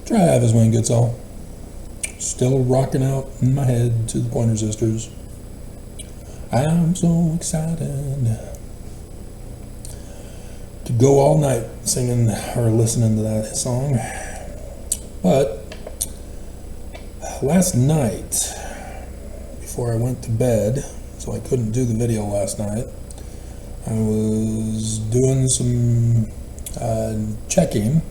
Travis Wayne Goodsell. Still rocking out in my head to the Pointer Sisters. I'm so excited to go all night singing or listening to that song. But last night, before I went to bed, so I couldn't do the video last night, I was doing some checking,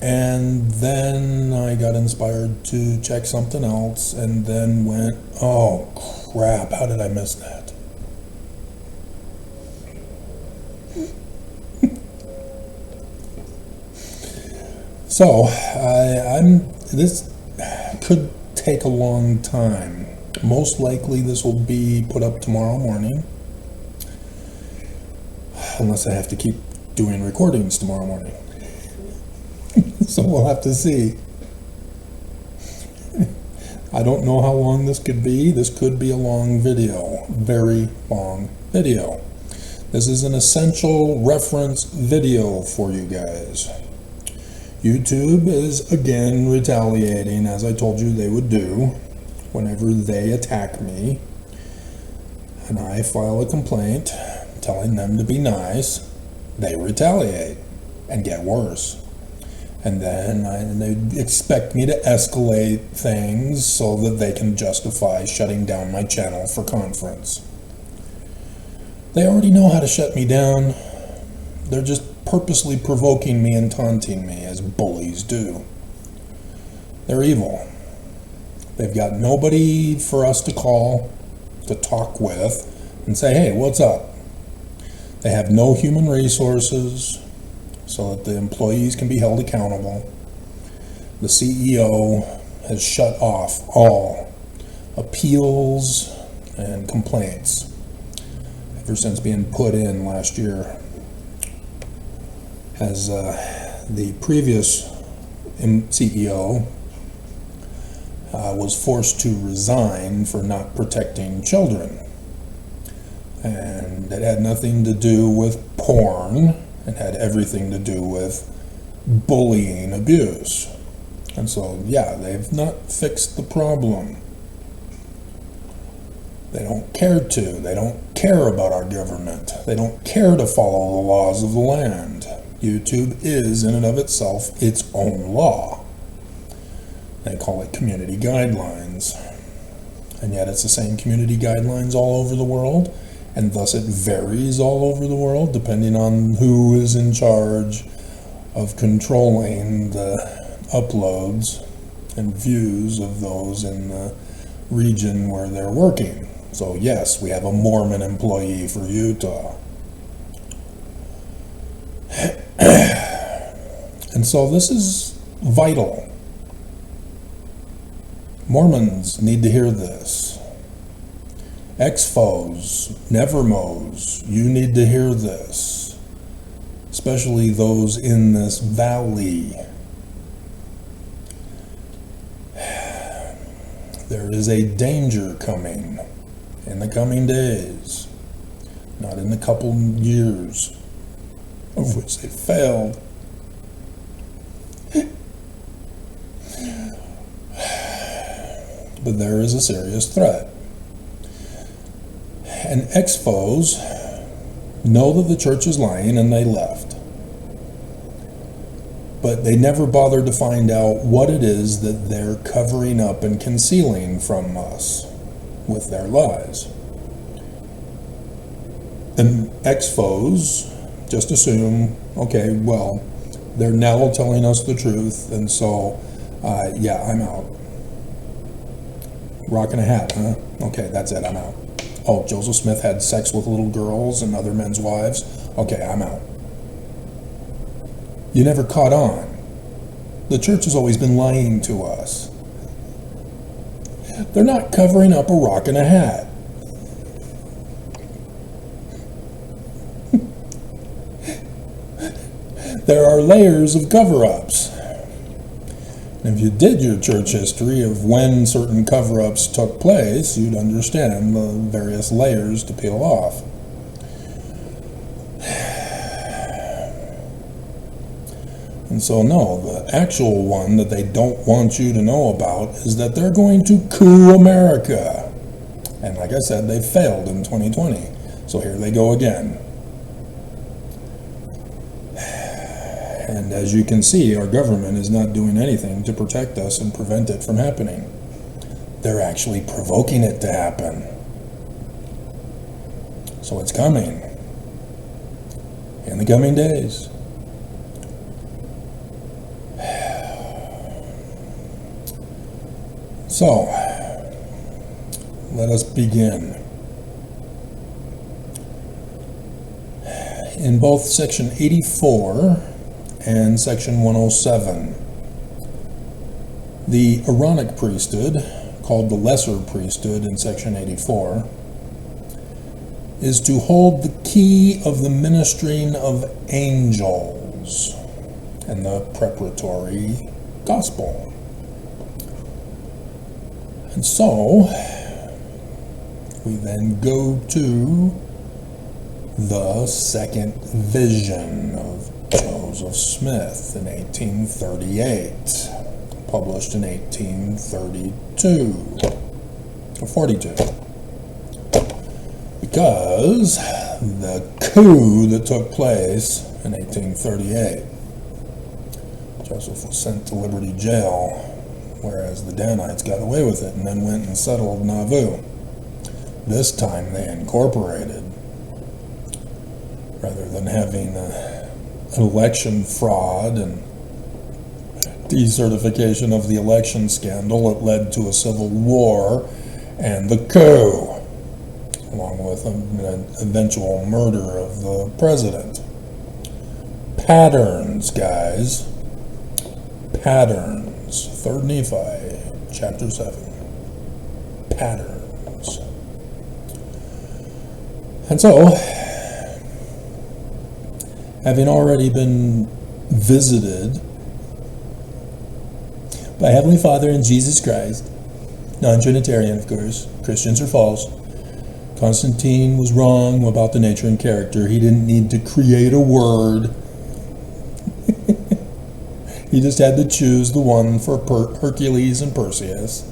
and then I got inspired to check something else, and then went, oh crap, how did I miss that? So, this could take a long time. Most likely this will be put up tomorrow morning, unless I have to keep doing recordings tomorrow morning. So we'll have to see. I don't know how long this could be. This could be a long video, very long video. This is an essential reference video for you guys. YouTube is again retaliating, as I told you they would do, whenever they attack me. And I file a complaint telling them to be nice. They retaliate and get worse. And then they expect me to escalate things so that they can justify shutting down my channel for conference. They already know how to shut me down. They're just purposely provoking me and taunting me, as bullies do. They're evil. They've got nobody for us to call, to talk with, and say, hey, what's up? They have no human resources so that the employees can be held accountable. The CEO has shut off all appeals and complaints ever since being put in last year, as the previous CEO was forced to resign for not protecting children. And it had nothing to do with porn. It had everything to do with bullying abuse. And so, yeah, they've not fixed the problem. They don't care to. They don't care about our government. They don't care to follow the laws of the land. YouTube is, in and of itself, its own law. They call it community guidelines. And yet it's the same community guidelines all over the world. And thus it varies all over the world depending on who is in charge of controlling the uploads and views of those in the region where they're working. So yes, we have a Mormon employee for Utah. And so this is vital. Mormons need to hear this. Ex-foes, nevermos, you need to hear this, especially those in this valley. There is a danger coming in the coming days, not in the couple years of which they failed. But there is a serious threat. And ex-foes know that the church is lying and they left. But they never bothered to find out what it is that they're covering up and concealing from us with their lies. And ex-foes just assume, okay, well, they're now telling us the truth, and so, yeah, I'm out. Rocking a hat, huh? Okay, that's it, I'm out. Oh, Joseph Smith had sex with little girls and other men's wives? Okay, I'm out. You never caught on. The church has always been lying to us. They're not covering up a rock in a hat. There are layers of cover-ups. If you did your church history of when certain cover-ups took place, you'd understand the various layers to peel off. And so no, the actual one that they don't want you to know about is that they're going to coup America. And like I said, they failed in 2020. So here they go again. And as you can see, our government is not doing anything to protect us and prevent it from happening. They're actually provoking it to happen. So it's coming in the coming days. So, let us begin. In both section 84 and section 107, the Aaronic priesthood, called the lesser priesthood in section 84, is to hold the key of the ministering of angels and the preparatory gospel. And so, we then go to the second vision of Joseph Smith in 1838, published in 1832, or 42. Because the coup that took place in 1838, Joseph was sent to Liberty Jail, whereas the Danites got away with it and then went and settled Nauvoo. This time they incorporated, rather than having an election fraud and decertification of the election scandal. It led to a civil war and the coup, along with an eventual murder of the president. Patterns, guys. Patterns. 3rd Nephi, chapter 7. Patterns. And so, having already been visited by Heavenly Father and Jesus Christ, non-Trinitarian, of course, Christians are false. Constantine was wrong about the nature and character. He didn't need to create a word. He just had to choose the one for Hercules and Perseus.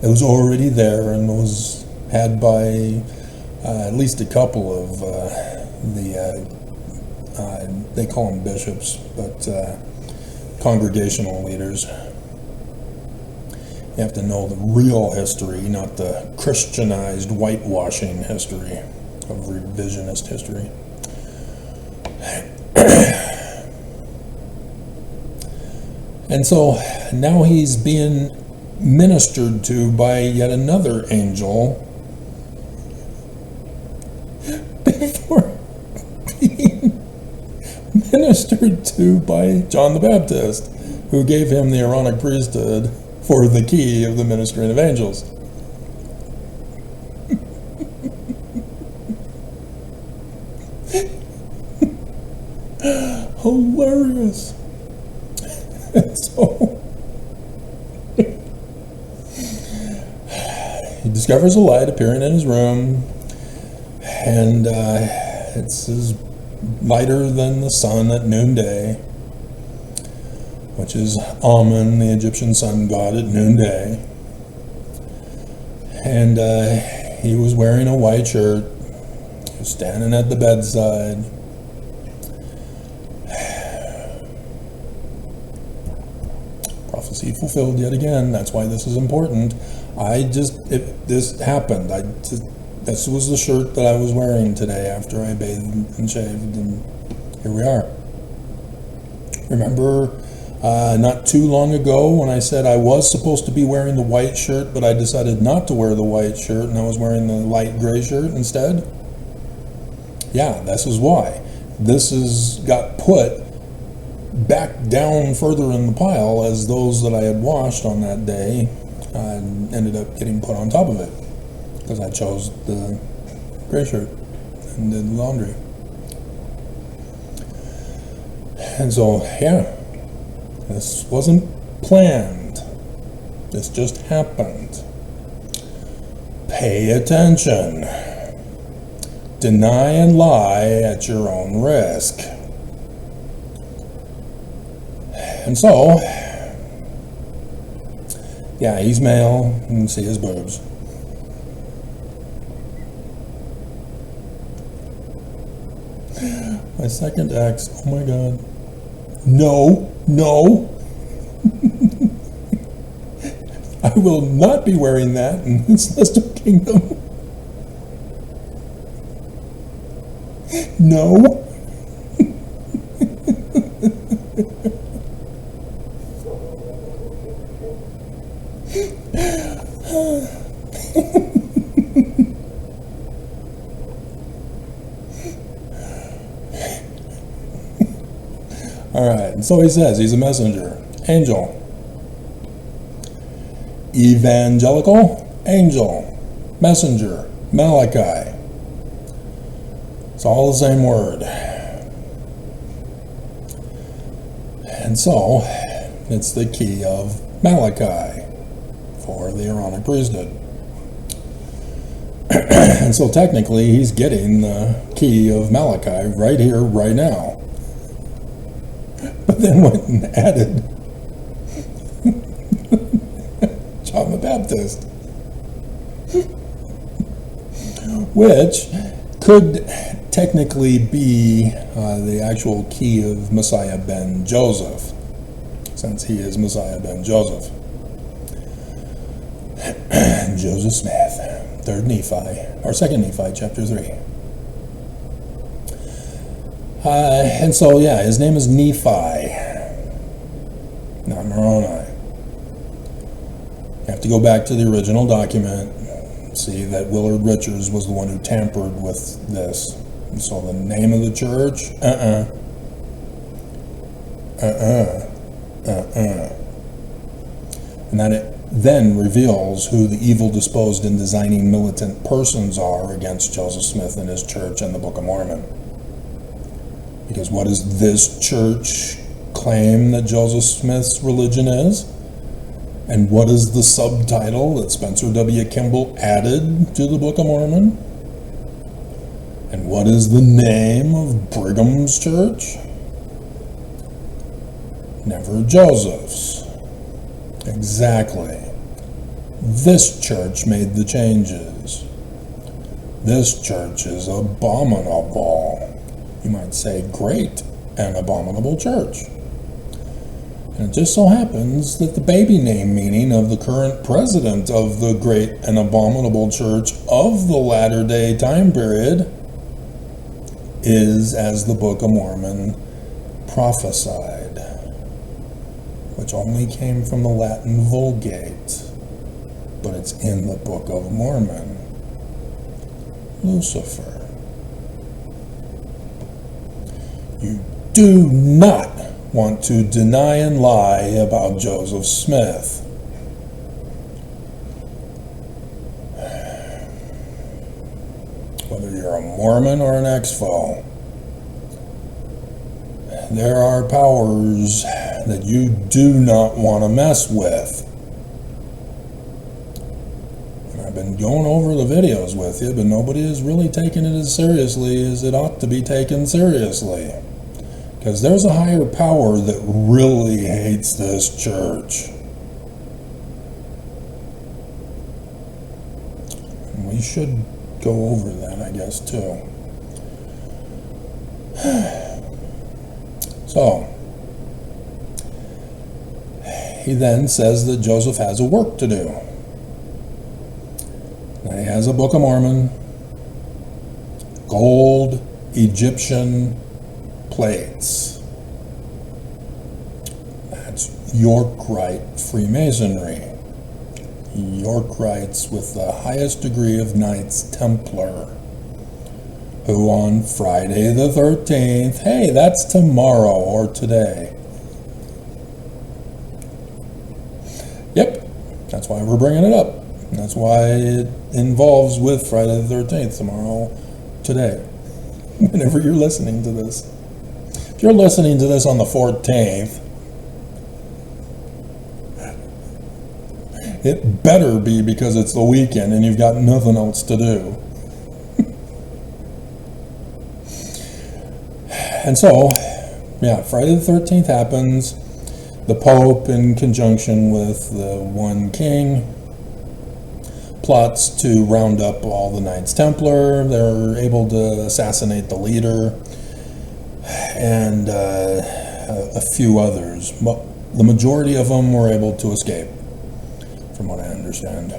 It was already there and was had by at least a couple of they call them bishops, but congregational leaders. You have to know the real history, not the Christianized whitewashing history of revisionist history. And so now he's being ministered to by yet another angel before being ministered to by John the Baptist, who gave him the Aaronic priesthood for the key of the ministering of angels. Hilarious. So he discovers a light appearing in his room, and it's lighter than the sun at noonday, which is Amun, the Egyptian sun god, at noonday. And he was wearing a white shirt. He was standing at the bedside. Prophecy fulfilled yet again. That's why this is important. This happened. This was the shirt that I was wearing today after I bathed and shaved, and here we are. Remember not too long ago when I said I was supposed to be wearing the white shirt, but I decided not to wear the white shirt and I was wearing the light gray shirt instead? Yeah, this is why. This got put back down further in the pile, as those that I had washed on that day ended up getting put on top of it, because I chose the gray shirt and did the laundry. And so, yeah, this wasn't planned. This just happened. Pay attention. Deny and lie at your own risk. And so, yeah, he's male. You can see his boobs. My second ex, oh my God. No, no. I will not be wearing that in the Celestial Kingdom. No. All right, and so he says he's a messenger, angel. Evangelical, angel, messenger, Malachi. It's all the same word. And so, it's the key of Malachi for the Aaronic priesthood. And so technically, he's getting the key of Malachi right here, right now. But then went and added John the Baptist, which could technically be the actual key of Messiah ben Joseph, since he is Messiah ben Joseph. Joseph Smith, 3rd Nephi, or 2nd Nephi, chapter 3. And so, yeah, his name is Nephi, not Moroni. You have to go back to the original document, see that Willard Richards was the one who tampered with this. And so the name of the church, And that it then reveals who the evil disposed and designing militant persons are against Joseph Smith and his church and the Book of Mormon. Because what does this church claim that Joseph Smith's religion is? And what is the subtitle that Spencer W. Kimball added to the Book of Mormon? And what is the name of Brigham's church? Never Joseph's. Exactly. This church made the changes. This church is abominable. You might say great and abominable church. And it just so happens that the baby name meaning of the current president of the great and abominable church of the latter-day time period is as the Book of Mormon prophesied, which only came from the Latin Vulgate, but it's in the Book of Mormon. Lucifer. You do not want to deny and lie about Joseph Smith. Whether you're a Mormon or an expo, there are powers that you do not want to mess with. And I've been going over the videos with you, but nobody is really taking it as seriously as it ought to be taken seriously. Because there's a higher power that really hates this church. And we should go over that, I guess, too. So, he then says that Joseph has a work to do. Now, he has a Book of Mormon, gold Egyptian plates. That's Yorkite Freemasonry. Yorkites with the highest degree of Knights Templar, who on Friday the 13th, hey, that's tomorrow or today. Yep, that's why we're bringing it up. That's why it involves with Friday the 13th, tomorrow, today, whenever you're listening to this. If you're listening to this on the 14th, it better be because it's the weekend and you've got nothing else to do. And so, yeah, Friday the 13th happens. The Pope, in conjunction with the one king, plots to round up all the Knights Templar. They're able to assassinate the leader and a few others. The majority of them were able to escape, from what I understand.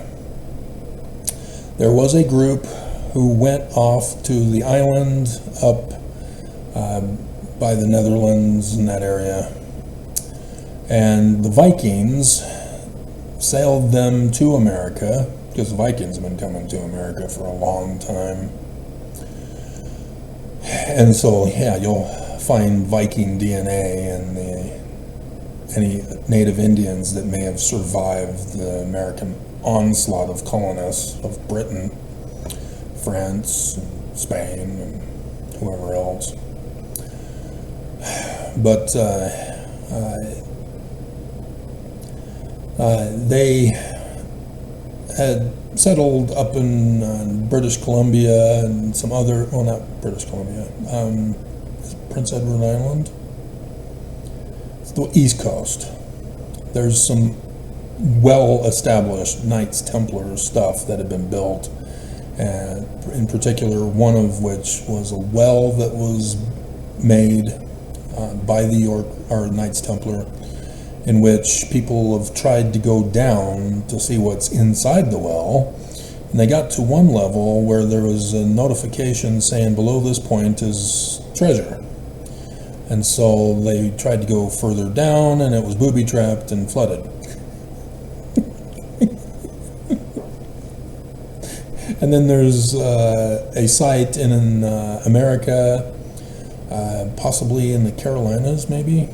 There was a group who went off to the island up by the Netherlands in that area, and the Vikings sailed them to America, because the Vikings have been coming to America for a long time. And so, yeah, you'll find Viking DNA in any native Indians that may have survived the American onslaught of colonists of Britain, France, and Spain, and whoever else. But they had settled up in British Columbia and some other, well, not British Columbia, Prince Edward Island. It's the East Coast. There's some well-established Knights Templar stuff that had been built, and in particular, one of which was a well that was made by the York or Knights Templar, in which people have tried to go down to see what's inside the well, and they got to one level where there was a notification saying below this point is treasure, and so they tried to go further down, and it was booby-trapped and flooded. And then there's a site in America, possibly in the Carolinas, maybe.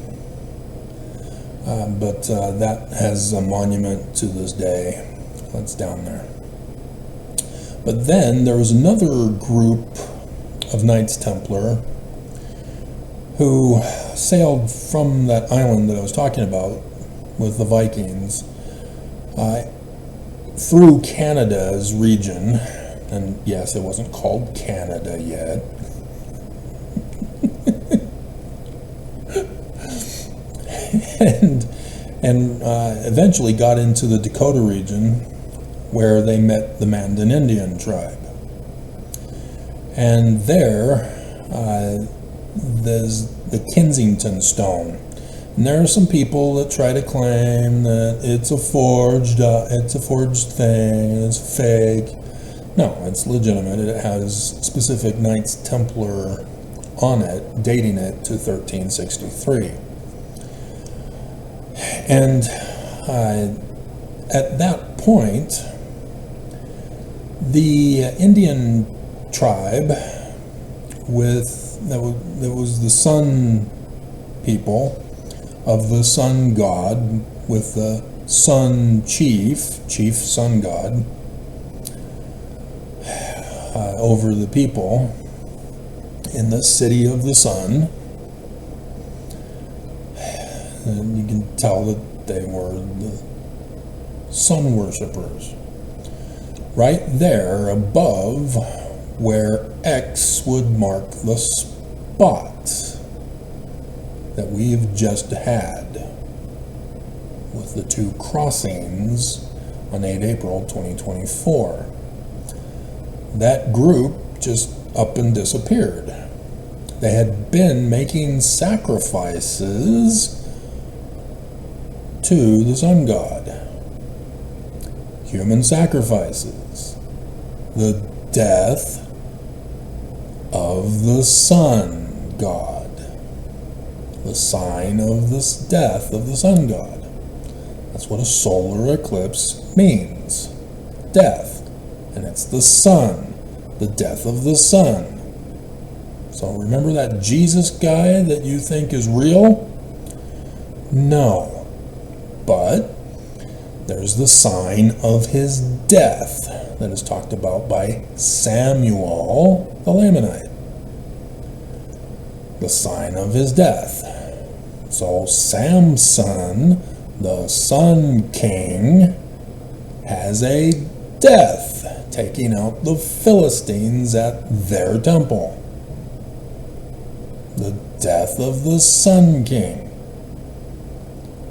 But that has a monument to this day. That's down there. But then there was another group of Knights Templar who sailed from that island that I was talking about with the Vikings through Canada's region. And yes, it wasn't called Canada yet. and eventually got into the Dakota region, where they met the Mandan Indian tribe. And there, there's the Kensington Stone. And there are some people that try to claim that it's a forged thing, it's fake. No, it's legitimate. It has specific Knights Templar on it, dating it to 1363. And at that point, the Indian tribe that was the sun people of the sun god, with the sun chief sun god, over the people in the city of the sun. And you can tell that they were the sun worshippers. Right there above where X would mark the spot that we've just had with the two crossings on 8 April 2024. That group just up and disappeared. They had been making sacrifices to the sun god. Human sacrifices. The death of the sun god. The sign of this death of the sun god. That's what a solar eclipse means. Death. And it's the sun. The death of the sun. So remember that Jesus guy that you think is real? No. But there's the sign of his death that is talked about by Samuel the Lamanite. The sign of his death. So Samson, the Sun King, has a death, taking out the Philistines at their temple. The death of the Sun King.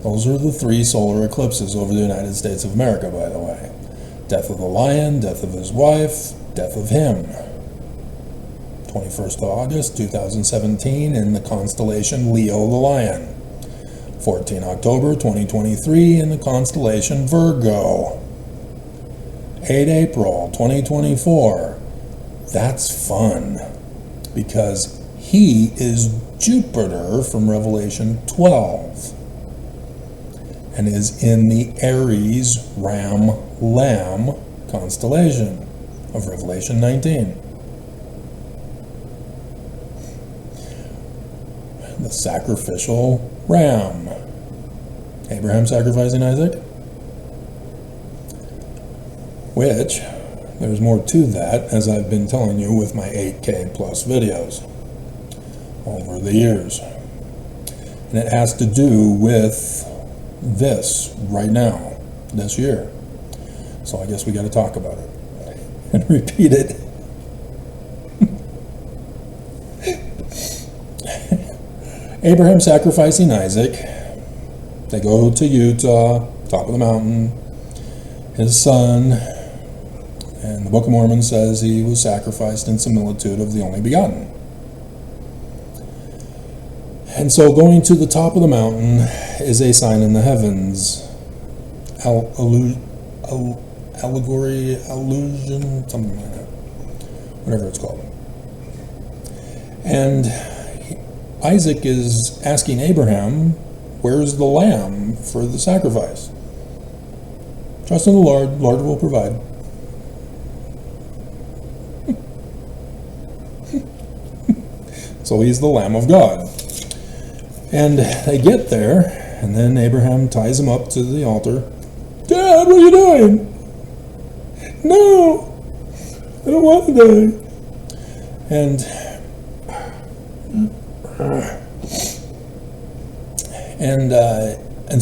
Those are the 3 solar eclipses over the United States of America, by the way. Death of the lion, death of his wife, death of him. 21st of August 2017 in the constellation Leo the Lion. 14 October 2023 in the constellation Virgo. 8 April 2024. That's fun because he is Jupiter from Revelation 12 and is in the Aries Ram Lamb constellation of Revelation 19. The sacrificial ram. Abraham sacrificing Isaac, which there's more to that, as I've been telling you with my 8K plus videos over the years. And it has to do with this right now, this year. So I guess we got to talk about it and repeat it. Abraham sacrificing Isaac. They go to Utah, top of the mountain. His son, and the Book of Mormon says he was sacrificed in similitude of the only begotten. And so going to the top of the mountain is a sign in the heavens. Allegory, allusion, something like that. Whatever it's called. And Isaac is asking Abraham, where's the lamb for the sacrifice? Trust in the Lord, Lord will provide. So he's the Lamb of God. And they get there, and then Abraham ties him up to the altar. Dad, what are you doing? No, I don't want to die. And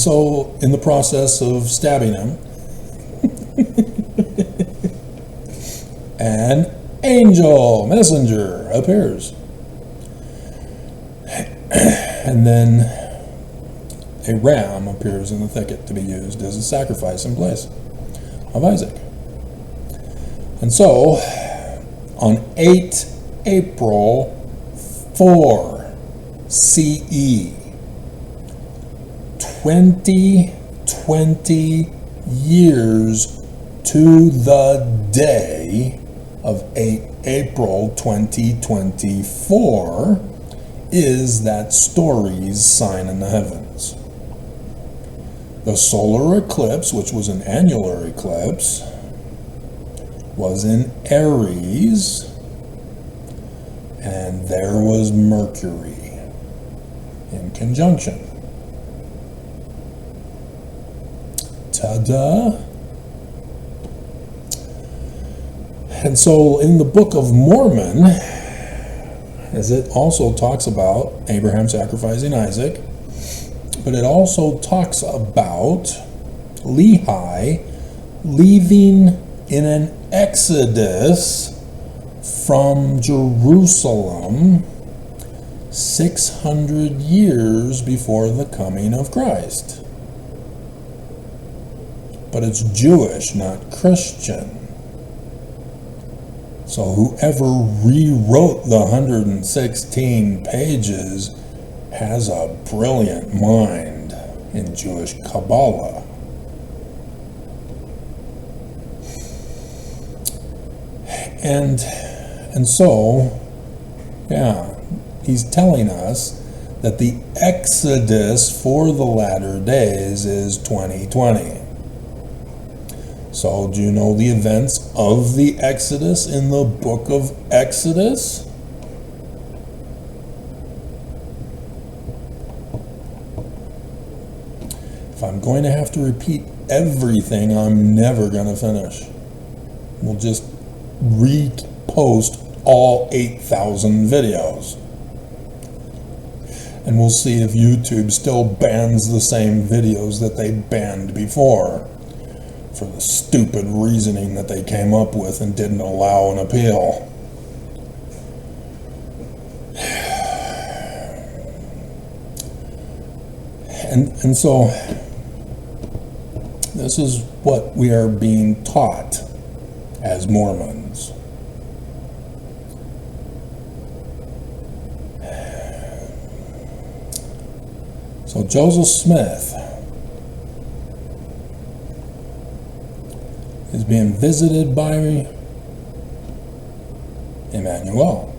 so in the process of stabbing him, an angel messenger appears. And then a ram appears in the thicket to be used as a sacrifice in place of Isaac. And so, on 8 April 4 CE, 20 years to the day of 8 April 2024, is that story's sign in the heavens. The solar eclipse, which was an annular eclipse, was in Aries, and there was Mercury in conjunction. Ta-da! And so in the Book of Mormon, as it also talks about Abraham sacrificing Isaac, but it also talks about Lehi leaving in an exodus from Jerusalem 600 years before the coming of Christ. But it's Jewish, not Christian. So whoever rewrote the 116 pages has a brilliant mind in Jewish Kabbalah. And so, yeah, he's telling us that the Exodus for the latter days is 2020. So, do you know the events of the Exodus in the book of Exodus? If I'm going to have to repeat everything, I'm never going to finish. We'll just repost all 8,000 videos. And we'll see if YouTube still bans the same videos that they banned before, for the stupid reasoning that they came up with and didn't allow an appeal. And so This is what we are being taught as Mormons. So Joseph Smith is being visited by Emmanuel.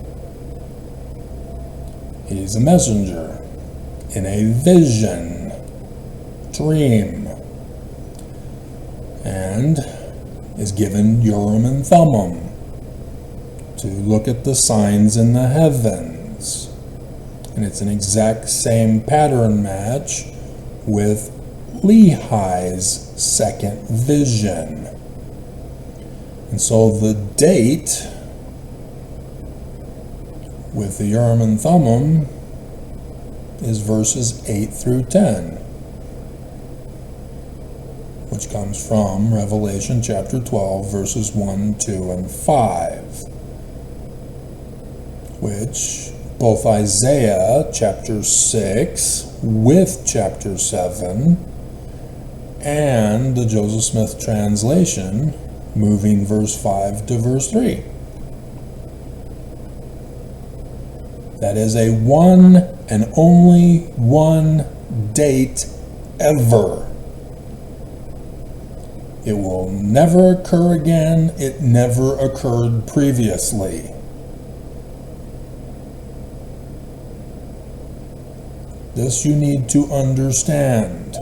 He's a messenger in a vision, dream, and is given Urim and Thummim to look at the signs in the heavens. And it's an exact same pattern match with Lehi's second vision. And so the date with the Urim and Thummim is verses 8 through 10, which comes from Revelation chapter 12, verses 1, 2, and 5, which both Isaiah chapter 6 with chapter 7 and the Joseph Smith translation moving verse 5 to verse 3. That is a one and only one date ever. It will never occur again. It never occurred previously. This you need to understand.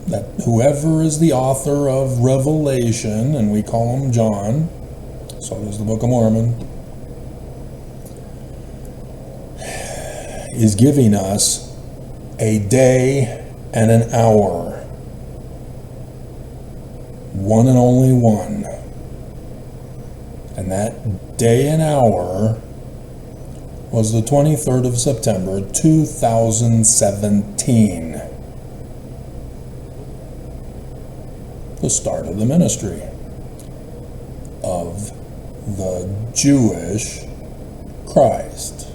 That whoever is the author of Revelation, and we call him John, so does the Book of Mormon, is giving us a day and an hour. One and only one. And that day and hour was the 23rd of September, 2017. The start of the ministry of the Jewish Christ.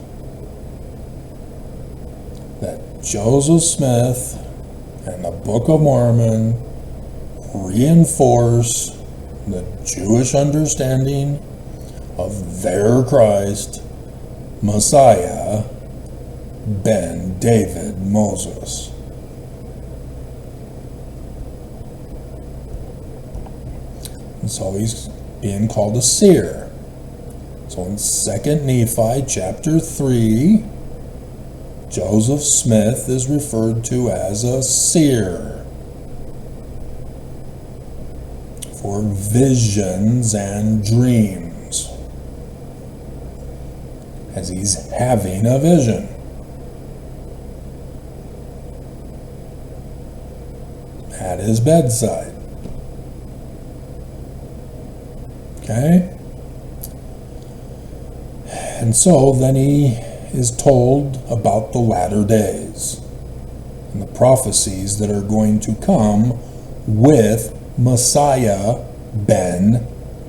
That Joseph Smith and the Book of Mormon reinforce the Jewish understanding of their Christ, Messiah, ben David Moses. And so he's being called a seer. So in 2 Nephi chapter 3, Joseph Smith is referred to as a seer for visions and dreams, as he's having a vision. At his bedside. Okay? And so then he is told about the latter days and the prophecies that are going to come with Messiah ben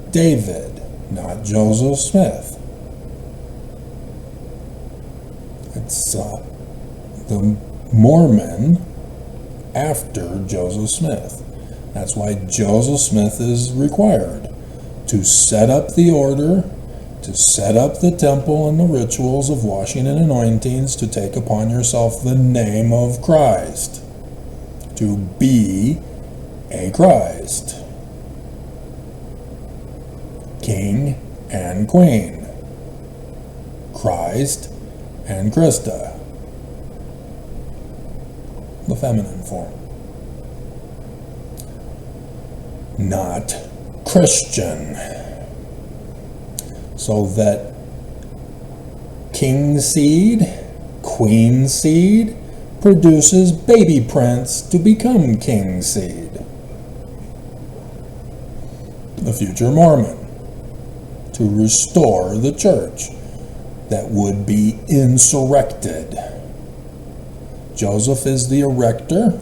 David, not Joseph Smith. It's the Mormon after Joseph Smith. That's why Joseph Smith is required to set up the order, to set up the temple and the rituals of washing and anointings, to take upon yourself the name of Christ, to be a Christ, King and Queen, Christ and Christa, the feminine form, not Christian. So that king seed, queen seed, produces baby prince to become king seed. The future Mormon, to restore the church that would be insurrected. Joseph is the erector.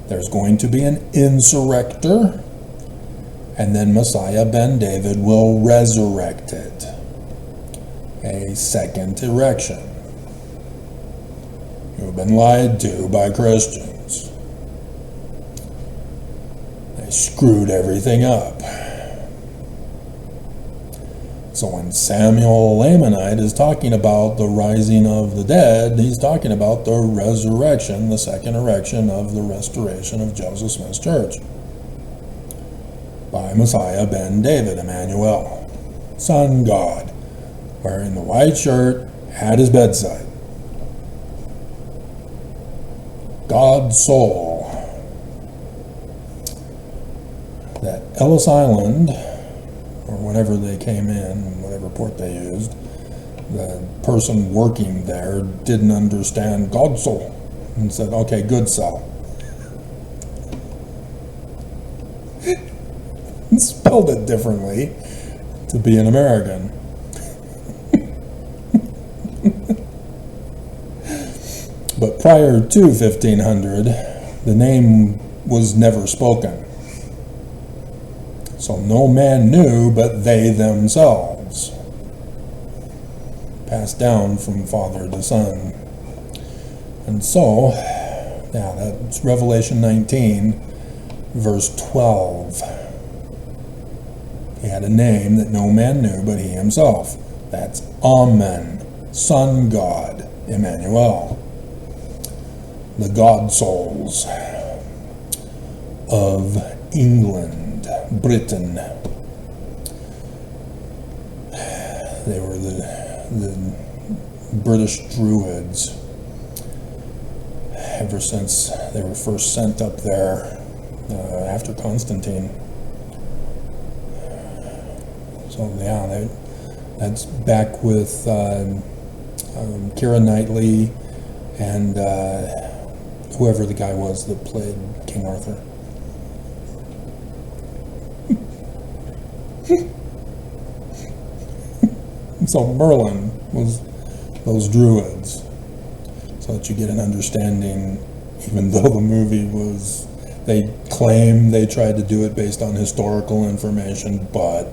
There's going to be an insurrector. And then Messiah ben David will resurrect it. A second erection. You've been lied to by Christians. screwed everything up. So when Samuel Lamanite is talking about the rising of the dead, he's talking about the resurrection, the second erection of the restoration of Joseph Smith's church by Messiah ben David, Emmanuel, Son God, wearing the white shirt at his bedside. God's soul. That Ellis Island, or whenever they came in, whatever port they used, the person working there didn't understand God's soul and said, okay, good soul. Spelled it differently to be an American. But prior to 1500, the name was never spoken. So no man knew but they themselves. Passed down from father to son. And so, yeah, that's Revelation 19, verse 12. He had a name that no man knew but he himself. That's Amen, Son God, Emmanuel. The God souls of England, Britain. They were the British Druids ever since they were first sent up there after Constantine. So yeah, that's back with Keira Knightley and whoever the guy was that played King Arthur. So Merlin was those druids, so that you get an understanding, even though the movie was, they claim they tried to do it based on historical information, but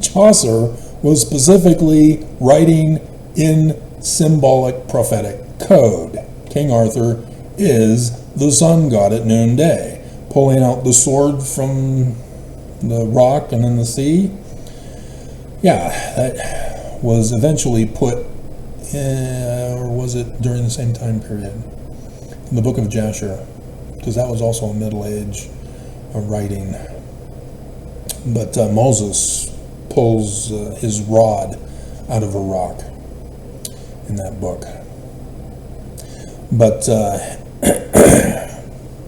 Chaucer was specifically writing in symbolic prophetic code. King Arthur is the sun god at noonday, pulling out the sword from the rock and in the sea. Yeah, that was eventually put, or was it during the same time period, in the book of Jasher, because that was also a Middle Age writing. But Moses pulls his rod out of a rock in that book. But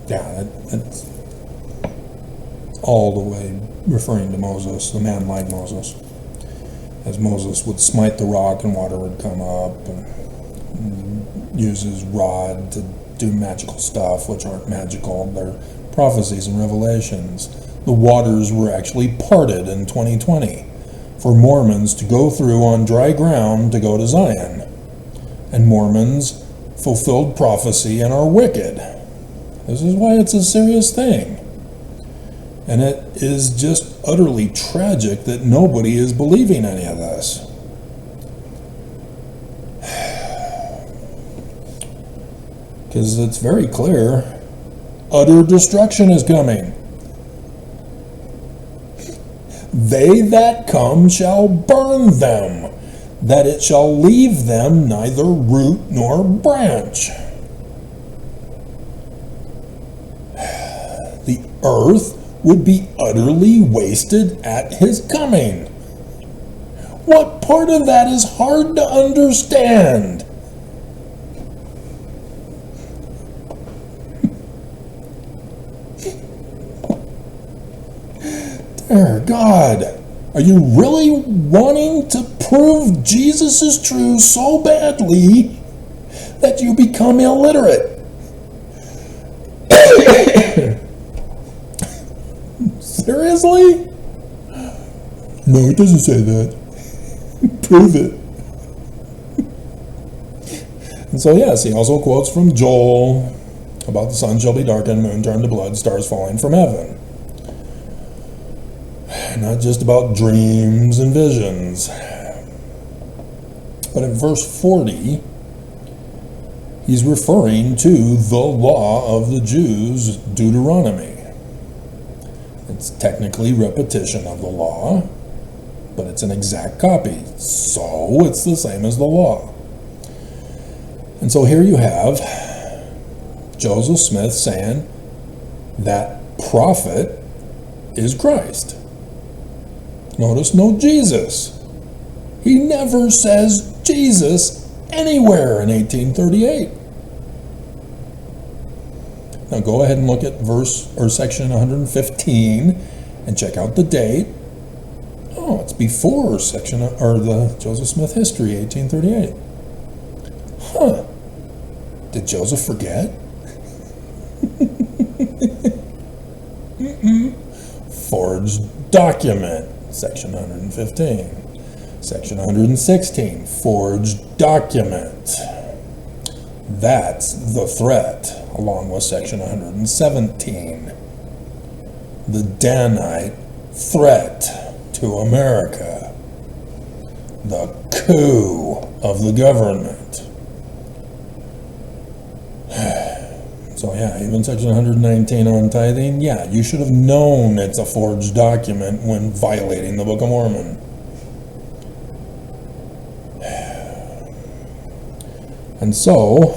yeah, that's all the way referring to Moses, the man like Moses. As Moses would smite the rock and water would come up, and use his rod to do magical stuff, which aren't magical, they're prophecies and revelations. The waters were actually parted in 2020 for Mormons to go through on dry ground to go to Zion. And Mormons fulfilled prophecy and are wicked. This is why it's a serious thing. And it is just utterly tragic that nobody is believing any of this. Because it's very clear, utter destruction is coming. They that come shall burn them, that it shall leave them neither root nor branch. The earth would be utterly wasted at his coming. What part of that is hard to understand? Dear God, are you really wanting to prove Jesus is true so badly that you become illiterate? Seriously? No, it doesn't say that. Prove it. And so yes, he also quotes from Joel about the sun shall be darkened, moon turned to blood, stars falling from heaven. Not just about dreams and visions. But in verse 40, he he's referring to the law of the Jews, Deuteronomy. It's technically repetition of the law, but it's an exact copy, so it's the same as the law. And so here you have Joseph Smith saying that prophet is Christ. Notice no Jesus. He never says Jesus anywhere in 1838. Now go ahead and look at verse or section 115 and check out the date. Oh, it's before section or the Joseph Smith history, 1838. Huh. Did Joseph forget? Forged document, section 115. Section 116, forged document. That's the threat, along with section 117. The Danite threat to America. The coup of the government. So yeah, even section 119 on tithing, yeah, you should have known it's a forged document when violating the Book of Mormon. And so,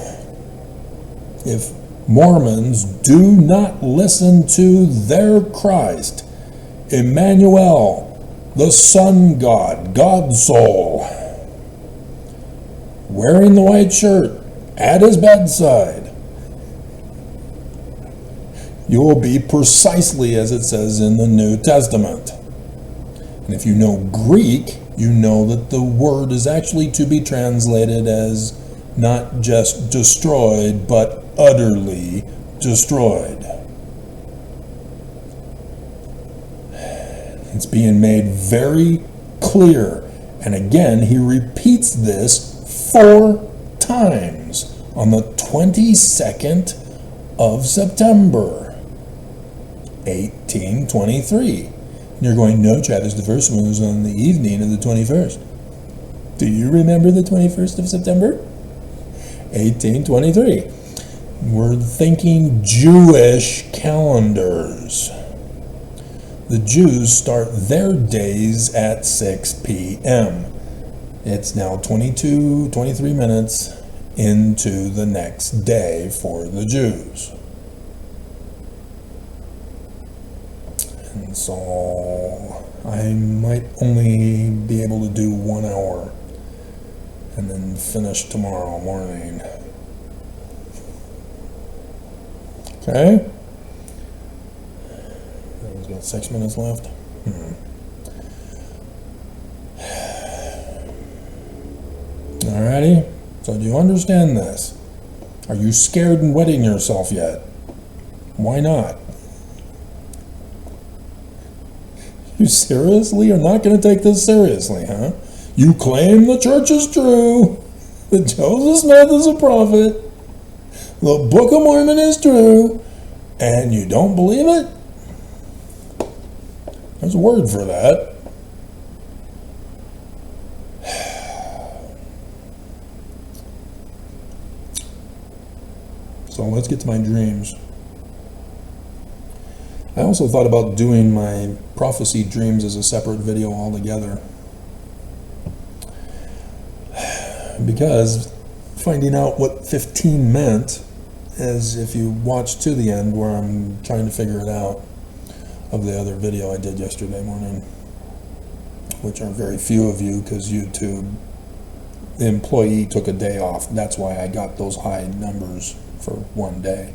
if Mormons do not listen to their Christ, Emmanuel, the Sun God, God's soul, wearing the white shirt at his bedside, you will be precisely as it says in the New Testament. And if you know Greek, you know that the word is actually to be translated as not just destroyed, but utterly destroyed. It's being made very clear. And again, he repeats this 4 times on the 22nd of September, 1823. And you're going, no, Travis, the first one was on the evening of the 21st. Do you remember the 21st of September? 1823. We're thinking Jewish calendars. The Jews start their days at 6 p.m. It's now 23 minutes into the next day for the Jews. And so I might only be able to do 1 hour and then finish tomorrow morning. Okay? We've got 6 minutes left. Alrighty, so do you understand this? Are you scared and wetting yourself yet? Why not? You seriously are not going to take this seriously, huh? You claim the church is true, that Joseph Smith is a prophet, the Book of Mormon is true, and you don't believe it? There's a word for that. So let's get to my dreams. I also thought about doing my prophecy dreams as a separate video altogether, because finding out what 15 meant, as if you watch to the end where I'm trying to figure it out, of the other video I did yesterday morning, which are very few of you because YouTube, the employee took a day off. That's why I got those high numbers for one day.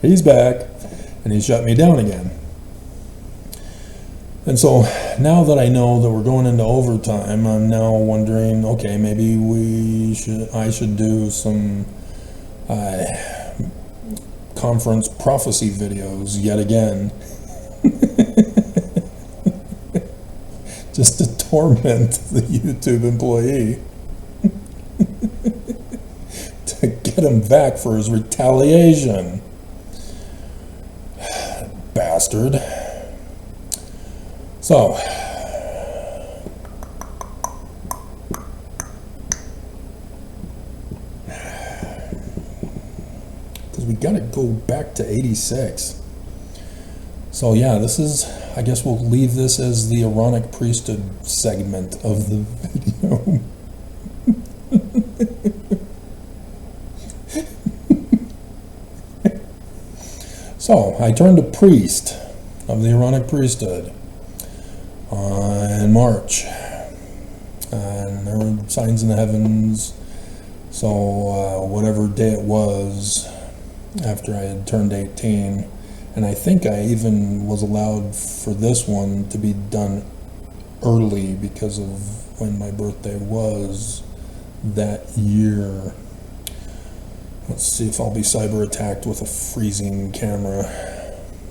He's back, and he shut me down again. And so now that I know that we're going into overtime, I'm now wondering, okay, maybe I should do some conference prophecy videos yet again, just to torment the YouTube employee, to get him back for his retaliation. Bastard. So, because we got to go back to 86. So yeah, this is, I guess we'll leave this as the Aaronic priesthood segment of the video. So I turned a priest of the Aaronic priesthood in March, and there were signs in the heavens. So whatever day it was after I had turned 18, and I think I even was allowed for this one to be done early because of when my birthday was that year. Let's see if I'll be cyber attacked with a freezing camera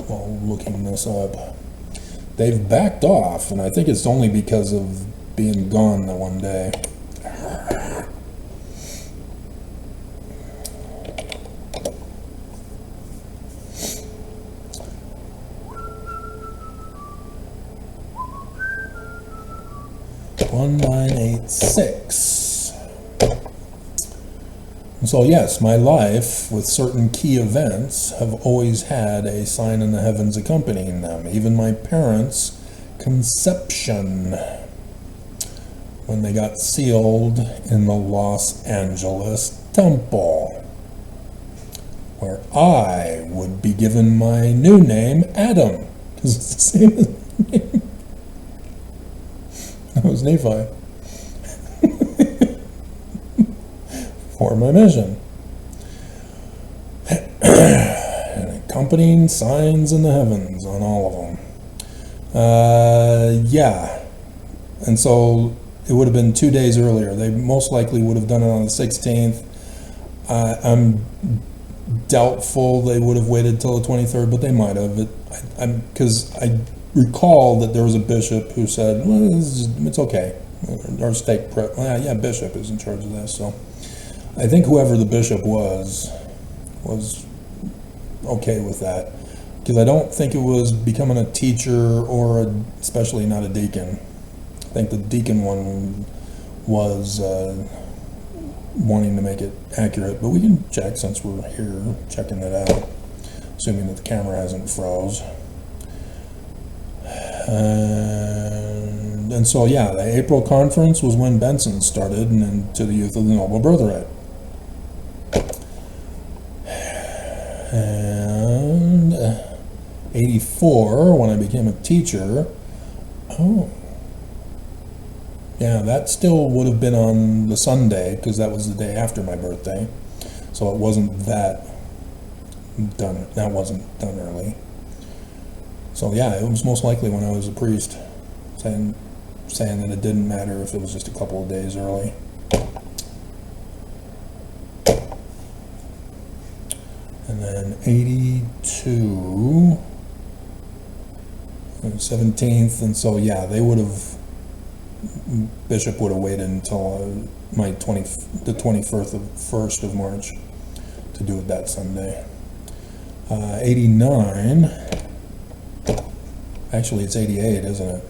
while looking this up. They've backed off, and I think it's only because of being gone that one day. So yes, my life with certain key events have always had a sign in the heavens accompanying them. Even my parents' conception, when they got sealed in the Los Angeles temple, where I would be given my new name, Adam, because it's the same as my name. That was Nephi. For my mission. And accompanying signs in the heavens on all of them. Yeah. And so it would have been 2 days earlier. They most likely would have done it on the 16th. I'm doubtful they would have waited till the 23rd, but they might have. Because I recall that there was a bishop who said, well, it's okay. Our stake prep. Well, yeah, bishop is in charge of this, so I think whoever the bishop was okay with that, because I don't think it was becoming a teacher or especially not a deacon. I think the deacon one was wanting to make it accurate, but we can check since we're here checking it out, assuming that the camera hasn't froze. And so yeah, the April conference was when Benson started, and then to the Youth of the Noble Birthright. And 84, when I became a teacher, yeah, that still would have been on the Sunday, because that was the day after my birthday, so it wasn't that wasn't done early. So yeah, it was most likely when I was a priest, saying that it didn't matter if it was just a couple of days early. And then 82, 17th, and so yeah, Bishop would have waited until the 21st of March to do it that Sunday. 89, actually it's 88, isn't it?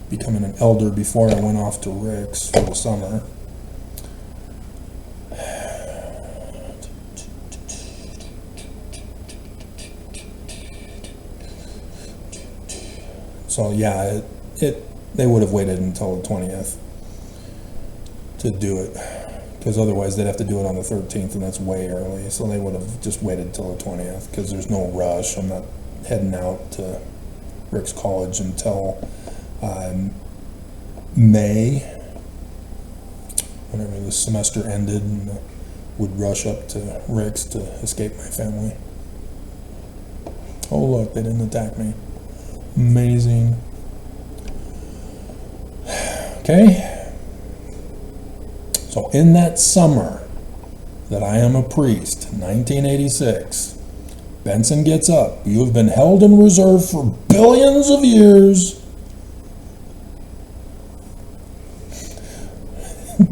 Becoming an elder before I went off to Rick's for the summer. So yeah, they would have waited until the 20th to do it, because otherwise they'd have to do it on the 13th, and that's way early. So they would have just waited till the 20th, because there's no rush. I'm not heading out to Rick's College until May, whenever the semester ended, and would rush up to Rick's to escape my family. Oh look, they didn't attack me. Amazing. Okay. So in that summer that I am a priest, 1986, Benson gets up. You have been held in reserve for billions of years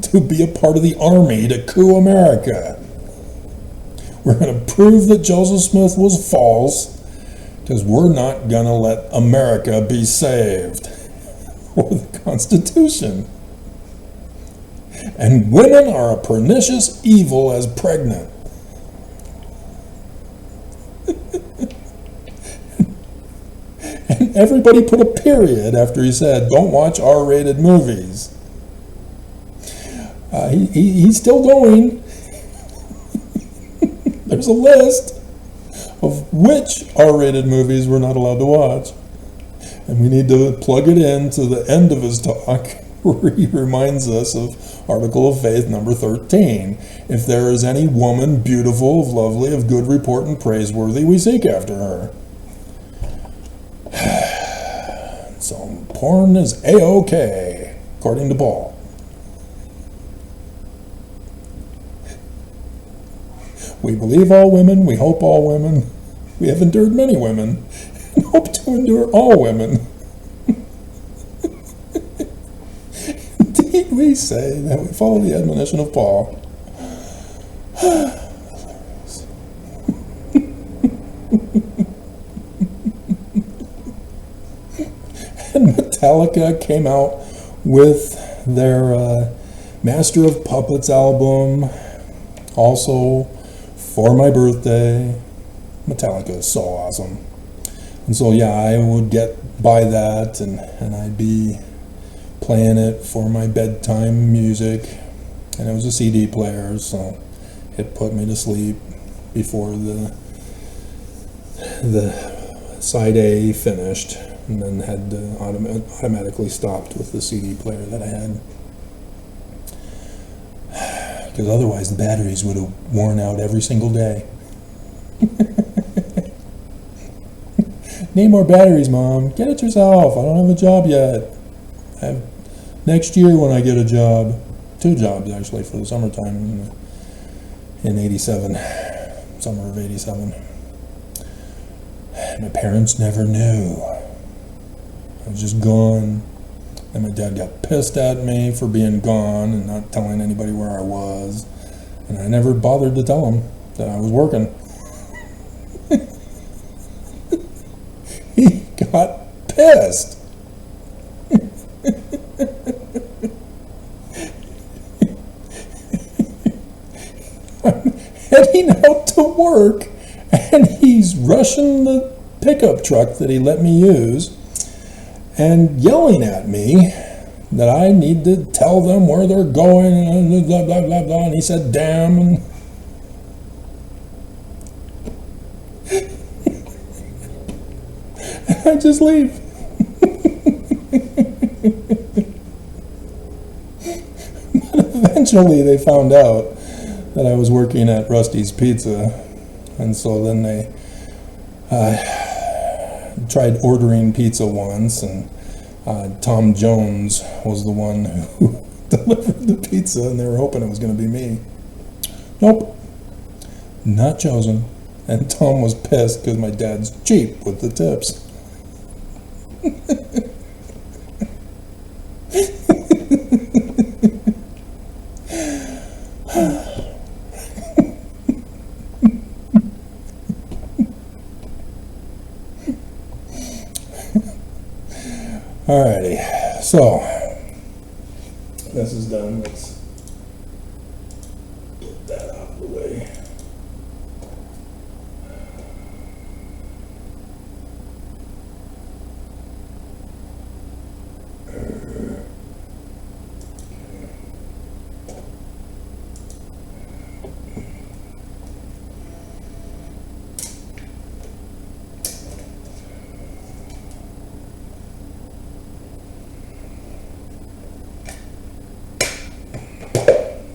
to be a part of the army to coup America. We're going to prove that Joseph Smith was false, because we're not going to let America be saved, or the Constitution. And women are a pernicious evil as pregnant. everybody put a period after he said, don't watch R-rated movies. He's still going. There's a list of which R-rated movies we're not allowed to watch. And we need to plug it in to the end of his talk, where he reminds us of Article of Faith number 13. If there is any woman beautiful, of lovely, of good report and praiseworthy, we seek after her. So porn is A-OK, according to Paul. We believe all women, we hope all women, we have endured many women, and hope to endure all women. Indeed, we say that we follow the admonition of Paul. And Metallica came out with their Master of Puppets album, also for my birthday. Metallica is so awesome. And so yeah, I would buy that and I'd be playing it for my bedtime music. And it was a CD player, so it put me to sleep before the side A finished, and then had automatically stopped with the CD player that I had. Because otherwise the batteries would have worn out every single day. Need more batteries, Mom. Get it yourself. I don't have a job yet. I have next year when I get a job. 2 jobs actually for the summertime in 87. Summer of 87. My parents never knew. I was just gone. And my dad got pissed at me for being gone and not telling anybody where I was. And I never bothered to tell him that I was working. He got pissed. I'm heading out to work, and he's rushing the pickup truck that he let me use and yelling at me that I need to tell them where they're going and blah, blah, blah, blah. And he said, damn. And I just leave. But eventually they found out that I was working at Rusty's Pizza, and so then they tried ordering pizza once, and Tom Jones was the one who delivered the pizza, and they were hoping it was going to be me. Nope, not chosen. And Tom was pissed because my dad's cheap with the tips. Alrighty, so this is done. Let's get that out of the way.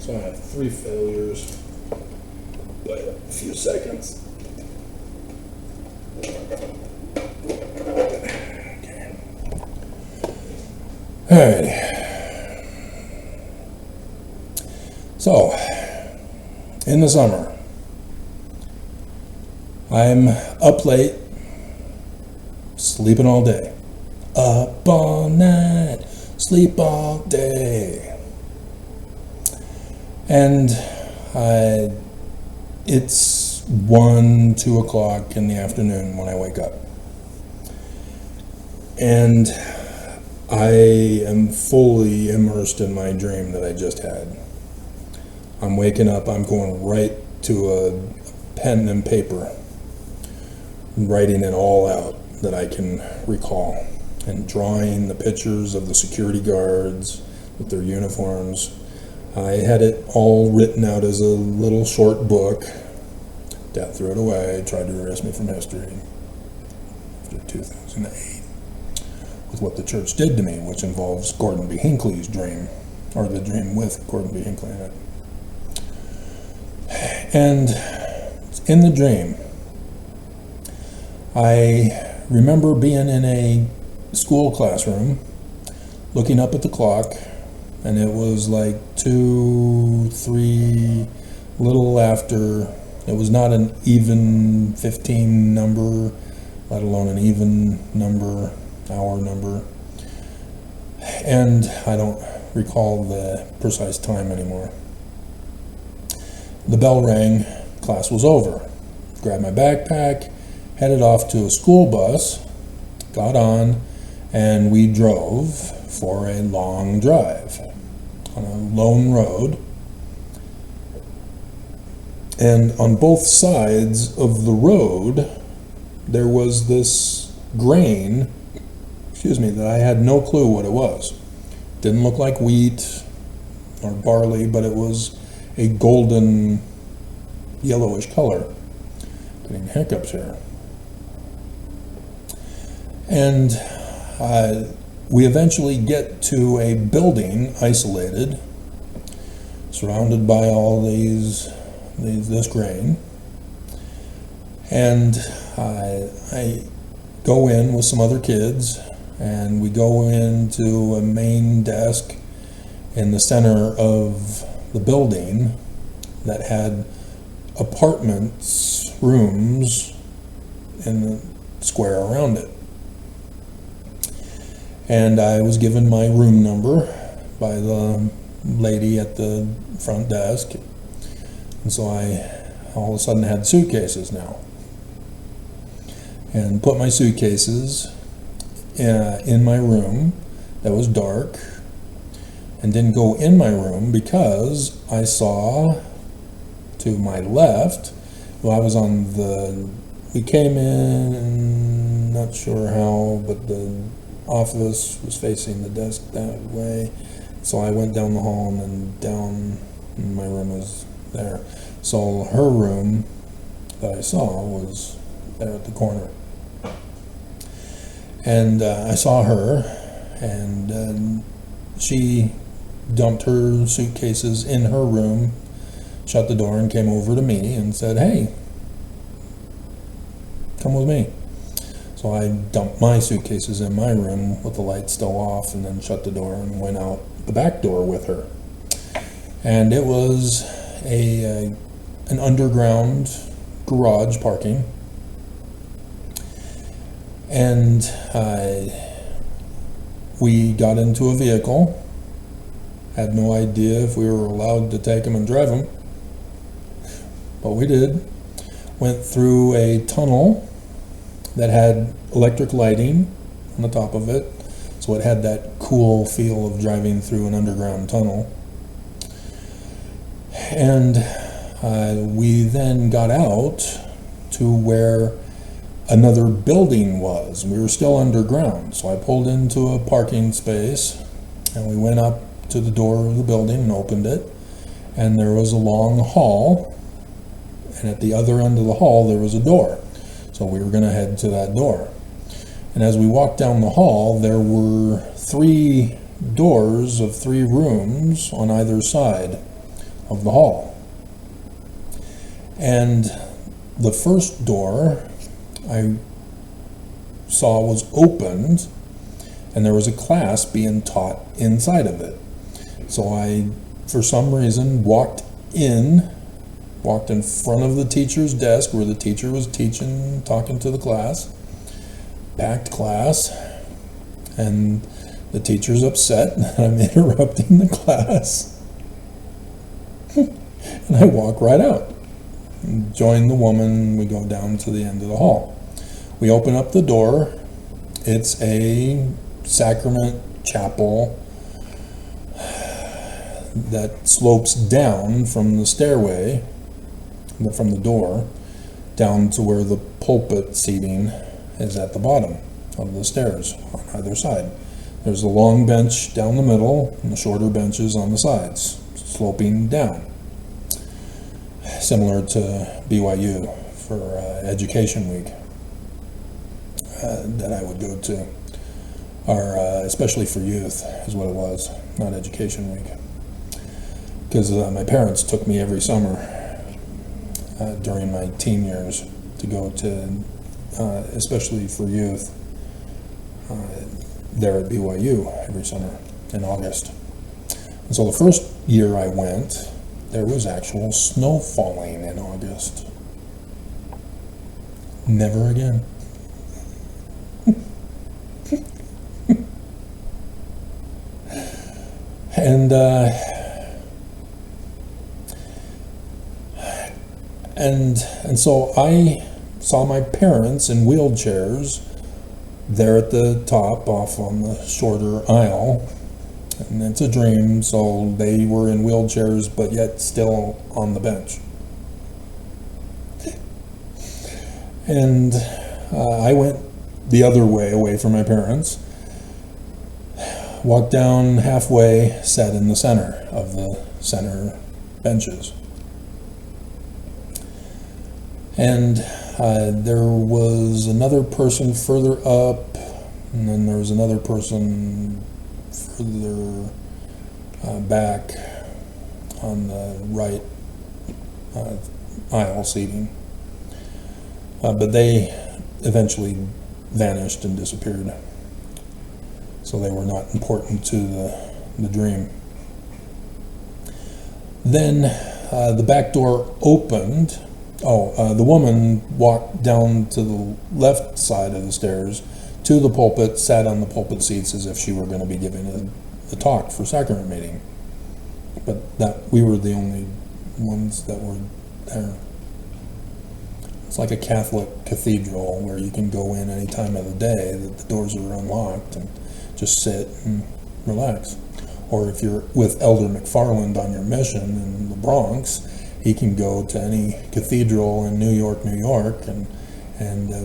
So I have 3 failures by a few seconds. Okay. Alrighty. So, in the summer, I'm up late, sleeping all day. Up all night, sleep all day. And it's 1, 2 o'clock in the afternoon when I wake up. And I am fully immersed in my dream that I just had. I'm waking up, I'm going right to a pen and paper, writing it all out. that I can recall, and drawing the pictures of the security guards with their uniforms. I had it all written out as a little short book. Dad threw it away, tried to erase me from history after 2008 with what the church did to me, which involves Gordon B. Hinckley's dream, or the dream with Gordon B. Hinckley in it. And in the dream, I remember being in a school classroom, looking up at the clock, and it was like 2, 3, little after. It was not an even 15 number, let alone an even number, hour number. And I don't recall the precise time anymore. The bell rang, class was over. Grabbed my backpack, headed off to a school bus, got on, and we drove for a long drive on a lone road. And on both sides of the road, there was this grain, that I had no clue what it was. Didn't look like wheat or barley, but it was a golden yellowish color. Getting hiccups here. And we eventually get to a building, isolated, surrounded by all this grain. And I go in with some other kids, and we go into a main desk in the center of the building that had apartments, rooms in the square around it. And I was given my room number by the lady at the front desk. And so I all of a sudden had suitcases now. And put my suitcases in my room that was dark, and didn't go in my room because I saw to my left, we came in, not sure how, but the office was facing the desk that way. So I went down the hall and then down, and my room was there. So her room that I saw was there at the corner. And I saw her, and she dumped her suitcases in her room, shut the door, and came over to me and said, "Hey, come with me." So I dumped my suitcases in my room with the lights still off, and then shut the door and went out the back door with her. And it was an underground garage parking. And we got into a vehicle. Had no idea if we were allowed to take them and drive them, but we did. Went through a tunnel that had electric lighting on the top of it, so it had that cool feel of driving through an underground tunnel. And we then got out to where another building was. We were still underground, so I pulled into a parking space, and we went up to the door of the building and opened it, and there was a long hall, and at the other end of the hall there was a door. So we were going to head to that door. And as we walked down the hall, there were 3 doors of 3 rooms on either side of the hall. And the first door I saw was opened, and there was a class being taught inside of it. So I, for some reason, walked in front of the teacher's desk where the teacher was teaching, talking to the class. Packed class, and the teacher's upset that I'm interrupting the class. And I walk right out. Join the woman, we go down to the end of the hall. We open up the door. It's a sacrament chapel that slopes down from the stairway, from the door, down to where the pulpit seating is at the bottom of the stairs on either side. There's a long bench down the middle and the shorter benches on the sides, sloping down. Similar to BYU for Education Week that I would go to. Or especially for youth is what it was, not Education Week. Because my parents took me every summer during my teen years to go to, especially for youth, there at BYU every summer in August. And so the first year I went, there was actual snow falling in August. Never again. And so I saw my parents in wheelchairs there at the top off on the shorter aisle, and it's a dream, so they were in wheelchairs but yet still on the bench. And I went the other way, away from my parents, walked down halfway, sat in the center of the center benches. And there was another person further up, and then there was another person further back on the right aisle seating. But they eventually vanished and disappeared. So they were not important to the dream. Then the back door opened. The woman walked down to the left side of the stairs to the pulpit, sat on the pulpit seats as if she were going to be giving a talk for sacrament meeting. But that we were the only ones that were there. It's like a Catholic cathedral where you can go in any time of the day, that the doors are unlocked, and just sit and relax. Or if you're with Elder McFarland on your mission in the Bronx, he can go to any cathedral in New York, and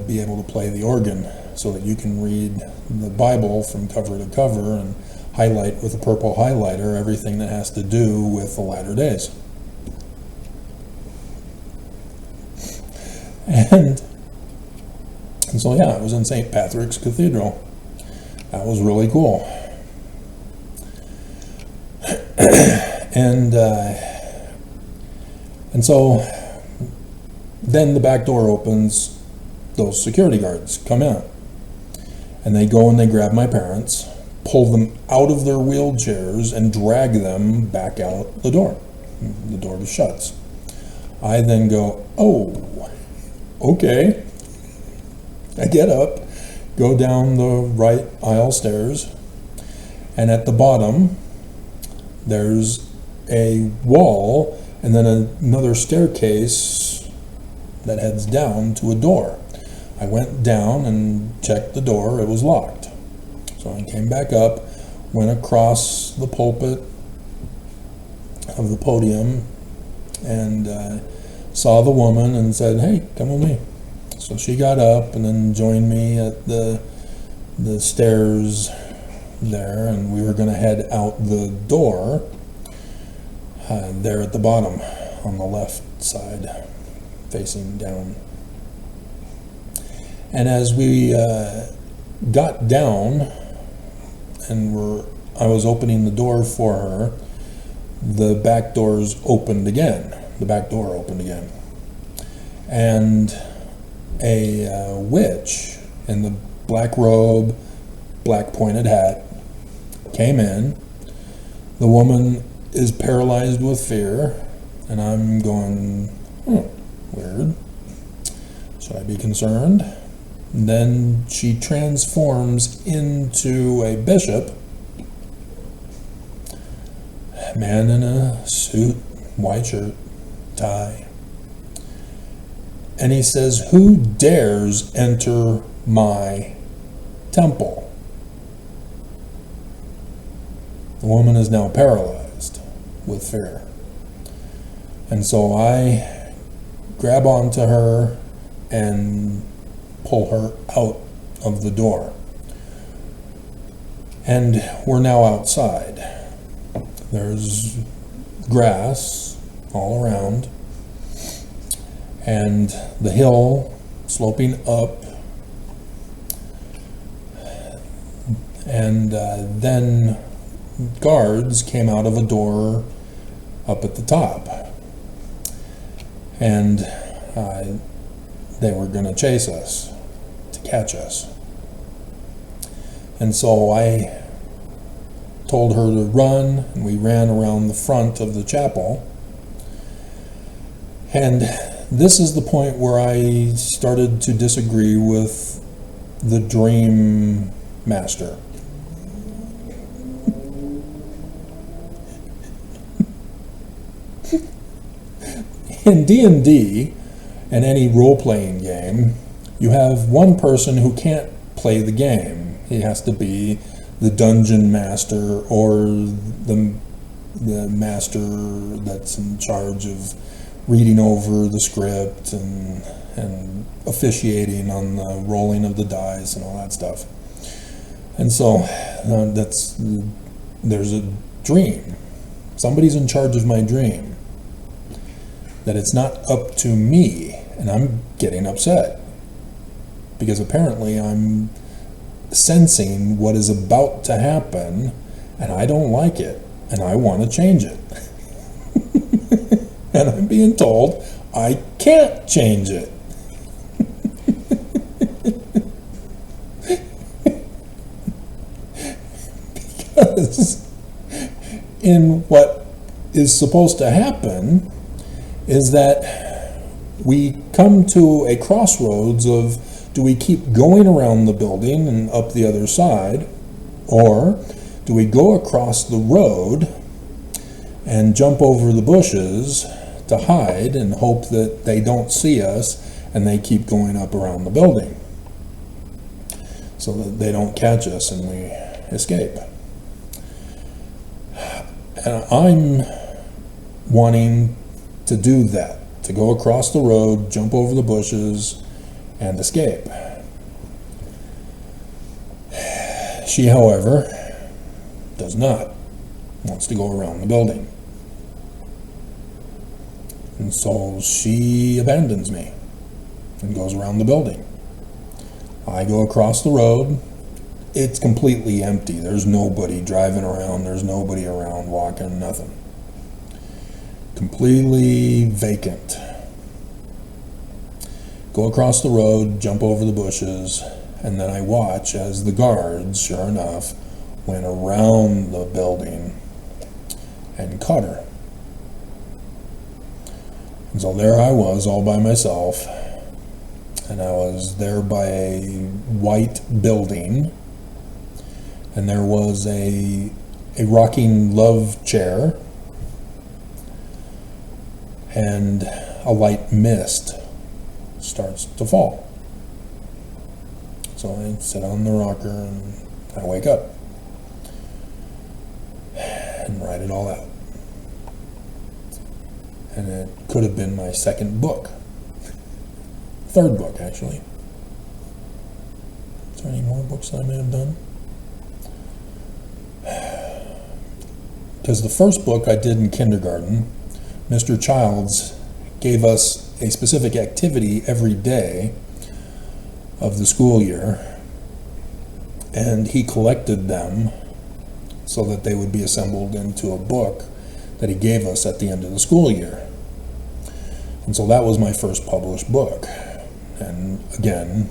be able to play the organ so that you can read the Bible from cover to cover and highlight with a purple highlighter everything that has to do with the latter days. And so yeah, it was in St. Patrick's Cathedral. That was really cool. And so then the back door opens, those security guards come in, and they go and they grab my parents, pull them out of their wheelchairs, and drag them back out the door. The door just shuts. I then go, oh, okay. I get up, go down the right aisle stairs, and at the bottom there's a wall and then another staircase that heads down to a door. I went down and checked the door. It was locked. So I came back up, went across the pulpit of the podium, and saw the woman and said, hey, come with me. So she got up and then joined me at the stairs there, and we were going to head out the door there at the bottom on the left side, facing down. And as we got down and I was opening the door for her, the back doors opened again. The back door opened again. And a witch in the black robe, black pointed hat, came in. The woman is paralyzed with fear, and I'm going, weird. Should I be concerned? And then she transforms into a bishop, a man in a suit, white shirt, tie. And he says, who dares enter my temple? The woman is now paralyzed with fear. And so I grab onto her and pull her out of the door. And we're now outside. There's grass all around, and the hill sloping up, and then guards came out of a door up at the top, and they were going to chase us, to catch us. And so I told her to run, and we ran around the front of the chapel. And this is the point where I started to disagree with the dream master. In D&D and any role-playing game, you have one person who can't play the game. He has to be the dungeon master or the master that's in charge of reading over the script and officiating on the rolling of the dice and all that stuff. And so there's a dream. Somebody's in charge of my dream. That it's not up to me, and I'm getting upset because apparently I'm sensing what is about to happen, and I don't like it, and I want to change it. And I'm being told I can't change it. Because in what is supposed to happen is that we come to a crossroads of, do we keep going around the building and up the other side, or do we go across the road and jump over the bushes to hide and hope that they don't see us and they keep going up around the building so that they don't catch us and we escape? And I'm wanting to do that, to go across the road, jump over the bushes, and escape. She, however, does not, wants to go around the building. And so she abandons me and goes around the building. I go across the road. It's completely empty. There's nobody driving around. There's nobody around walking, nothing. Completely vacant. Go across the road, jump over the bushes, and then I watch as the guards, sure enough, went around the building and caught her. And so there I was, all by myself, and I was there by a white building, and there was a rocking love chair, and a light mist starts to fall. So I sit on the rocker and I wake up and write it all out. And it could have been my second book. Third book, actually. Is there any more books that I may have done? Because the first book I did in kindergarten, Mr. Childs gave us a specific activity every day of the school year, and he collected them so that they would be assembled into a book that he gave us at the end of the school year. And so that was my first published book. And again,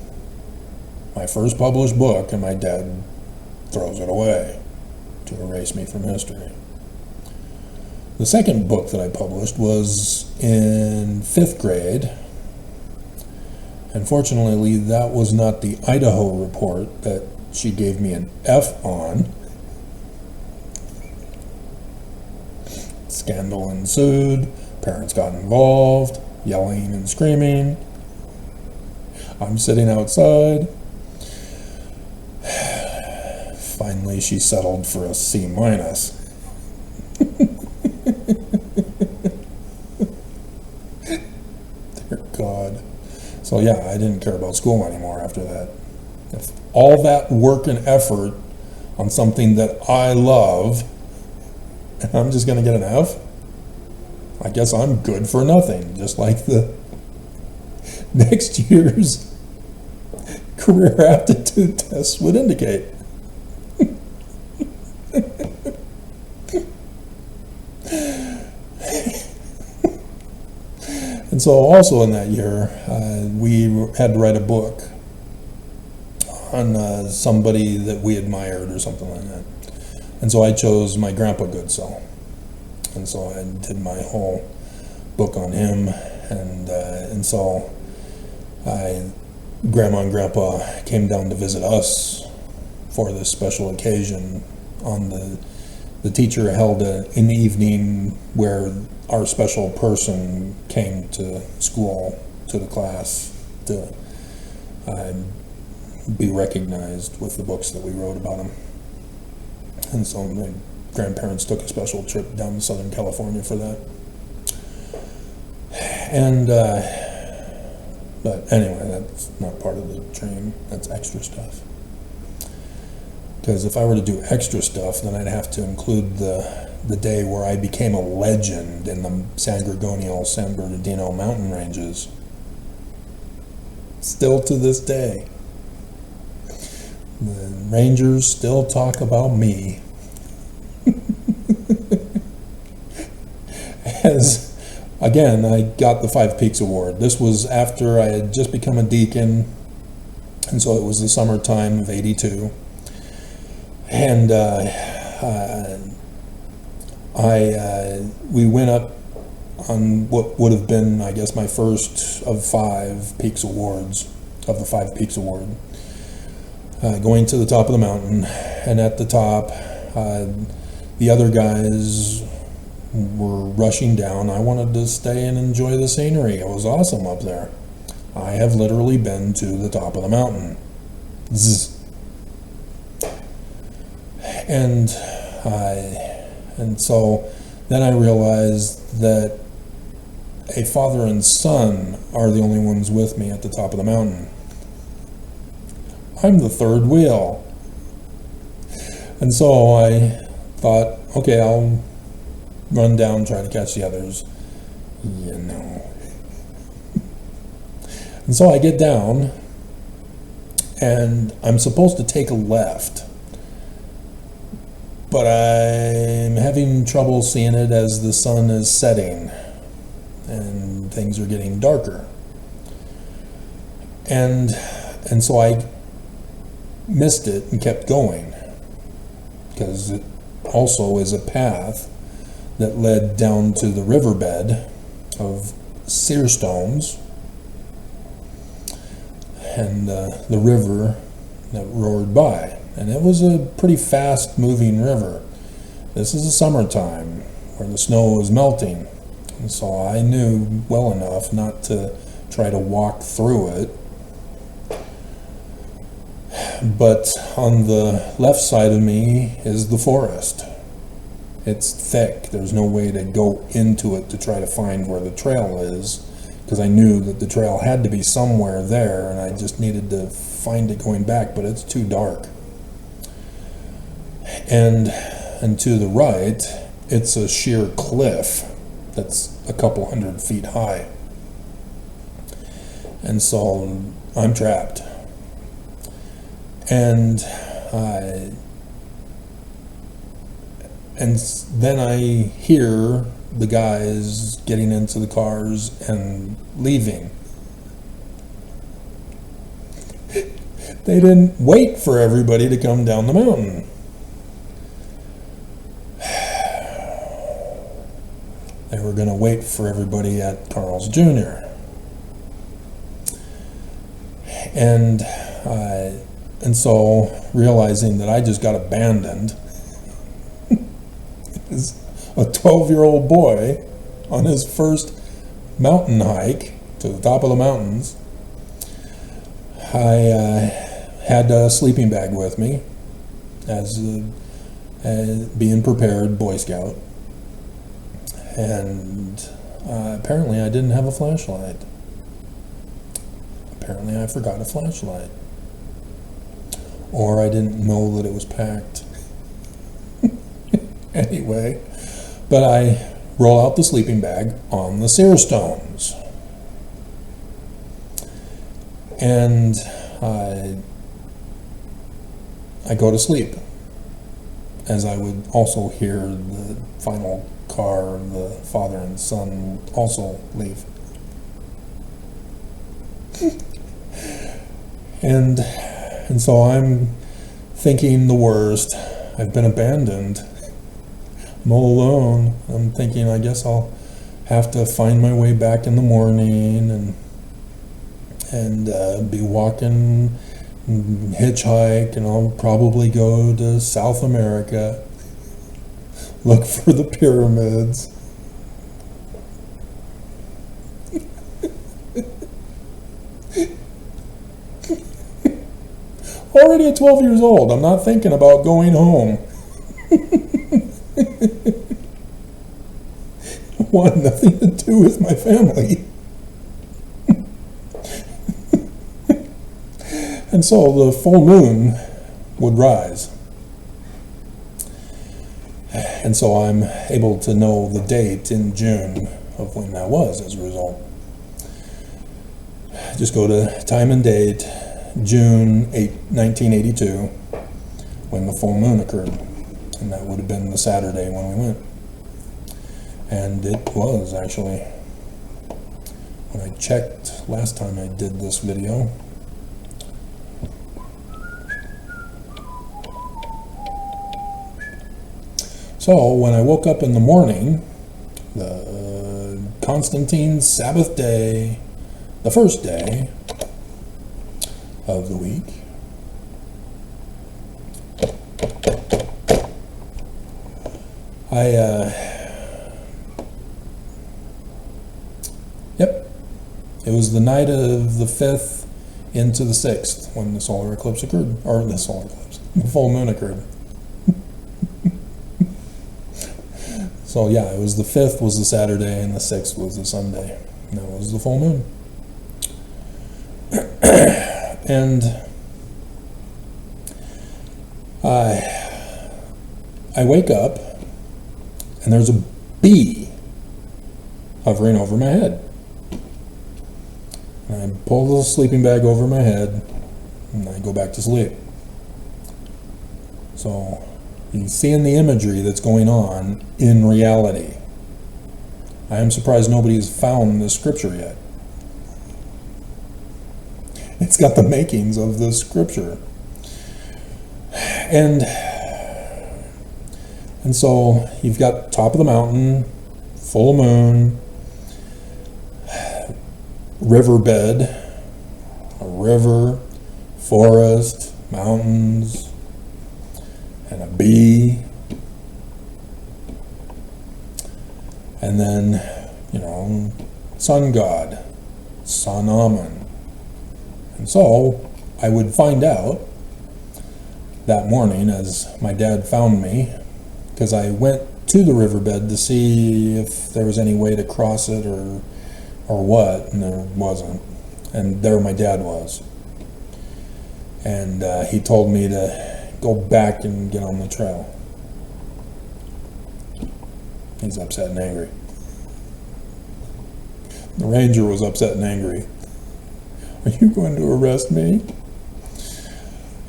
my first published book, and my dad throws it away to erase me from history. The second book that I published was in 5th grade. Unfortunately, that was not the Idaho report that she gave me an F on. Scandal ensued, parents got involved, yelling and screaming. I'm sitting outside. Finally, she settled for a C-. Dear God. So yeah, I didn't care about school anymore after that. If all that work and effort on something that I love, and I'm just going to get an F, I guess I'm good for nothing, just like the next year's career aptitude test would indicate. And so also in that year, we had to write a book on somebody that we admired or something like that. And so I chose my grandpa Goodsell. And so I did my whole book on him. And so Grandma and Grandpa came down to visit us for this special occasion. The teacher held an evening where our special person came to school, to the class, to be recognized with the books that we wrote about him. And so my grandparents took a special trip down to Southern California for that. And but anyway, that's not part of the dream. That's extra stuff. Because if I were to do extra stuff, then I'd have to include the day where I became a legend in the San Gorgonio, San Bernardino mountain ranges. Still to this day, the rangers still talk about me as, again, I got the 5 Peaks Award. This was after I had just become a deacon, and so it was the summertime of '82. And we went up on what would have been, I guess, my first of 5 Peaks Awards, of the 5 Peaks Award, going to the top of the mountain. And at the top, the other guys were rushing down. I wanted to stay and enjoy the scenery. It was awesome up there. I have literally been to the top of the mountain. Zzz. And so then I realized that a father and son are the only ones with me at the top of the mountain. I'm the third wheel. And so I thought, okay, I'll run down, try to catch the others. And so I get down, and I'm supposed to take a left. But I'm having trouble seeing it as the sun is setting and things are getting darker. And so I missed it and kept going, because it also is a path that led down to the riverbed of SEER stones and the river that roared by. And it was a pretty fast moving river. This is the summertime where the snow is melting. And so I knew well enough not to try to walk through it. But on the left side of me is the forest. It's thick. There's no way to go into it to try to find where the trail is, because I knew that the trail had to be somewhere there, and I just needed to find it going back, but it's too dark. And to the right, it's a sheer cliff that's a couple 100 feet high. And so I'm trapped. And then I hear the guys getting into the cars and leaving. They didn't wait for everybody to come down the mountain. They were going to wait for everybody at Carl's Jr. And so realizing that I just got abandoned as a 12-year-old boy on his first mountain hike to the top of the mountains, I had a sleeping bag with me as being prepared Boy Scout. And apparently I didn't have a flashlight. apparently I forgot a flashlight. Or I didn't know that it was packed. Anyway, but I roll out the sleeping bag on the SEER stones. And I go to sleep, as I would also hear the final car of the father and son also leave. And so I'm thinking the worst. I've been abandoned. I'm all alone. I'm thinking, I guess I'll have to find my way back in the morning and be walking, hitchhike, and I'll probably go to South America, look for the pyramids. Already at 12 years old, I'm not thinking about going home. I want nothing to do with my family. And so the full moon would rise. And so I'm able to know the date in June of when that was as a result. Just go to time and date, June 8, 1982, when the full moon occurred. And that would have been the Saturday when we went. And it was actually. When I checked last time I did this video, so when I woke up in the morning, the Constantine's Sabbath day, the first day of the week, it was the night of the 5th into the 6th when the solar eclipse occurred, or the full moon occurred. So yeah, it was the 5th was the Saturday and the 6th was the Sunday. And that was the full moon. And I wake up and there's a bee hovering over my head. And I pull the sleeping bag over my head and I go back to sleep. So you see in the imagery that's going on in reality. I am surprised nobody's found this scripture yet. It's got the makings of the scripture. And so you've got top of the mountain, full moon, riverbed, a river, forest, mountains, and a bee. And then, sun god, Sun Amun. And so I would find out that morning as my dad found me, because I went to the riverbed to see if there was any way to cross it or what, and there wasn't. And there my dad was. And he told me to go back and get on the trail. He's upset and angry. The ranger was upset and angry. Are you going to arrest me?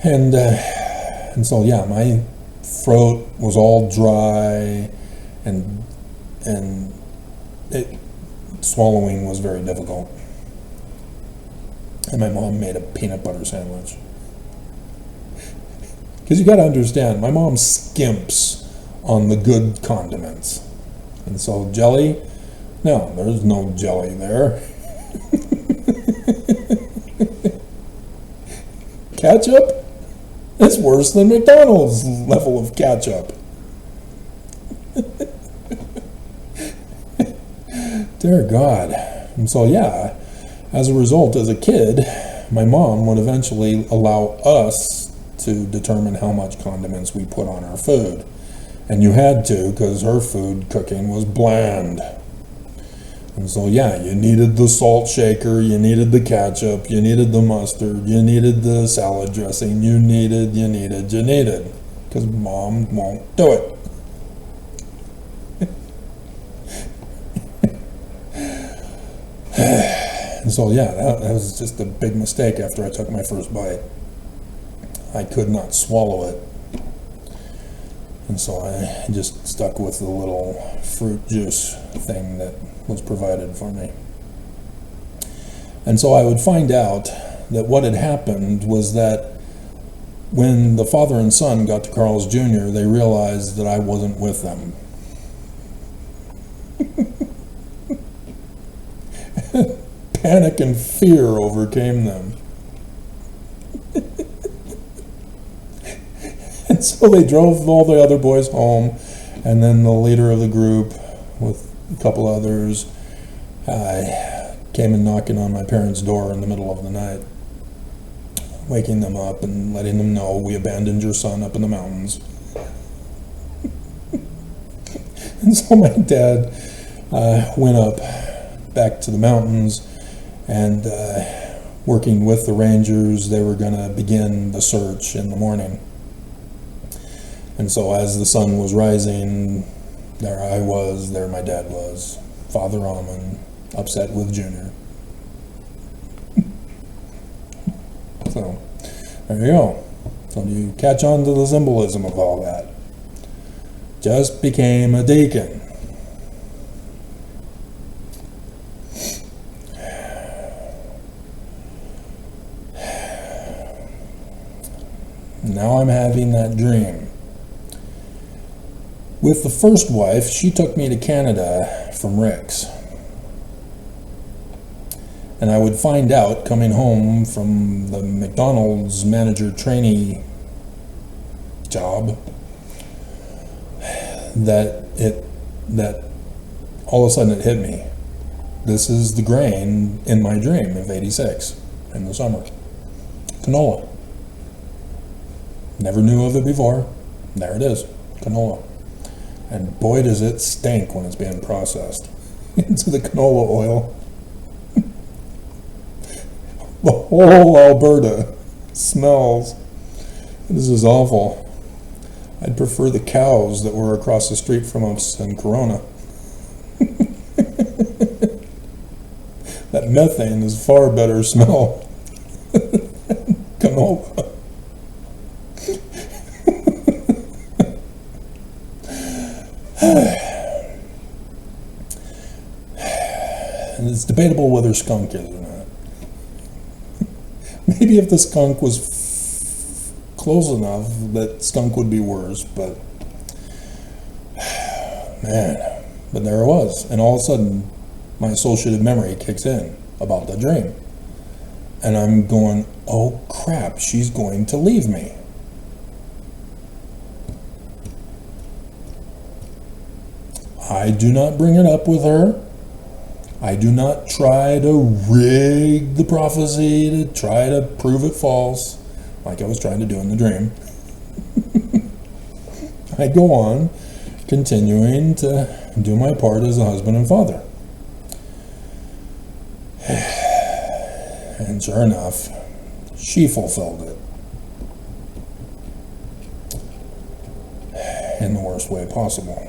And so yeah, my throat was all dry, and swallowing was very difficult. And my mom made a peanut butter sandwich. Because you got to understand, my mom skimps on the good condiments. And so jelly, no, there's no jelly there. Ketchup? It's worse than McDonald's level of ketchup. Dear God. And so yeah, as a result, as a kid, my mom would eventually allow us to determine how much condiments we put on our food. And you had to, because her food cooking was bland. And so yeah, you needed the salt shaker, you needed the ketchup, you needed the mustard, you needed the salad dressing, you needed, because Mom won't do it. And so yeah, that was just a big mistake after I took my first bite. I could not swallow it. And so I just stuck with the little fruit juice thing that was provided for me. And so I would find out that what had happened was that when the father and son got to Carl's Jr., they realized that I wasn't with them. Panic and fear overcame them. And so they drove all the other boys home, and then the leader of the group with a couple others came and knocking on my parents' door in the middle of the night, waking them up and letting them know, we abandoned your son up in the mountains. And so my dad went up back to the mountains, and working with the rangers, they were going to begin the search in the morning. And so as the sun was rising, there I was, there my dad was, Father Almond, upset with Junior. So, there you go. So you catch on to the symbolism of all that. Just became a deacon. Now I'm having that dream. With the first wife, she took me to Canada from Rick's. And I would find out coming home from the McDonald's manager trainee job that all of a sudden it hit me. This is the grain in my dream of '86 in the summer. Canola. Never knew of it before. There it is, canola. And boy does it stink when it's being processed into the canola oil. The whole Alberta smells. This is awful. I'd prefer the cows that were across the street from us in Corona. That methane is far better smell than canola. And it's debatable whether skunk is or not. Maybe if the skunk was close enough, that skunk would be worse, but man, but there it was. And all of a sudden, my associative memory kicks in about the dream. And I'm going, oh crap, she's going to leave me. I do not bring it up with her. I do not try to rig the prophecy to try to prove it false, like I was trying to do in the dream. I go on, continuing to do my part as a husband and father. And sure enough, she fulfilled it. In the worst way possible.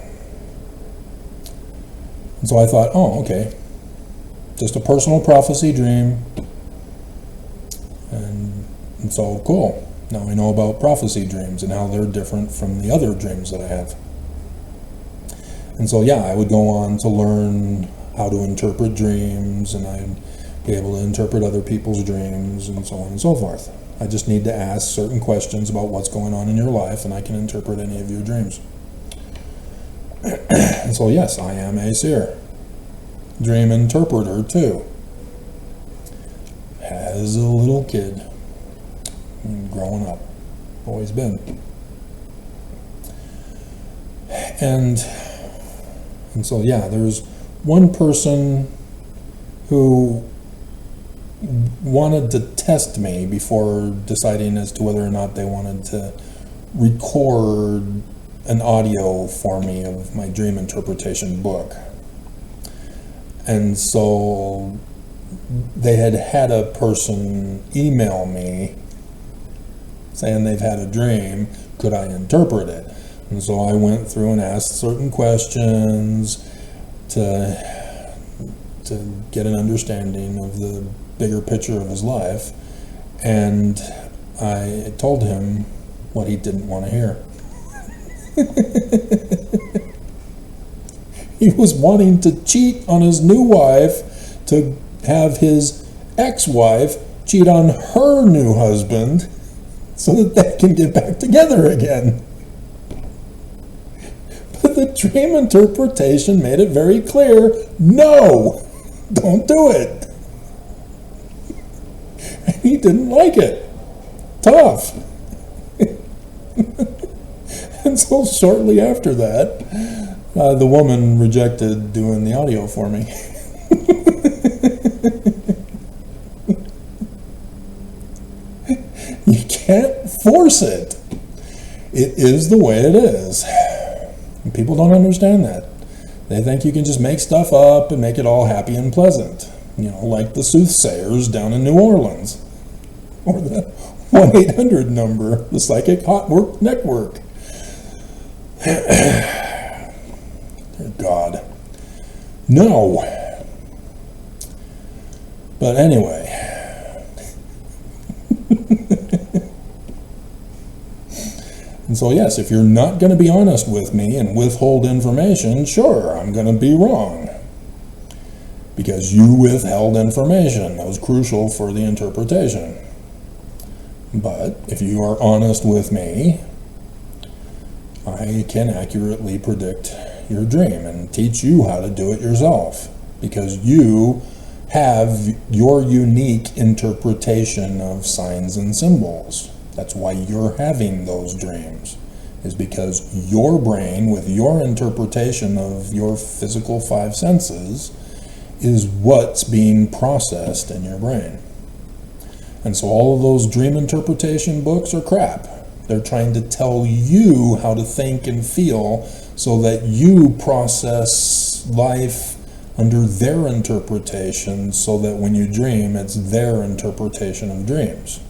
And so I thought, oh, okay. Just a personal prophecy dream. And so, cool. Now I know about prophecy dreams and how they're different from the other dreams that I have. And so, yeah, I would go on to learn how to interpret dreams, and I'd be able to interpret other people's dreams, and so on and so forth. I just need to ask certain questions about what's going on in your life, and I can interpret any of your dreams. And so, yes, I am a seer. Dream interpreter, too. As a little kid. Growing up. Always been. And so, yeah, there's one person who wanted to test me before deciding as to whether or not they wanted to record an audio for me of my dream interpretation book. And so they had a person email me saying they've had a dream, could I interpret it? And so I went through and asked certain questions to get an understanding of the bigger picture of his life, and I told him what he didn't want to hear. He was wanting to cheat on his new wife to have his ex-wife cheat on her new husband so that they can get back together again. But the dream interpretation made it very clear, no, don't do it. And he didn't like it. Tough. And so shortly after that, the woman rejected doing the audio for me. You can't force it. It is the way it is. And people don't understand that. They think you can just make stuff up and make it all happy and pleasant. You know, like the soothsayers down in New Orleans. Or the 1-800 number, the Psychic Hot Work Network. Dear God. No. But anyway. And so yes, if you're not going to be honest with me and withhold information, sure, I'm going to be wrong. Because you withheld information that was crucial for the interpretation. But if you are honest with me, I can accurately predict your dream and teach you how to do it yourself, because you have your unique interpretation of signs and symbols. That's why you're having those dreams, is because your brain, with your interpretation of your physical five senses, is what's being processed in your brain. And so all of those dream interpretation books are crap. They're trying to tell you how to think and feel so that you process life under their interpretation, so that when you dream, it's their interpretation of dreams.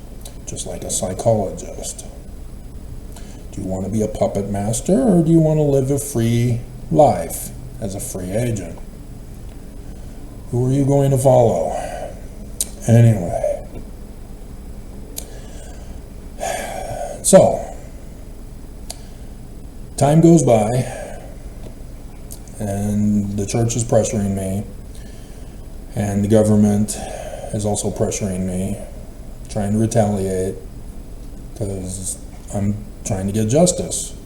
Just like a psychologist. Do you want to be a puppet master, or do you want to live a free life as a free agent? Who are you going to follow? Anyway. So, time goes by, and the church is pressuring me, and the government is also pressuring me, trying to retaliate, because I'm trying to get justice.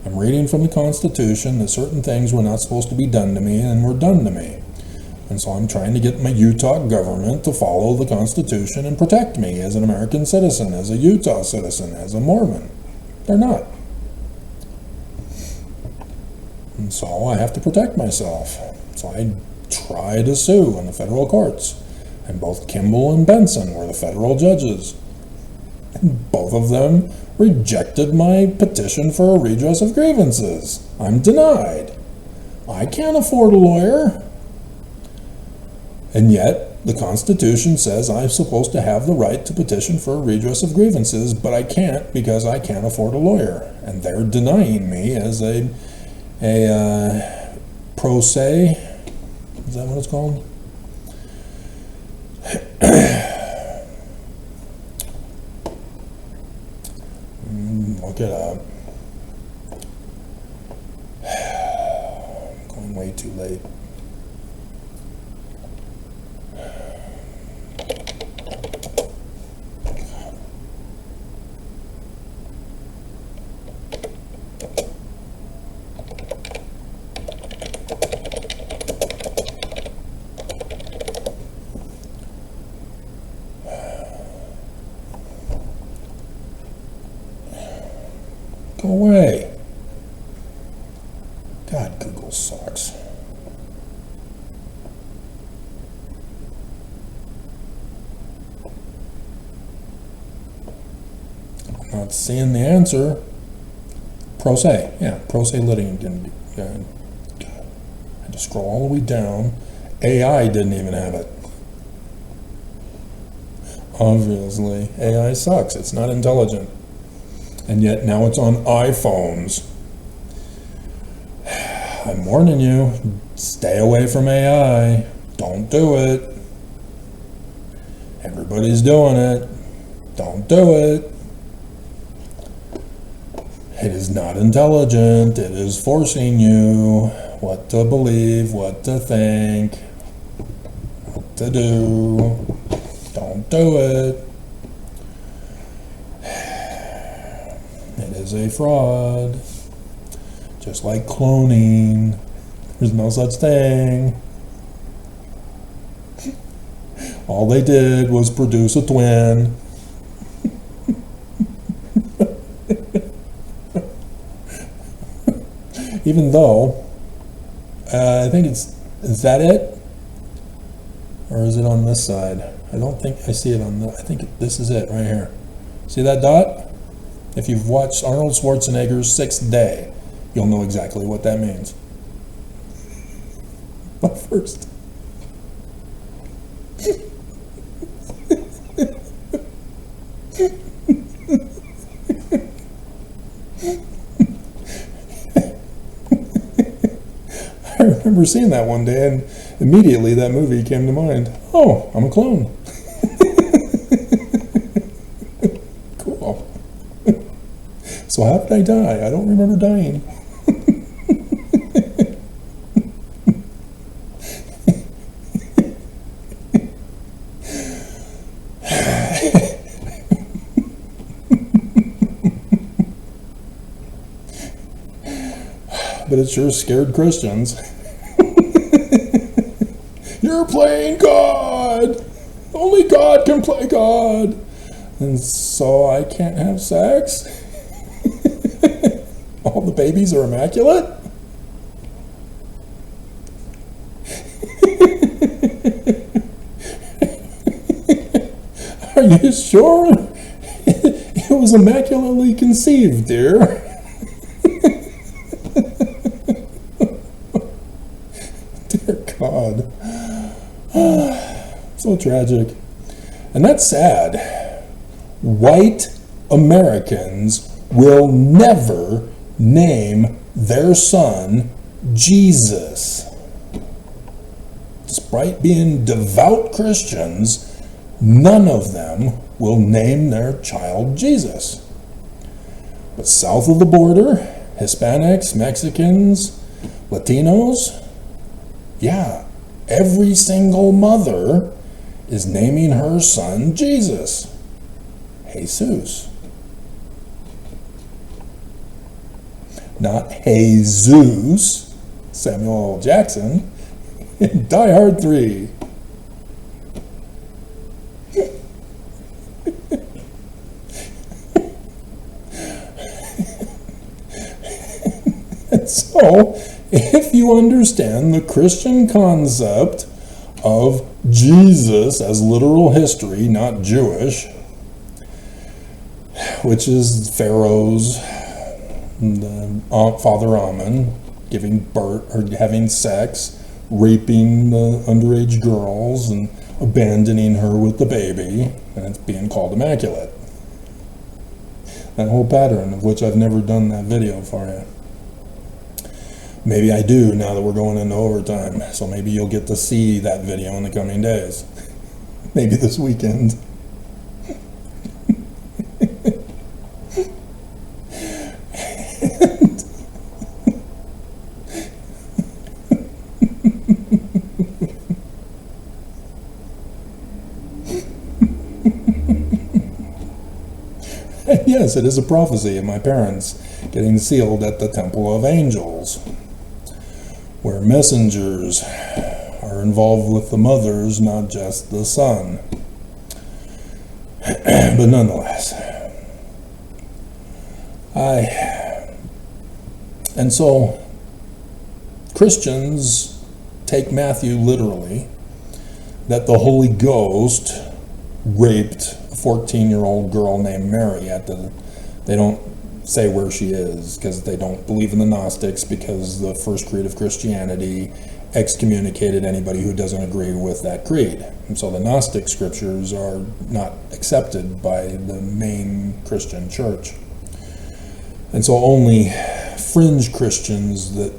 I'm reading from the Constitution that certain things were not supposed to be done to me and were done to me. And so I'm trying to get my Utah government to follow the Constitution and protect me as an American citizen, as a Utah citizen, as a Mormon. They're not. And so I have to protect myself. So I try to sue in the federal courts. And both Kimball and Benson were the federal judges. And both of them rejected my petition for a redress of grievances. I'm denied. I can't afford a lawyer. And yet, the Constitution says I'm supposed to have the right to petition for a redress of grievances, but I can't because I can't afford a lawyer. And they're denying me as a pro se, is that what it's called? Look it up. I'm going way too late. Go away. God, Google sucks. I'm not seeing the answer. Pro se. Yeah, pro se litigant. I had to scroll all the way down. AI didn't even have it. Obviously, AI sucks. It's not intelligent. And yet now it's on iPhones. I'm warning you, stay away from AI. Don't do it. Everybody's doing it. Don't do it. It is not intelligent. It is forcing you what to believe, what to think, what to do. Don't do it. It is a fraud. Just like cloning. There's no such thing. All they did was produce a twin. Even though, I think is that it? Or is it on this side? I don't think I see it on the, I think this is it right here. See that dot? If you've watched Arnold Schwarzenegger's 6th Day, you'll know exactly what that means. But first, I remember seeing that one day, and immediately that movie came to mind. Oh, I'm a clone. Cool. So how did I die? I don't remember dying. But it sure scared Christians. You're playing God! Only God can play God! And so I can't have sex? All the babies are immaculate? Are you sure? It was immaculately conceived, dear. Dear God. So tragic. And that's sad. White Americans will never name their son Jesus. Despite being devout Christians, none of them will name their child Jesus. But south of the border, Hispanics, Mexicans, Latinos, yeah, every single mother is naming her son Jesus. Jesus. Not Jesus, Samuel L. Jackson, in Die Hard 3. And so, if you understand the Christian concept of Jesus as literal history, not Jewish, which is Pharaoh's father Ammon giving birth or having sex, raping the underage girls and abandoning her with the baby, and it's being called immaculate. That whole pattern, of which I've never done that video for you. Maybe I do now that we're going into overtime, so maybe you'll get to see that video in the coming days. Maybe this weekend. Yes, it is a prophecy of my parents getting sealed at the Temple of Angels, where messengers are involved with the mothers, not just the son. But nonetheless, and so Christians take Matthew literally, that the Holy Ghost raped a 14-year-old girl named Mary they don't say where she is because they don't believe in the Gnostics, because the first creed of Christianity excommunicated anybody who doesn't agree with that creed. And so the Gnostic scriptures are not accepted by the main Christian church. And so only fringe Christians that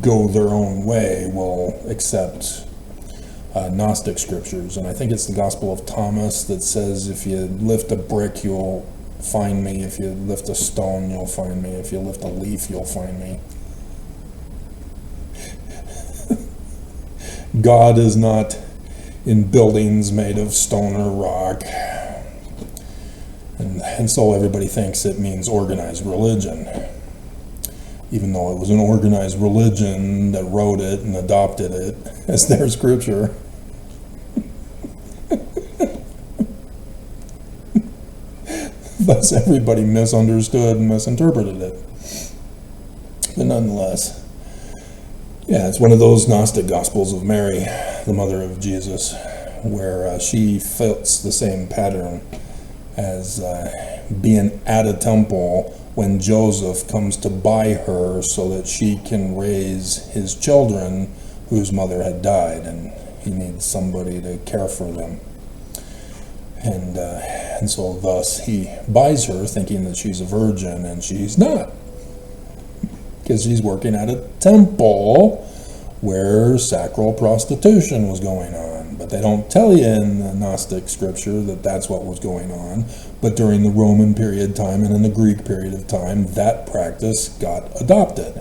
go their own way will accept Gnostic scriptures. And I think it's the Gospel of Thomas that says, if you lift a brick, you'll find me. If you lift a stone, you'll find me. If you lift a leaf, you'll find me. God is not in buildings made of stone or rock. And so everybody thinks it means organized religion, even though it was an organized religion that wrote it and adopted it as their scripture. Thus everybody misunderstood and misinterpreted it. But nonetheless, yeah, it's one of those Gnostic Gospels of Mary, the mother of Jesus, where she fits the same pattern as being at a temple when Joseph comes to buy her so that she can raise his children whose mother had died, and he needs somebody to care for them. And so thus he buys her thinking that she's a virgin, and she's not, because she's working at a temple where sacral prostitution was going on. But they don't tell you in the Gnostic scripture that that's what was going on. But during the Roman period time and in the Greek period of time, that practice got adopted.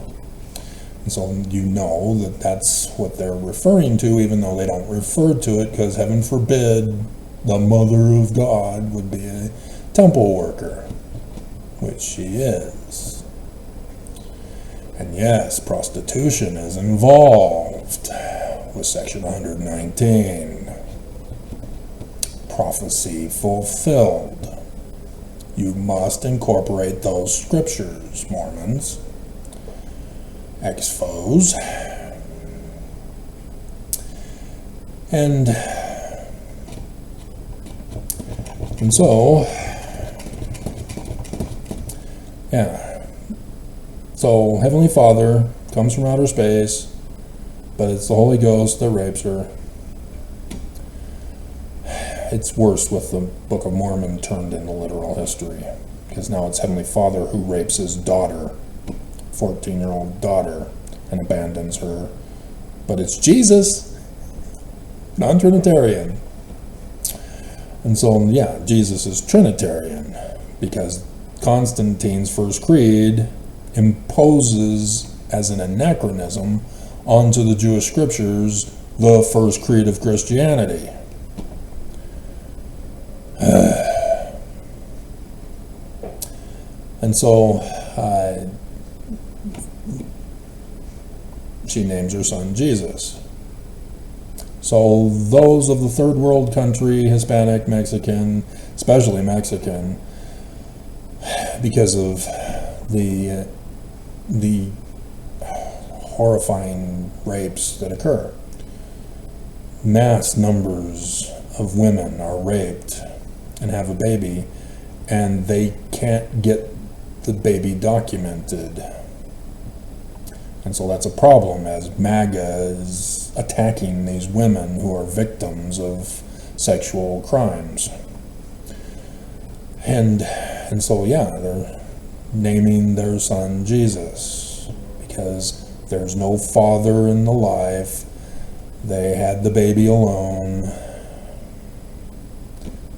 And so you know that that's what they're referring to, even though they don't refer to it, because heaven forbid the mother of God would be a temple worker, which she is. And yes, prostitution is involved with section 119. Prophecy fulfilled. You must incorporate those scriptures, Mormons. Expose. And so, yeah. So, Heavenly Father comes from outer space, but it's the Holy Ghost that rapes her. It's worse with the Book of Mormon turned into literal history, because now it's Heavenly Father who rapes his daughter, 14-year-old daughter, and abandons her. But it's Jesus, non-Trinitarian. And so, yeah, Jesus is Trinitarian, because Constantine's First Creed imposes as an anachronism onto the Jewish scriptures the First Creed of Christianity. And so she names her son Jesus. So those of the third world country, Hispanic, Mexican, especially Mexican, because of the horrifying rapes that occur. Mass numbers of women are raped and have a baby, and they can't get the baby documented. And so that's a problem, as MAGA is attacking these women who are victims of sexual crimes. And so, yeah, they're naming their son Jesus, because there's no father in the life. They had the baby alone.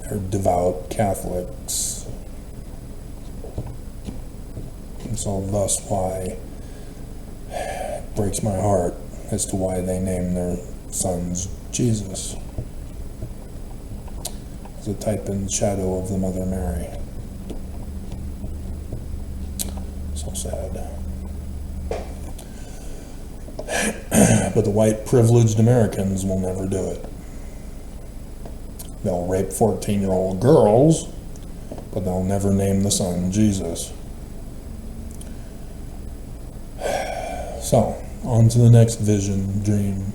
They're devout Catholics. And so thus why it breaks my heart as to why they name their sons Jesus. It's a type and shadow of the Mother Mary. So sad. But the white privileged Americans will never do it. They'll rape 14-year-old girls, but they'll never name the son Jesus. So, on to the next vision, dream.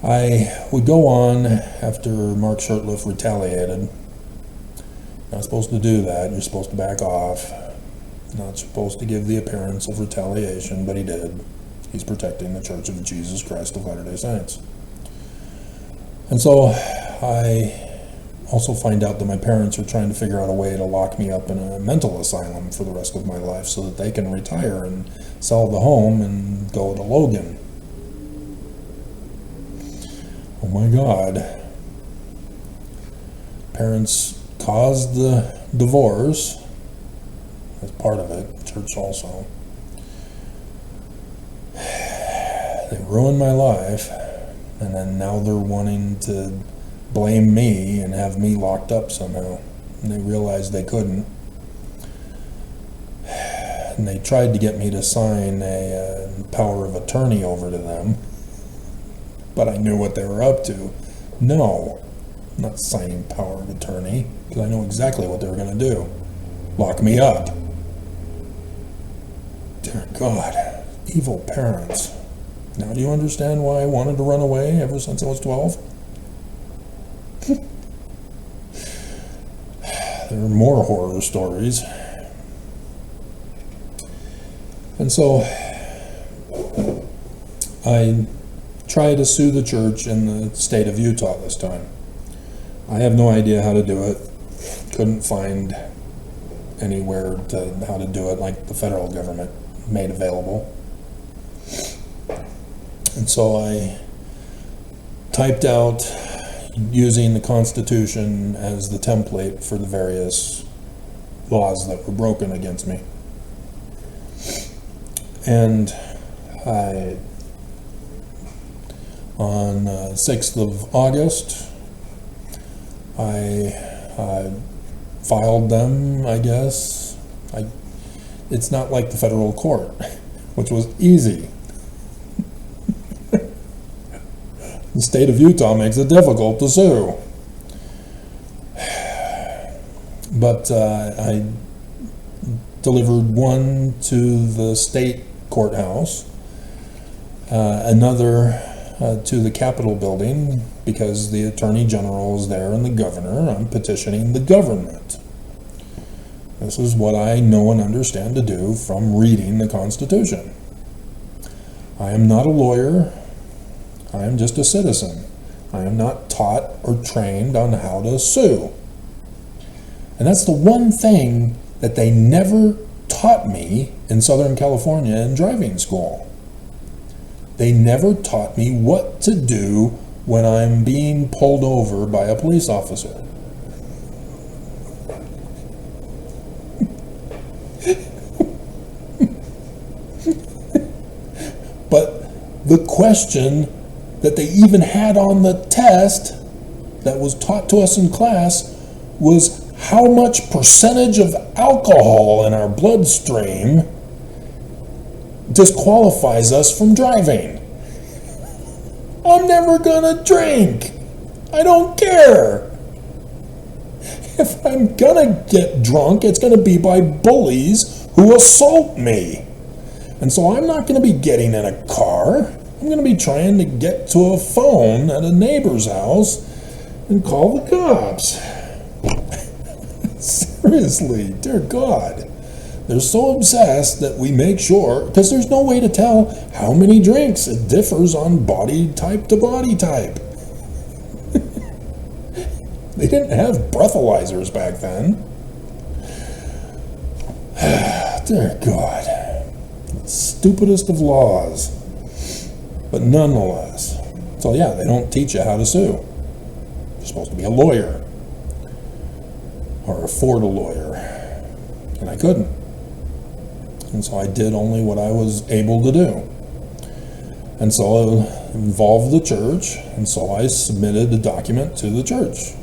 I would go on after Mark Shurtleff retaliated. Not supposed to do that. You're supposed to back off. Not supposed to give the appearance of retaliation, but he did. He's protecting the Church of Jesus Christ of Latter-day Saints. And so I also find out that my parents are trying to figure out a way to lock me up in a mental asylum for the rest of my life so that they can retire and sell the home and go to Logan. Oh my God. Parents caused the divorce. That's part of it. Church also. They ruined my life, and then now they're wanting to blame me and have me locked up somehow. And they realized they couldn't. And they tried to get me to sign a power of attorney over to them, but I knew what they were up to. No, I'm not signing power of attorney, because I know exactly what they were going to do. Lock me up. Dear God, evil parents. Now do you understand why I wanted to run away ever since I was 12? There are more horror stories. And so I try to sue the church in the state of Utah this time. I have no idea how to do it. Couldn't find anywhere how to do it like the federal government made available. And so I typed out using the Constitution as the template for the various laws that were broken against me. And on 6th of August, I filed them, I guess. It's not like the federal court, which was easy. The state of Utah makes it difficult to sue. But I delivered one to the state courthouse, another to the Capitol building, because the Attorney General is there and the governor. I'm petitioning the government. This is what I know and understand to do from reading the Constitution. I am not a lawyer. I am just a citizen. I am not taught or trained on how to sue. And that's the one thing that they never taught me in Southern California in driving school. They never taught me what to do when I'm being pulled over by a police officer. But the question that they even had on the test that was taught to us in class was how much percentage of alcohol in our bloodstream disqualifies us from driving. I'm never gonna drink. I don't care. If I'm gonna get drunk, it's gonna be by bullies who assault me. And so I'm not gonna be getting in a car. I'm going to be trying to get to a phone at a neighbor's house and call the cops. Seriously, dear God. They're so obsessed that we make sure, because there's no way to tell how many drinks. It differs on body type to body type. They didn't have breathalyzers back then. Dear God. Stupidest of laws. But nonetheless, so yeah, they don't teach you how to sue. You're supposed to be a lawyer or afford a lawyer, and I couldn't. And so I did only what I was able to do. And so it involved the church, and so I submitted a document to the church.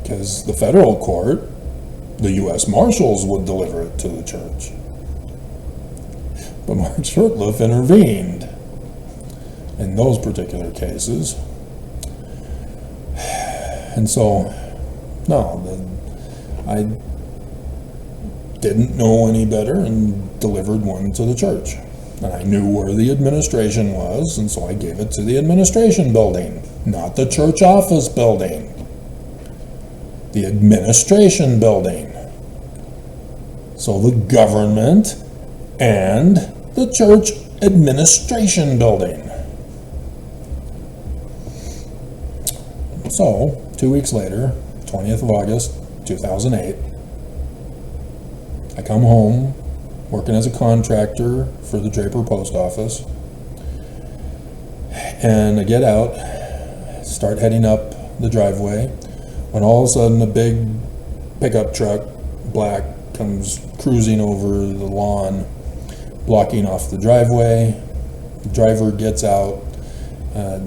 Because the federal court, the U.S. Marshals would deliver it to the church. But Mark Shurtleff intervened in those particular cases. And so, no, I didn't know any better and delivered one to the church. And I knew where the administration was, and so I gave it to the administration building, not the church office building. The administration building. So the government and the church administration building. So, 2 weeks later, 20th of August, 2008, I come home, working as a contractor for the Draper Post Office, and I get out, start heading up the driveway, when all of a sudden a big pickup truck, black, comes cruising over the lawn, blocking off the driveway. The driver gets out, a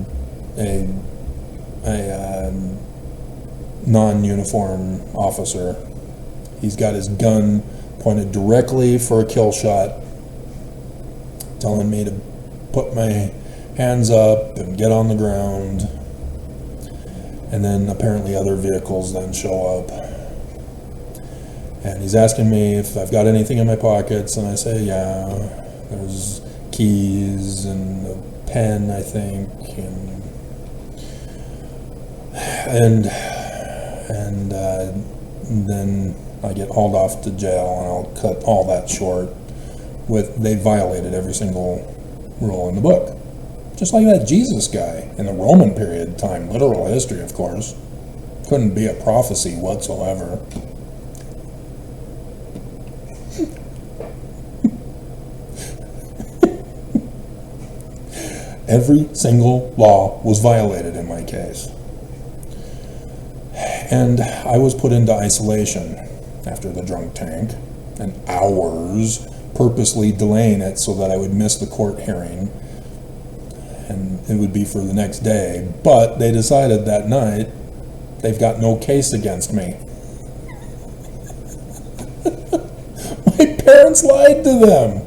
non-uniform officer. He's got his gun pointed directly for a kill shot, telling me to put my hands up and get on the ground. And then apparently other vehicles then show up. And he's asking me if I've got anything in my pockets, and I say, yeah, there's keys and a pen, I think, and then I get hauled off to jail, and I'll cut all that short with they violated every single rule in the book. Just like that Jesus guy in the Roman period time, literal history, of course. Couldn't be a prophecy whatsoever. Every single law was violated in my case. And I was put into isolation after the drunk tank, and hours purposely delaying it so that I would miss the court hearing, and it would be for the next day. But they decided that night they've got no case against me. My parents lied to them.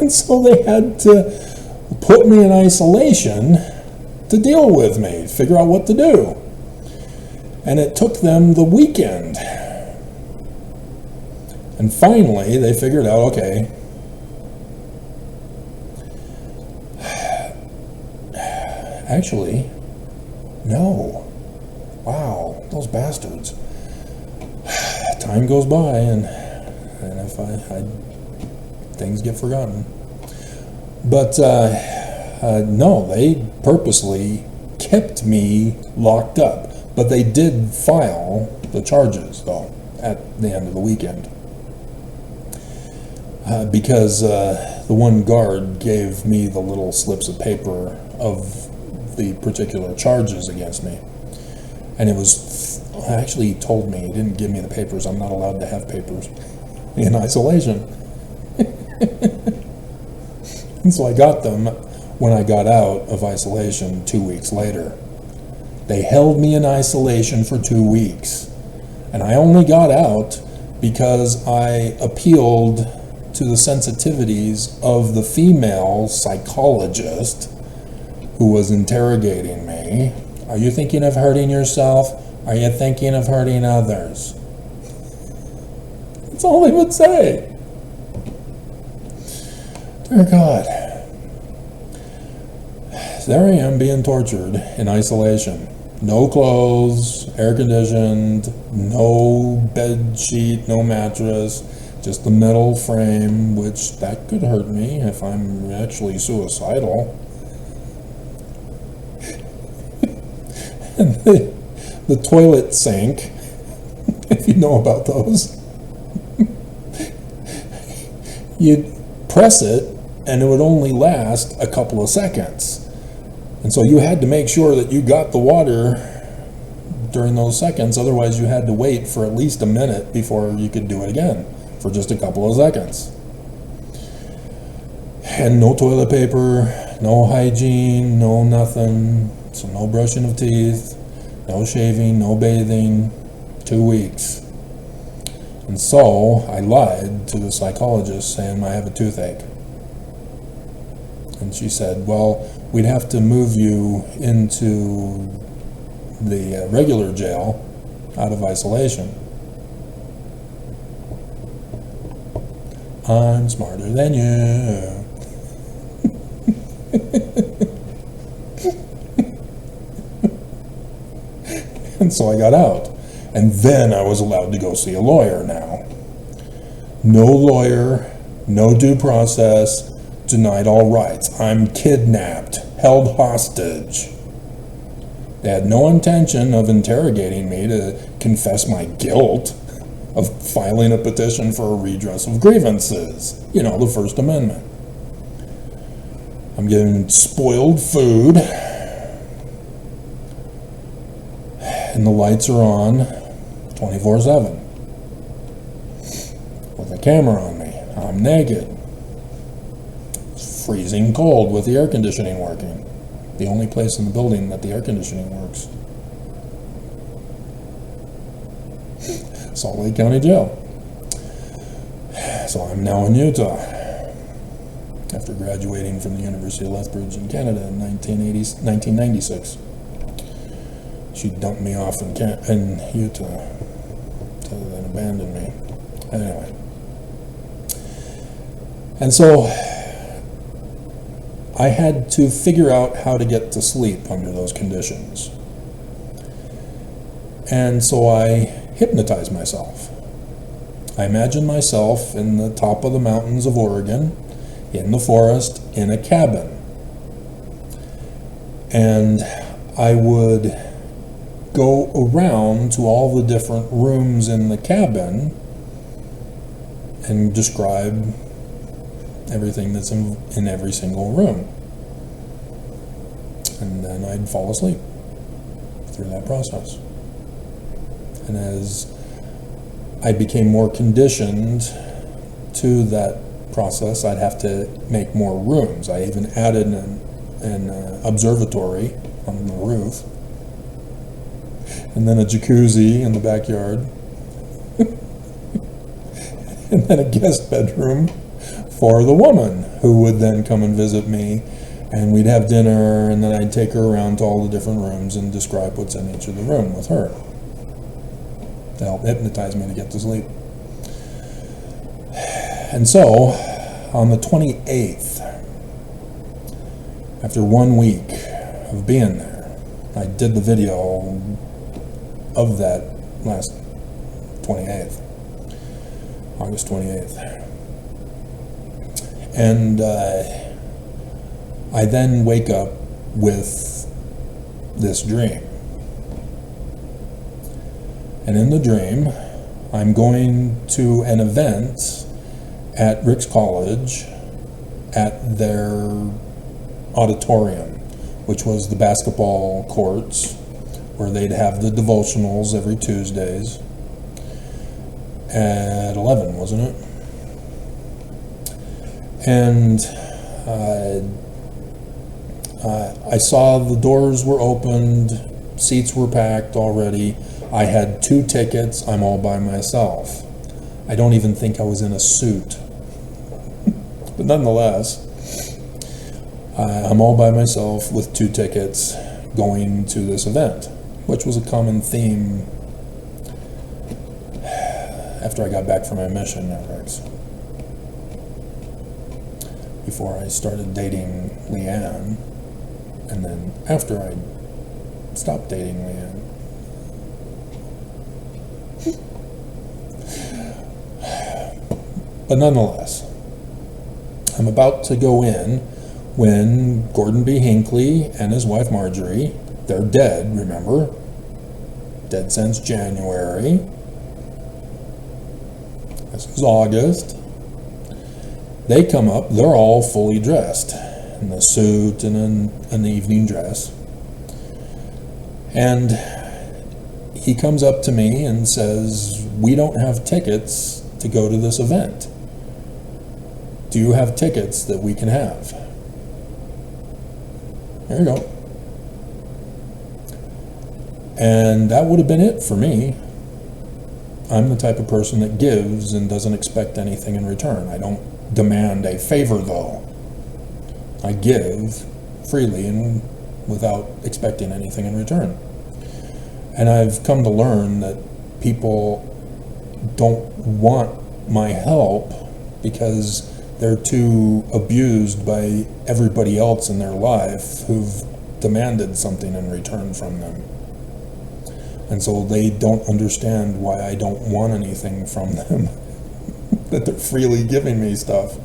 And so they had to put me in isolation to deal with me, figure out what to do. And it took them the weekend. And finally, they figured out, okay, actually, no. Wow, those bastards. Time goes by, and if things get forgotten. But no, they purposely kept me locked up. But they did file the charges, though, at the end of the weekend. Because the one guard gave me the little slips of paper of the particular charges against me. And it was, actually he told me, he didn't give me the papers, I'm not allowed to have papers in isolation. And so I got them when I got out of isolation 2 weeks later. They held me in isolation for 2 weeks. And I only got out because I appealed to the sensitivities of the female psychologist who was interrogating me. Are you thinking of hurting yourself? Are you thinking of hurting others? That's all they would say. Dear God. There I am being tortured in isolation. No clothes, air conditioned, no bed sheet, no mattress, just the metal frame, which that could hurt me if I'm actually suicidal. And the toilet sink, if you know about those, you'd press it and it would only last a couple of seconds. And so you had to make sure that you got the water during those seconds, otherwise you had to wait for at least a minute before you could do it again, for just a couple of seconds. And no toilet paper, no hygiene, no nothing. So no brushing of teeth, no shaving, no bathing, 2 weeks. And so I lied to the psychologist saying I have a toothache. And she said, well, we'd have to move you into the regular jail out of isolation. I'm smarter than you. And so I got out. And then I was allowed to go see a lawyer now. No lawyer, no due process, denied all rights. I'm kidnapped, held hostage. They had no intention of interrogating me to confess my guilt of filing a petition for a redress of grievances. You know, the First Amendment. I'm getting spoiled food, and the lights are on 24/7 with a camera on me. I'm naked. It's freezing cold with the air conditioning working. The only place in the building that the air conditioning works. Salt Lake County Jail. So I'm now in Utah after graduating from the University of Lethbridge in Canada in 1996. She dumped me off in Utah to then abandon me. Anyway. And so I had to figure out how to get to sleep under those conditions. And so I hypnotized myself. I imagined myself in the top of the mountains of Oregon, in the forest, in a cabin. And I would go around to all the different rooms in the cabin and describe everything that's in every single room. And then I'd fall asleep through that process. And as I became more conditioned to that process, I'd have to make more rooms. I even added an observatory on the roof, and then a jacuzzi in the backyard, and then a guest bedroom for the woman who would then come and visit me, and we'd have dinner, and then I'd take her around to all the different rooms and describe what's in each of the room with her to help hypnotize me to get to sleep. And so on the 28th, after 1 week of being there, I did the video of that last 28th, August 28th. And I then wake up with this dream. And in the dream, I'm going to an event at Rick's College at their auditorium, which was the basketball courts where they'd have the devotionals every Tuesdays at 11, wasn't it? And I saw the doors were opened, seats were packed already. I had 2 tickets. I'm all by myself. I don't even think I was in a suit. But nonetheless, I'm all by myself with 2 tickets going to this event, which was a common theme after I got back from my mission at Rick's. Before I started dating Leanne, and then after I stopped dating Leanne. But nonetheless, I'm about to go in when Gordon B. Hinckley and his wife Marjorie, they're dead, remember? Dead since January. This is August. They come up, they're all fully dressed in a suit and an evening dress. And he comes up to me and says, "We don't have tickets to go to this event. Do you have tickets that we can have?" There you go. And that would have been it for me. I'm the type of person that gives and doesn't expect anything in return. I don't demand a favor, though. I give freely and without expecting anything in return. And I've come to learn that people don't want my help because they're too abused by everybody else in their life who've demanded something in return from them. And so they don't understand why I don't want anything from them. that they're freely giving me stuff.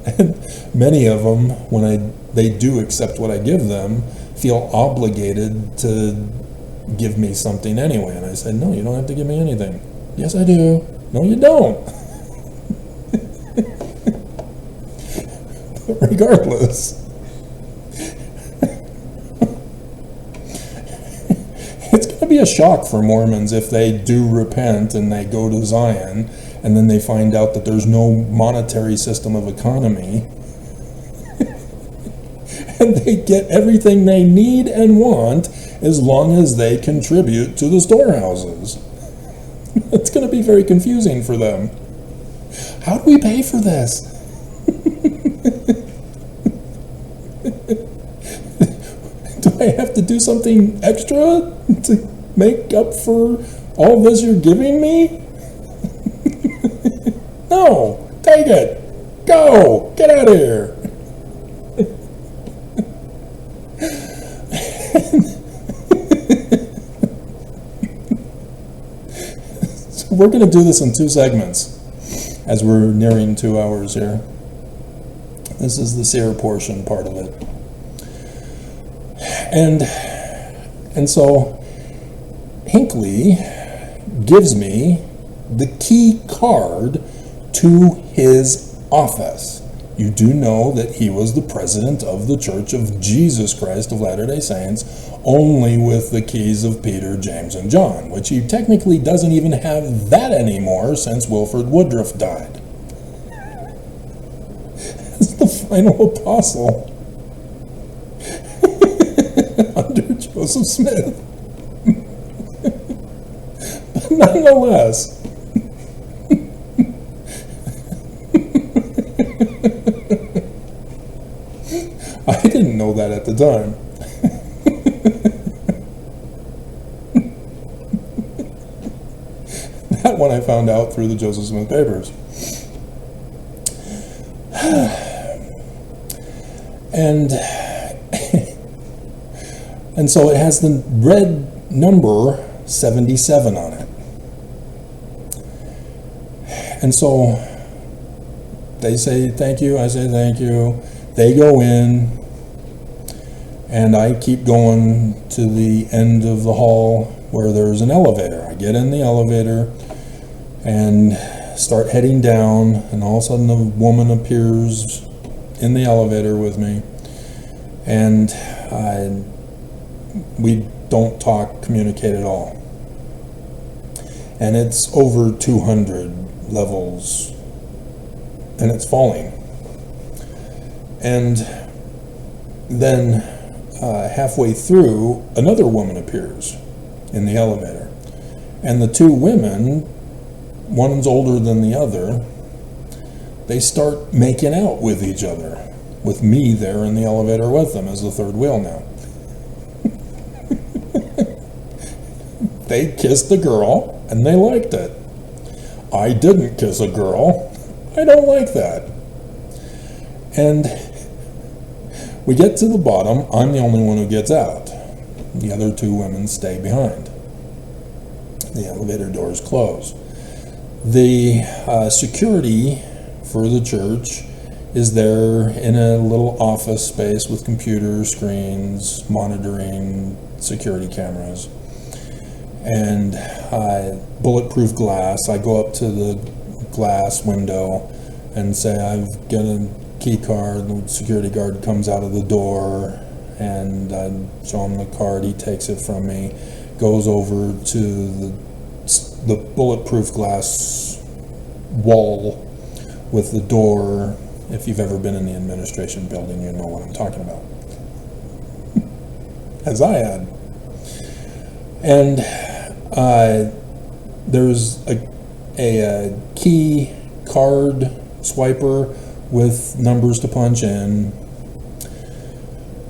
And many of them, when they do accept what I give them, feel obligated to give me something anyway. And I said, no, you don't have to give me anything. Yes, I do. No, you don't. But regardless, it's going to be a shock for Mormons if they do repent and they go to Zion and then they find out that there's no monetary system of economy and they get everything they need and want as long as they contribute to the storehouses. It's going to be very confusing for them. How do we pay for this? Do I have to do something extra to make up for all this you're giving me? No, take it. Go, get out of here. So we're going to do this in 2 segments as we're nearing 2 hours here. This is the SEER portion part of it. And so Hinckley gives me the key card to his office. You do know that he was the president of the Church of Jesus Christ of Latter-day Saints, only with the keys of Peter, James, and John, which he technically doesn't even have that anymore since Wilford Woodruff died. As the final apostle under Joseph Smith. But nonetheless, I didn't know that at the time. That one I found out through the Joseph Smith papers. And so it has the red number 77 on it. And so they say thank you, I say thank you. They go in, and I keep going to the end of the hall where there's an elevator. I get in the elevator and start heading down, and all of a sudden a woman appears in the elevator with me, and we don't communicate at all. And it's over 200 levels, and it's falling. And then halfway through, another woman appears in the elevator. And the 2 women, one's older than the other, they start making out with each other, with me there in the elevator with them as the third wheel now. They kissed the girl, and they liked it. I didn't kiss a girl. I don't like that. And we get to the bottom. I'm the only one who gets out. The other 2 women stay behind. The elevator doors close. The security for the church is there in a little office space with computer screens, monitoring, security cameras, and bulletproof glass. I go up to the glass window and say, I've got a key card. The security guard comes out of the door, and I show him the card. He takes it from me, goes over to the bulletproof glass wall with the door. If you've ever been in the administration building, you know what I'm talking about. As I had. And there's a key card swiper with numbers to punch in,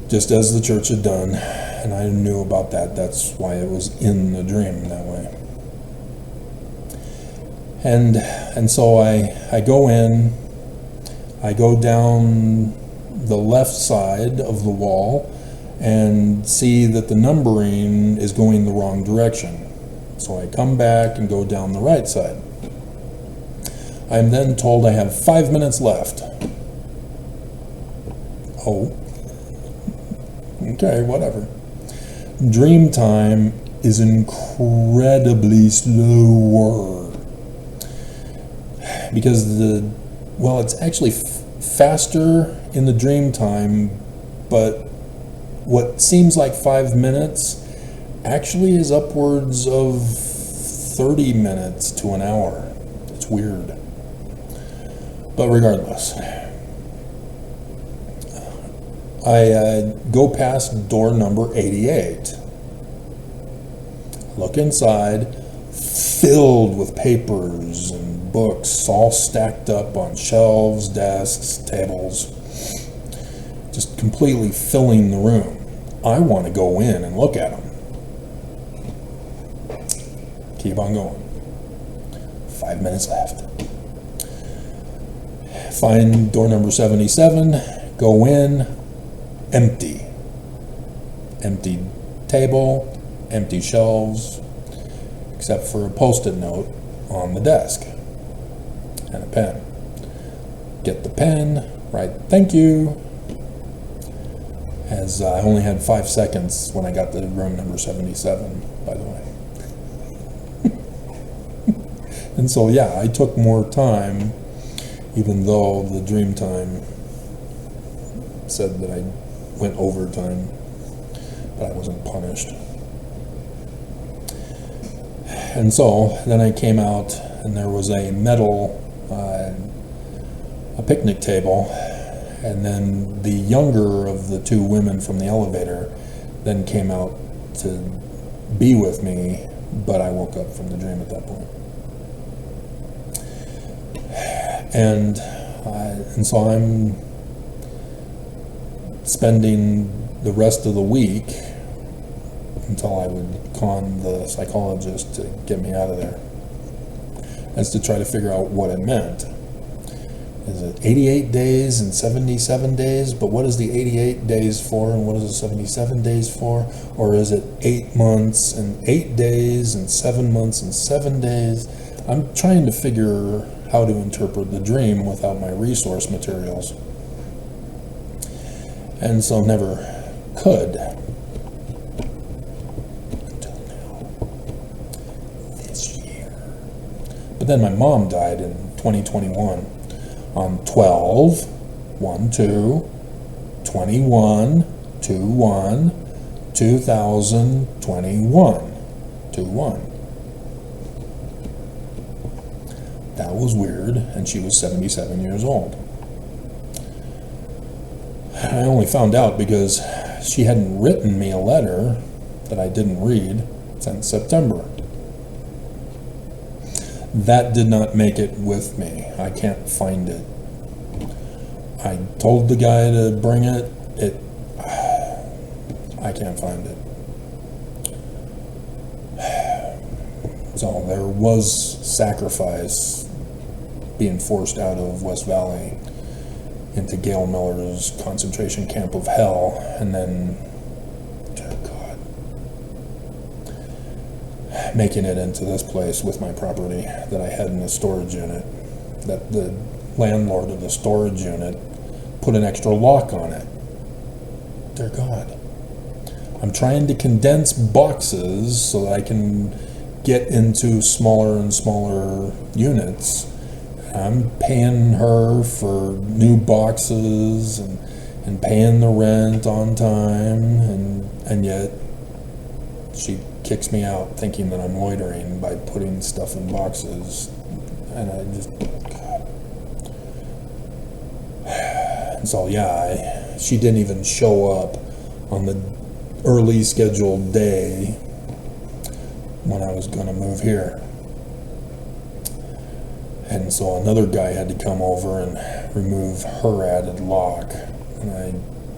just as the church had done. And I knew about that. That's why it was in the dream that way. And so I go in, I go down the left side of the wall and see that the numbering is going the wrong direction. So I come back and go down the right side. I'm then told I have 5 minutes left. Oh. Okay, whatever. Dream time is incredibly slower. Because it's actually faster in the dream time, but what seems like 5 minutes actually is upwards of 30 minutes to an hour. It's weird. But regardless, I go past door number 88. Look inside, filled with papers and books, all stacked up on shelves, desks, tables, just completely filling the room. I want to go in and look at them. Keep on going. 5 minutes left. Find door number 77, go in, empty. Empty table, empty shelves, except for a post-it note on the desk and a pen. Get the pen, write thank you, as I only had 5 seconds when I got to room number 77, by the way. And so yeah, I took more time, even though the dream time said that I went overtime, but I wasn't punished. And so then I came out and there was a metal, a picnic table, and then the younger of the two women from the elevator then came out to be with me, but I woke up from the dream at that point. And so I'm spending the rest of the week until I would con the psychologist to get me out of there, as to try to figure out what it meant. Is it 88 days and 77 days? But what is the 88 days for and what is the 77 days for? Or is it 8 months and 8 days and 7 months and 7 days? I'm trying to figure how to interpret the dream without my resource materials. And so never could. Until now. This year. But then my mom died in 2021 on 12/1/21/21/2021. 2/1. That was weird, and she was 77 years old. I only found out because she hadn't written me a letter that I didn't read since September. That did not make it with me. I can't find it. I told the guy to bring it. I can't find it. So there was sacrifice being forced out of West Valley into Gail Miller's concentration camp of hell, and then, dear God, making it into this place with my property that I had in a storage unit, that the landlord of the storage unit put an extra lock on it. Dear God. I'm trying to condense boxes so that I can get into smaller and smaller units. I'm paying her for new boxes and paying the rent on time, and yet she kicks me out thinking that I'm loitering by putting stuff in boxes. And I just, God. And so yeah, she didn't even show up on the early scheduled day when I was going to move here. And so another guy had to come over and remove her added lock, and I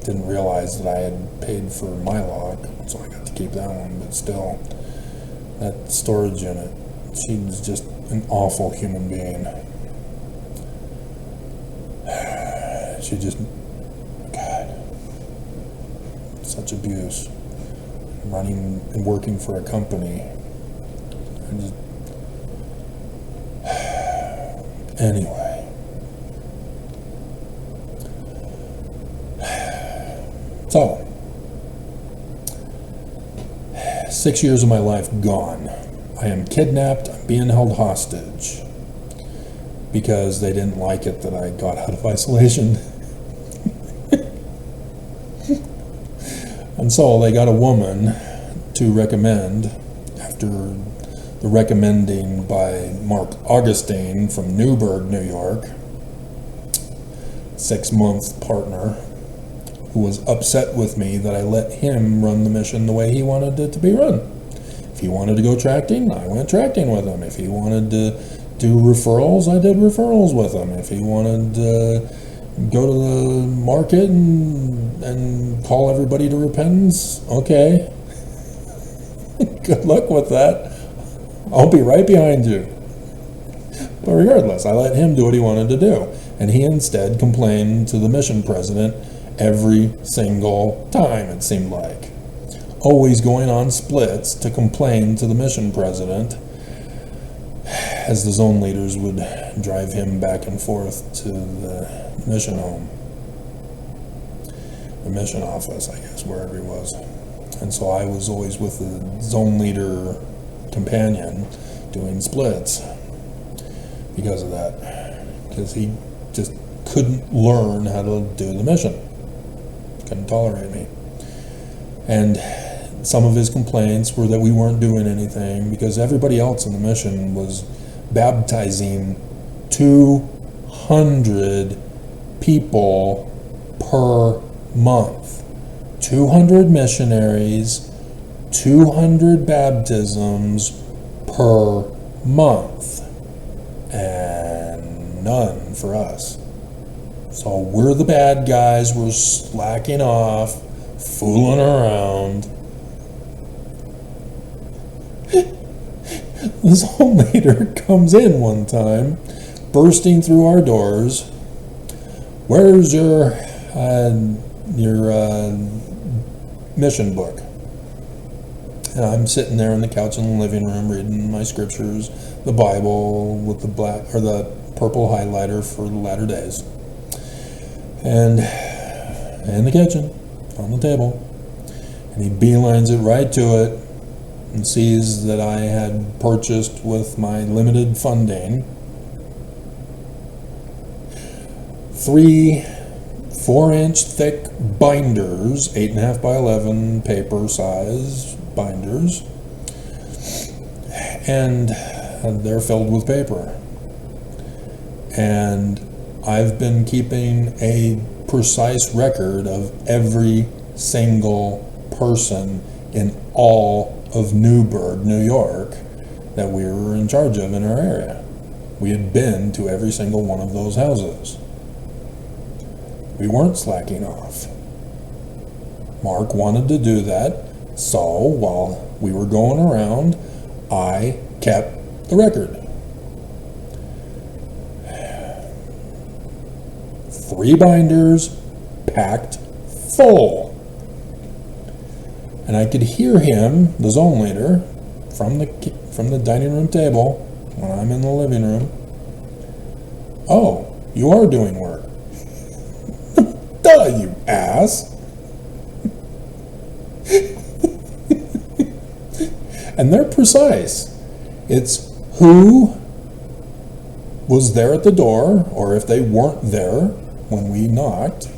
didn't realize that I had paid for my lock, so I got to keep that one. But still, that storage unit, she was just an awful human being. She just, God, such abuse. Running and working for a company, and just Anyway. So, 6 years of my life gone. I am kidnapped, I'm being held hostage because they didn't like it that I got out of isolation. And so they got a woman to recommend, after the recommending by Mark Augustine from Newburgh, New York, 6-month partner, who was upset with me that I let him run the mission the way he wanted it to be run. If he wanted to go tracting, I went tracting with him. If he wanted to do referrals, I did referrals with him. If he wanted to go to the market and call everybody to repentance, okay. Good luck with that. I'll be right behind you. But regardless, I let him do what he wanted to do. And he instead complained to the mission president every single time, it seemed like. Always going on splits to complain to the mission president, as the zone leaders would drive him back and forth to the mission home, the mission office, I guess, wherever he was. And so I was always with the zone leader companion doing splits because of that, because he just couldn't learn how to do the mission, couldn't tolerate me. And some of his complaints were that we weren't doing anything because everybody else in the mission was baptizing 200 people per month. 200 missionaries, 200 baptisms per month, and none for us. So we're the bad guys, we're slacking off, fooling around. The zone leader comes in one time, bursting through our doors. Where's your mission book? And I'm sitting there on the couch in the living room reading my scriptures, the Bible with the black or the purple highlighter for the latter days, and in the kitchen on the table, and he beelines it right to it and sees that I had purchased with my limited funding 3 4-inch thick binders, 8.5 by 11 paper size binders, and they're filled with paper. And I've been keeping a precise record of every single person in all of Newburgh, New York, that we were in charge of in our area. We had been to every single one of those houses. We weren't slacking off. Mark wanted to do that, so while we were going around, I kept the record. 3 binders packed full. And I could hear him, the zone leader, from the dining room table when I'm in the living room. Oh, you are doing work. Duh, you ass. And they're precise. It's who was there at the door, or if they weren't there when we knocked,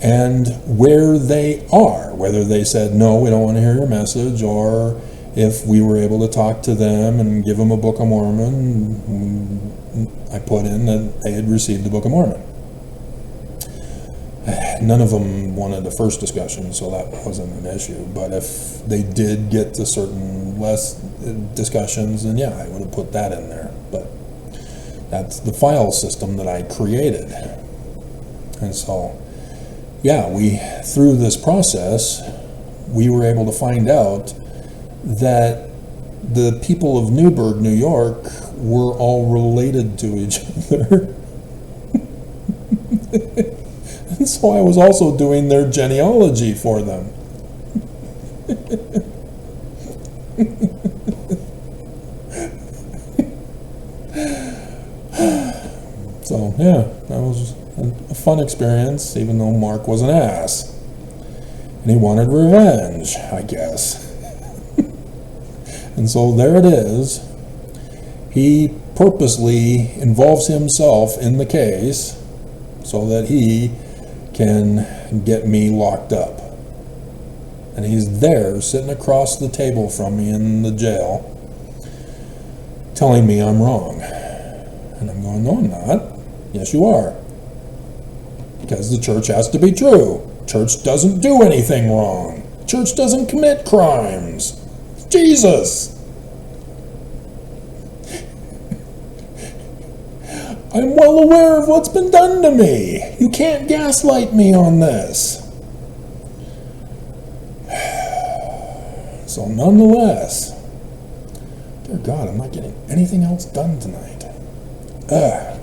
and where they are, whether they said, no, we don't want to hear your message, or if we were able to talk to them and give them a Book of Mormon. I put in that they had received the Book of Mormon. None of them wanted the first discussion, so that wasn't an issue. But if they did get to certain less discussions, then yeah, I would have put that in there. But that's the file system that I created. And so, yeah, through this process, we were able to find out that the people of Newburgh, New York, were all related to each other. And so I was also doing their genealogy for them. So yeah, that was a fun experience, even though Mark was an ass. And he wanted revenge, I guess. And so there it is. He purposely involves himself in the case so that he can get me locked up. And he's there, sitting across the table from me in the jail, telling me I'm wrong. And I'm going, no, I'm not. Yes, you are. Because the church has to be true. Church doesn't do anything wrong. Church doesn't commit crimes. Jesus! I'm well aware of what's been done to me. You can't gaslight me on this. So nonetheless, dear God, I'm not getting anything else done tonight. Ugh.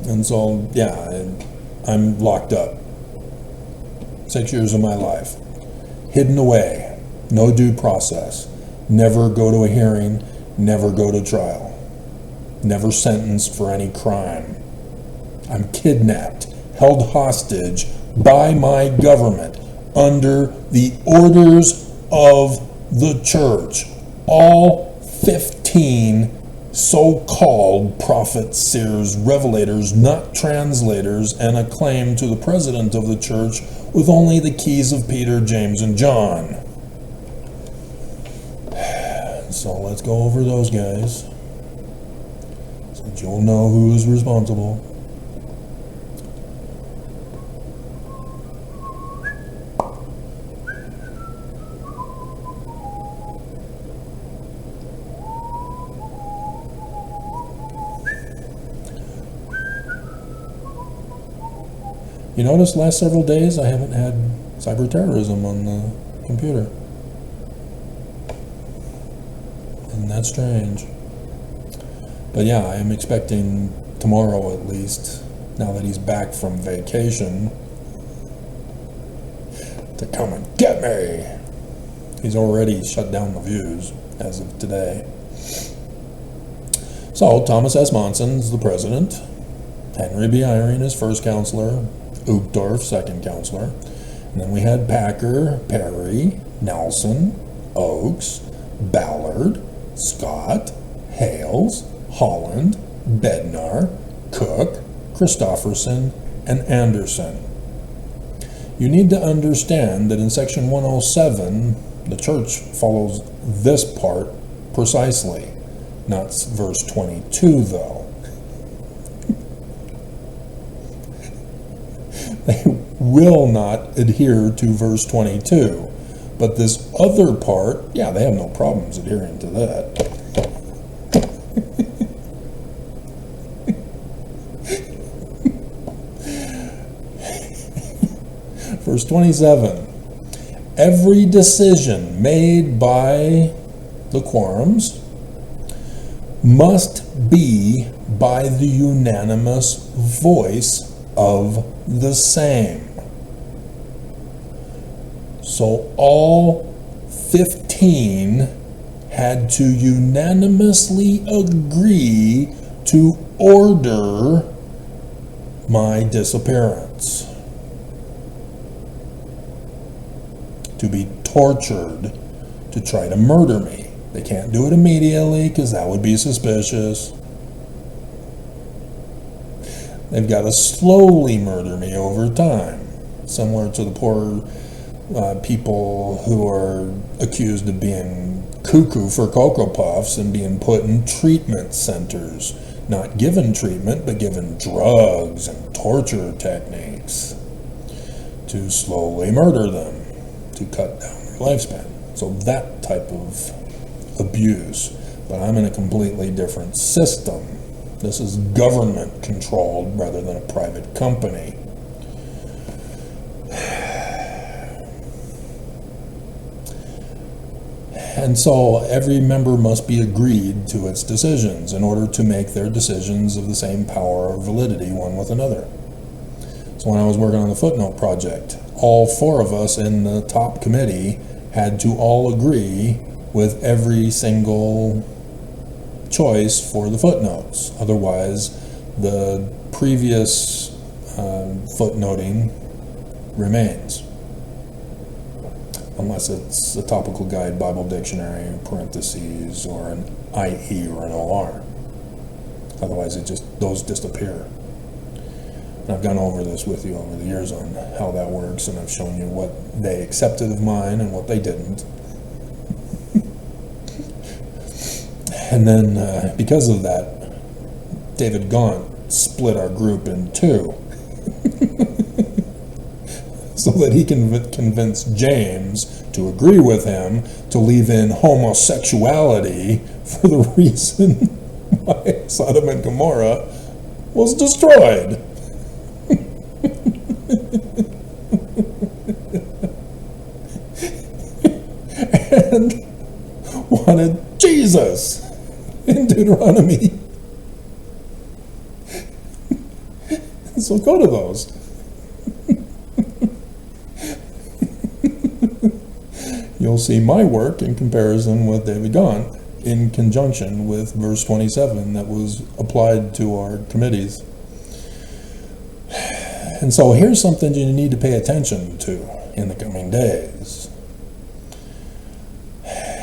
And so, yeah, I'm locked up. 6 years of my life. Hidden away. No due process. Never go to a hearing. Never go to trial. Never sentenced for any crime. I'm kidnapped, held hostage by my government under the orders of the church. All 15 so-called prophets, seers, revelators, not translators, and a claim to the president of the church with only the keys of Peter, James, and John. So let's go over those guys, so that you'll know who is responsible. You notice last several days I haven't had cyber terrorism on the computer. Isn't that strange? But yeah, I am expecting tomorrow at least, now that he's back from vacation, to come and get me. He's already shut down the views as of today. So Thomas S. Monson's the president. Henry B. Eyring is first counselor. Uchtdorf, second counselor. And then we had Packer, Perry, Nelson, Oakes, Ballard, Scott, Hales, Holland, Bednar, Cook, Christofferson, and Anderson. You need to understand that in section 107, the church follows this part precisely, not verse 22 though. They will not adhere to verse 22. But this other part, yeah, they have no problems adhering to that. Verse 27. Every decision made by the quorums must be by the unanimous voice of the same. So all 15 had to unanimously agree to order my disappearance, to be tortured, to try to murder me. They can't do it immediately because that would be suspicious. They've got to slowly murder me over time, similar to the poor people who are accused of being cuckoo for Cocoa Puffs and being put in treatment centers, not given treatment, but given drugs and torture techniques to slowly murder them, to cut down their lifespan. So that type of abuse. But I'm in a completely different system. This is government controlled rather than a private company. And so every member must be agreed to its decisions in order to make their decisions of the same power or validity one with another. So So when I was working on the footnote project, all 4 of us in the top committee had to all agree with every single choice for the footnotes. Otherwise, the previous footnoting remains. Unless it's a topical guide, Bible dictionary, parentheses, or an IE or an OR. Otherwise, those disappear. And I've gone over this with you over the years on how that works, and I've shown you what they accepted of mine and what they didn't. And then, because of that, David Gaunt split our group in 2. So that he can convince James to agree with him to leave in homosexuality for the reason why Sodom and Gomorrah was destroyed. And wanted Jesus in Deuteronomy. So go to those. You'll see my work in comparison with David Gaunt in conjunction with verse 27 that was applied to our committees. And so here's something you need to pay attention to in the coming days,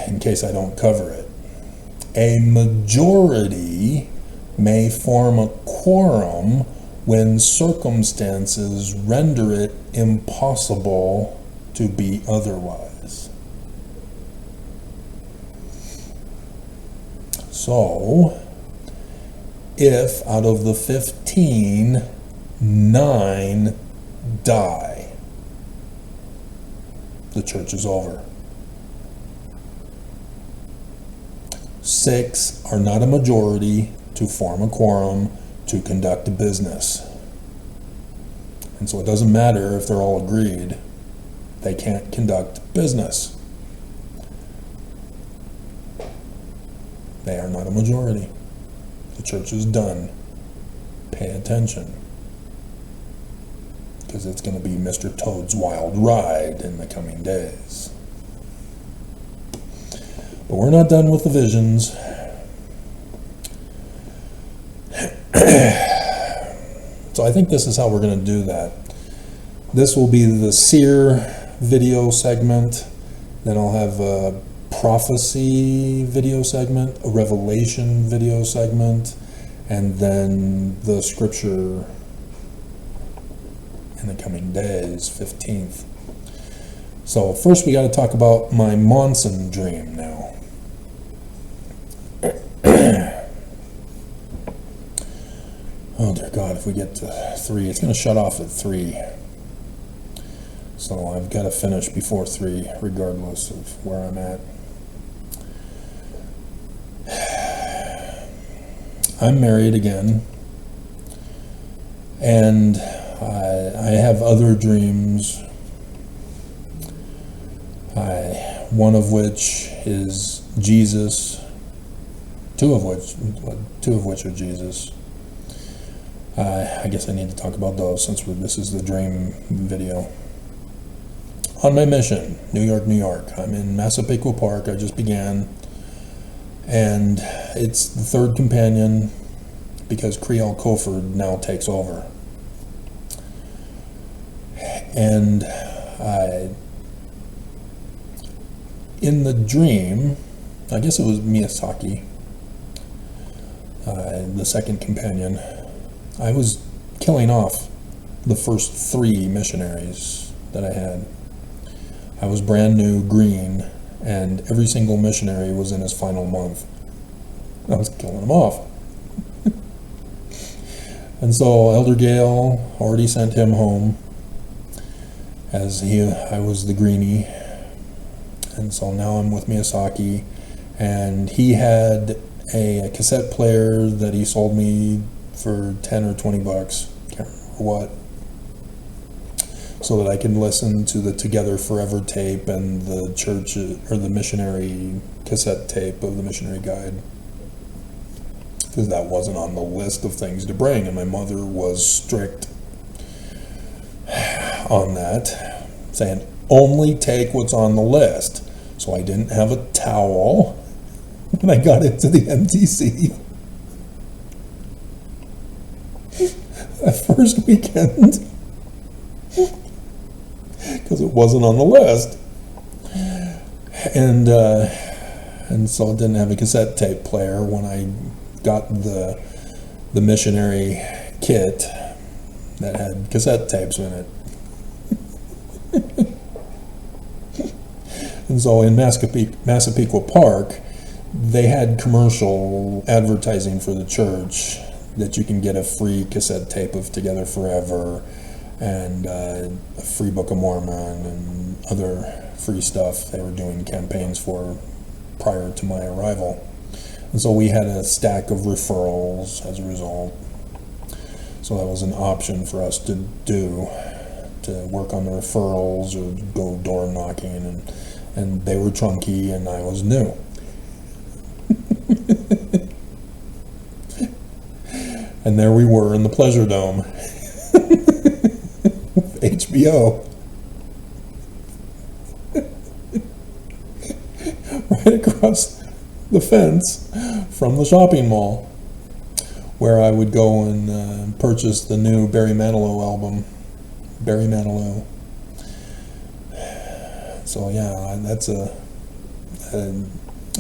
in case I don't cover it. A majority may form a quorum when circumstances render it impossible to be otherwise. So, if out of the 15, 9 die, the church is over. 6 are not a majority to form a quorum to conduct a business. And so it doesn't matter if they're all agreed, they can't conduct business. They are not a majority. The church is done. Pay attention. Because it's going to be Mr. Toad's wild ride in the coming days. But we're not done with the visions. So I think this is how we're going to do that. This will be the SEER video segment. Then I'll have a prophecy video segment, a revelation video segment, and then the scripture in the coming days, 15th. So first we got to talk about my Monson dream now. Oh dear God, if we get to 3, it's going to shut off at 3. So I've got to finish before 3, regardless of where I'm at. I'm married again, and I have other dreams, one of which is Jesus, two of which are Jesus. I guess I need to talk about those since this is the dream video. On my mission, New York, New York. I'm in Massapequa Park. I just began. And it's the 3rd companion because Creole Coford now takes over. And in the dream, I guess it was Miyazaki, the 2nd companion, I was killing off the first 3 missionaries that I had. I was brand new, green, and every single missionary was in his final month. I was killing them off. And so Elder Gale already sent him home, as I was the greenie. And so now I'm with Miyazaki, and he had a cassette player that he sold me for 10 or 20 bucks, can't remember what, so that I can listen to the Together Forever tape and the church or the missionary cassette tape of the missionary guide, because that wasn't on the list of things to bring, and my mother was strict. on that, saying only take what's on the list. So I didn't have a towel when I got into the MTC. That first weekend, because it wasn't on the list, and so I didn't have a cassette tape player when I got the missionary kit that had cassette tapes in it. And so in Massapequa Park, they had commercial advertising for the church that you can get a free cassette tape of Together Forever and a free Book of Mormon and other free stuff they were doing campaigns for prior to my arrival. And so we had a stack of referrals as a result. So that was an option for us to do, to work on the referrals or go door knocking, and they were chunky and I was new. And there we were in the Pleasure Dome with HBO. Right across the fence from the shopping mall, where I would go and purchase the new Barry Manilow album, Barry Manilow. So yeah, that's a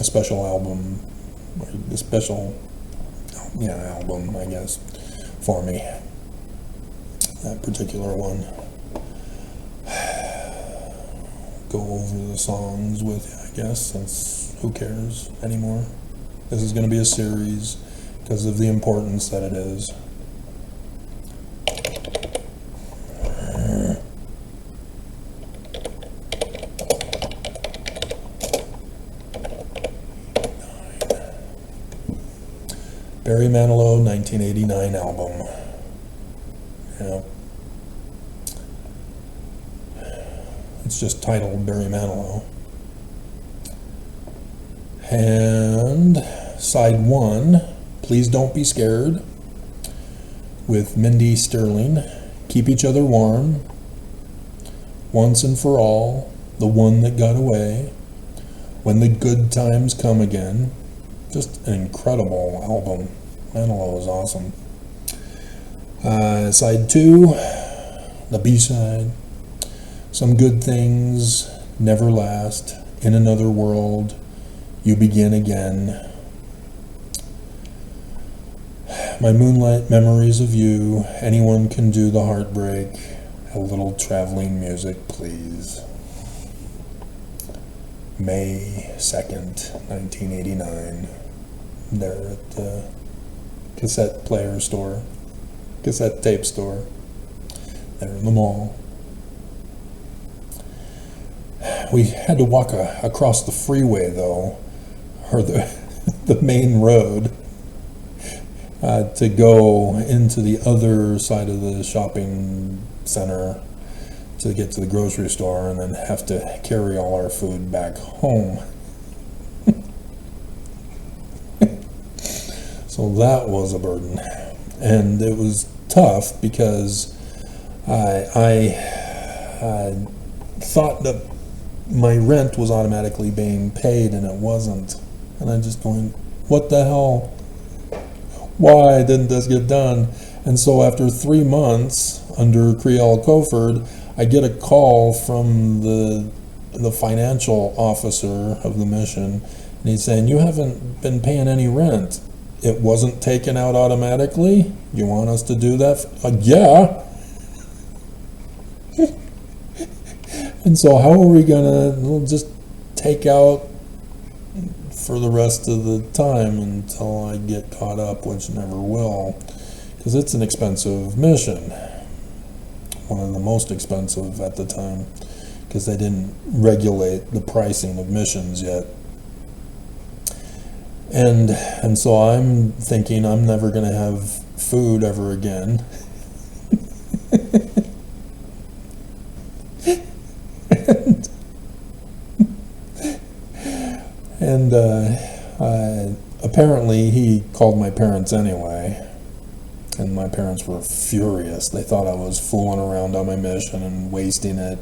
special album, a special album, I guess, for me. That particular one. Go over the songs with you, I guess, since who cares anymore? This is going to be a series because of the importance that it is. Barry Manilow, 1989 album. Yeah. It's just titled Barry Manilow. And side 1, Please Don't Be Scared, with Mindy Sterling. Keep Each Other Warm, Once and For All, The One That Got Away, When the Good Times Come Again. Just an incredible album. Manilow is awesome. Side 2, the B-side, Some Good Things Never Last, In Another World, You Begin Again, My Moonlight Memories of You, Anyone Can Do the Heartbreak, A Little Traveling Music, Please. May 2nd, 1989. There at the cassette player store, cassette tape store, there in the mall. We had to walk across the freeway, though, or the main road, to go into the other side of the shopping center to get to the grocery store, and then have to carry all our food back home. So that was a burden, and it was tough because I thought that my rent was automatically being paid, and it wasn't. And I just going, what the hell? Why didn't this get done? And so after 3 months under Creole Coford, I get a call from the financial officer of the mission, and he's saying, you haven't been paying any rent. It wasn't taken out automatically? You want us to do that? Yeah. And so how are we gonna just take out for the rest of the time until I get caught up, which never will, because it's an expensive mission, one of the most expensive at the time, because they didn't regulate the pricing of missions yet. And so I'm thinking I'm never going to have food ever again. and, and, uh, apparently he called my parents anyway, And my parents were furious. They thought I was fooling around on my mission and wasting it,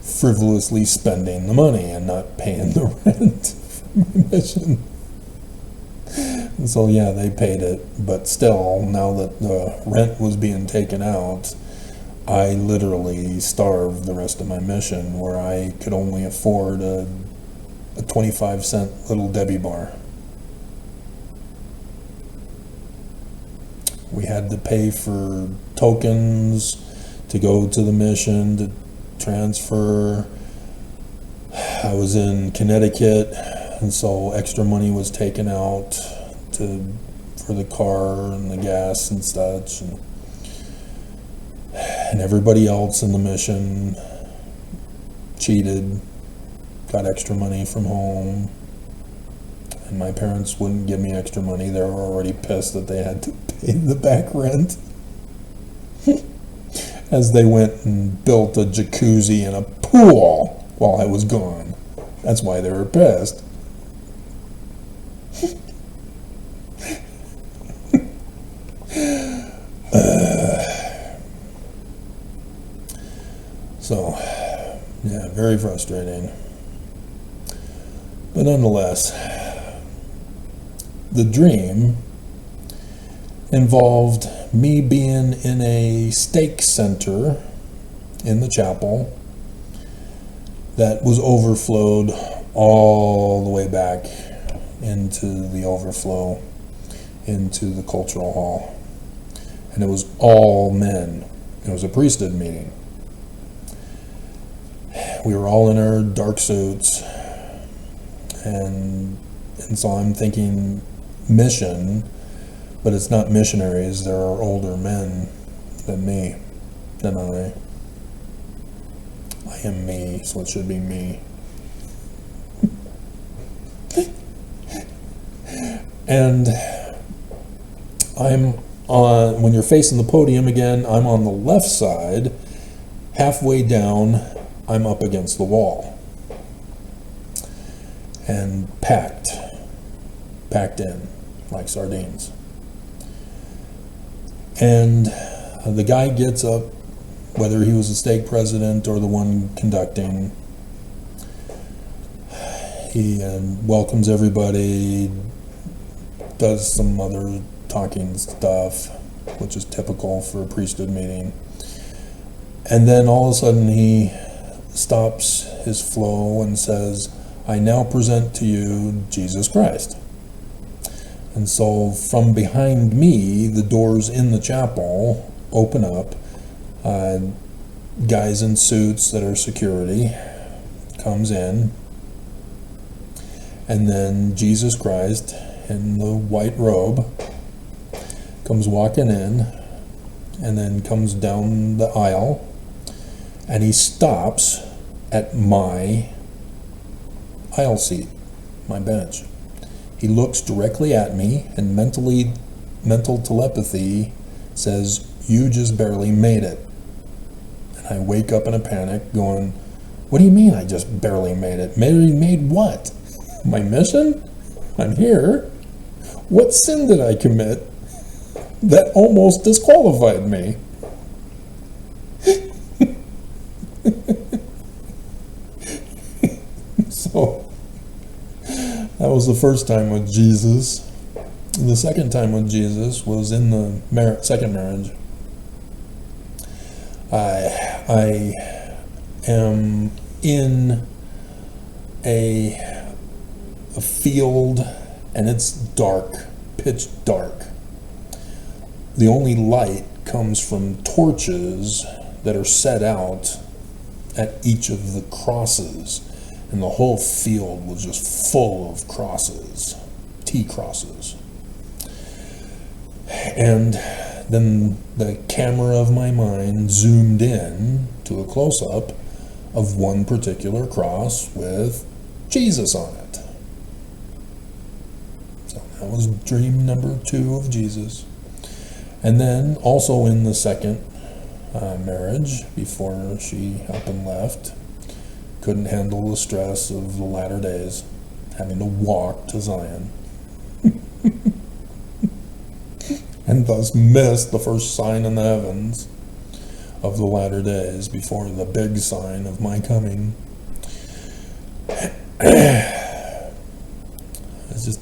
frivolously spending the money and not paying the rent for my mission. And so yeah, they paid it, but still, now that the rent was being taken out, I literally starved the rest of my mission, where I could only afford a 25-cent Little Debbie bar. We had to pay for tokens to go to the mission, to transfer. I was in Connecticut, and so extra money was taken out for the car and the gas and such, and everybody else in the mission cheated, got extra money from home, and my parents wouldn't give me extra money. They were already pissed that they had to pay the back rent as they went and built a jacuzzi and a pool while I was gone. That's why they were pissed. So, yeah, very frustrating. But nonetheless, the dream involved me being in a stake center in the chapel that was overflowed all the way back into the overflow into the cultural hall. And it was all men. It was a priesthood meeting. We were all in our dark suits, and so I'm thinking mission, but it's not missionaries. There are older men than I. I am me, so it should be me. And I'm on, when you're facing the podium again, I'm on the left side. Halfway down, I'm up against the wall. And packed in like sardines. And the guy gets up, whether he was the stake president or the one conducting. He welcomes everybody, does some other talking stuff, which is typical for a priesthood meeting. And then all of a sudden he stops his flow and says, "I now present to you Jesus Christ." And so from behind me, the doors in the chapel open up. Guys in suits that are security comes in, and then Jesus Christ in the white robe comes walking in, and then comes down the aisle, and he stops at my aisle seat, my bench. He looks directly at me, and mental telepathy says, "You just barely made it." And I wake up in a panic going, "What do you mean I just barely made it? Made what? My mission? I'm here. What sin did I commit that almost disqualified me?" So that was the first time with Jesus. The second time with Jesus was in the second marriage. I am in a field, and it's dark, pitch dark. The only light comes from torches that are set out at each of the crosses, and the whole field was just full of crosses, T crosses. And then the camera of my mind zoomed in to a close-up of one particular cross with Jesus on it. So that was dream number 2 of Jesus. And then also in the second marriage, before she up and left, couldn't handle the stress of the latter days, having to walk to Zion. and thus missed the first sign in the heavens of the latter days before the big sign of my coming. It's just,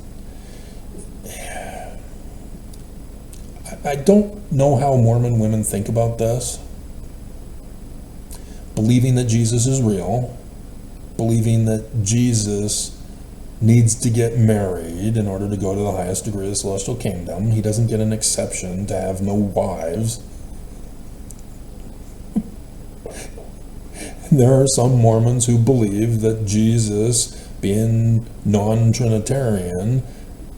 I don't know how Mormon women think about this. Believing that Jesus is real, believing that Jesus needs to get married in order to go to the highest degree of the celestial kingdom. He doesn't get an exception to have no wives. And there are some Mormons who believe that Jesus, being non-Trinitarian,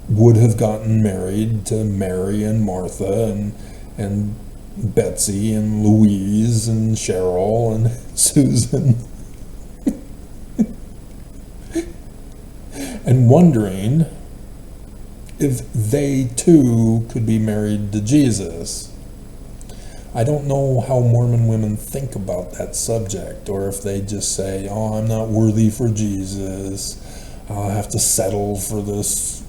would have gotten married to Mary and Martha and Betsy and Louise and Cheryl and Susan. And wondering if they too could be married to Jesus. I don't know how Mormon women think about that subject, or if they just say, oh, I'm not worthy for Jesus, I'll have to settle for this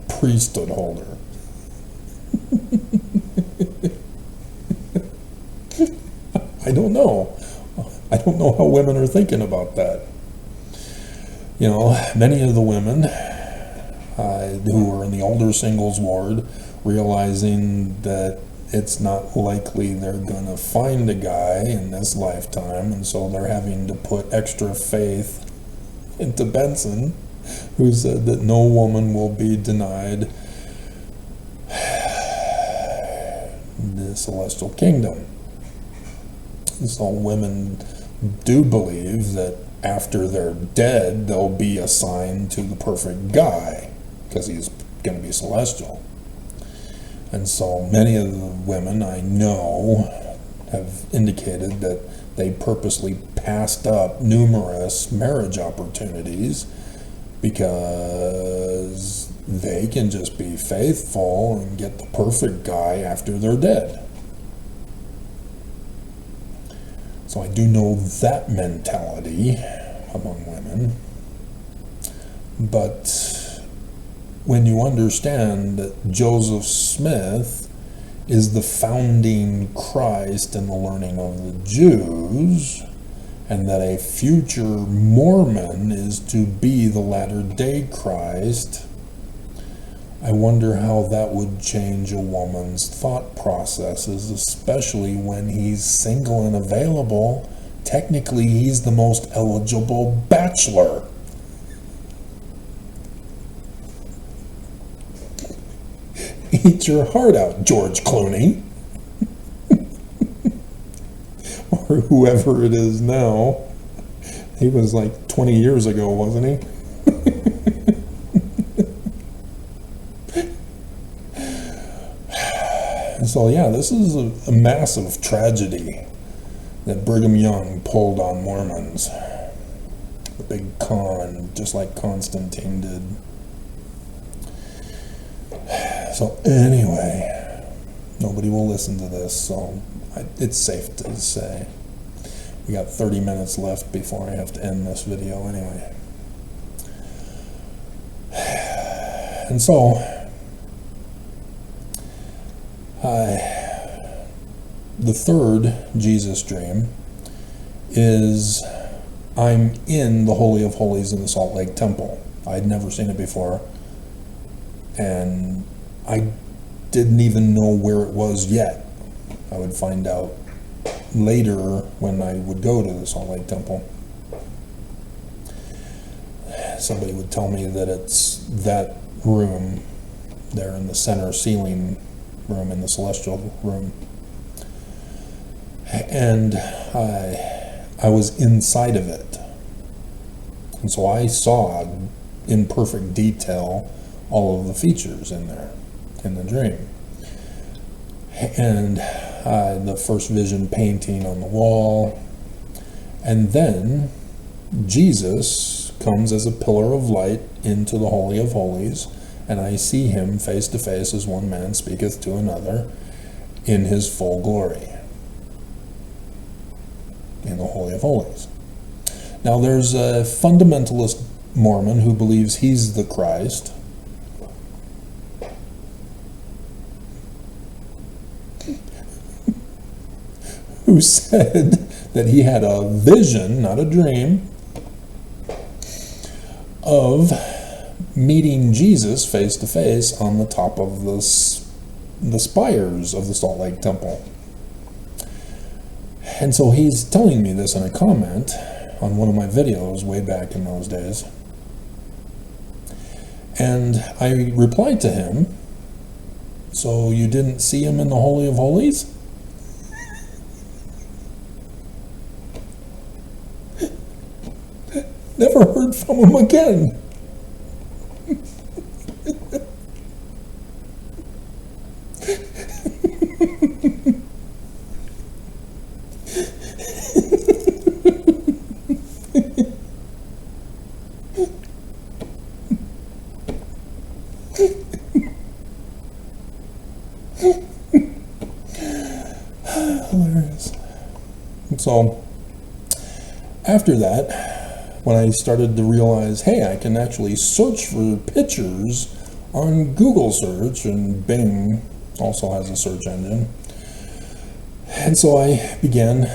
priesthood holder. I don't know. I don't know how women are thinking about that. You know, many of the women who are in the older singles ward, realizing that it's not likely they're going to find a guy in this lifetime, and so they're having to put extra faith into Benson, who said that no woman will be denied the celestial kingdom. And so women do believe that after they're dead, they'll be assigned to the perfect guy, because he's going to be celestial. And so many of the women I know have indicated that they purposely passed up numerous marriage opportunities because they can just be faithful and get the perfect guy after they're dead. So I do know that mentality among women. But when you understand that Joseph Smith is the founding Christ in the learning of the Jews, and that a future Mormon is to be the latter-day Christ, I wonder how that would change a woman's thought processes, especially when he's single and available. Technically, he's the most eligible bachelor. Eat your heart out, George Clooney. Or whoever it is now. He was like 20 years ago, wasn't he? So yeah, this is a massive tragedy that Brigham Young pulled on Mormons. The big con, just like Constantine did. So anyway, nobody will listen to this, so it's safe to say. We got 30 minutes left before I have to end this video anyway. And so, the third Jesus dream is I'm in the Holy of Holies in the Salt Lake Temple. I'd never seen it before, and I didn't even know where it was yet. I would find out later when I would go to the Salt Lake Temple. Somebody would tell me that it's that room there in the center ceiling room in the celestial room. And I was inside of it. And so I saw in perfect detail all of the features in there, in the dream. And the first vision painting on the wall. And then Jesus comes as a pillar of light into the Holy of Holies, and I see him face to face as one man speaketh to another in his full glory in the Holy of Holies. Now there's a fundamentalist Mormon who believes he's the Christ, who said that he had a vision, not a dream, of meeting Jesus face to face on the top of the spires of the Salt Lake Temple. And so he's telling me this in a comment on one of my videos way back in those days. And I replied to him, so you didn't see him in the Holy of Holies? Never heard from him again. Hilarious. And so, after that, when I started to realize, hey, I can actually search for pictures on Google search, and Bing also has a search engine. And so I began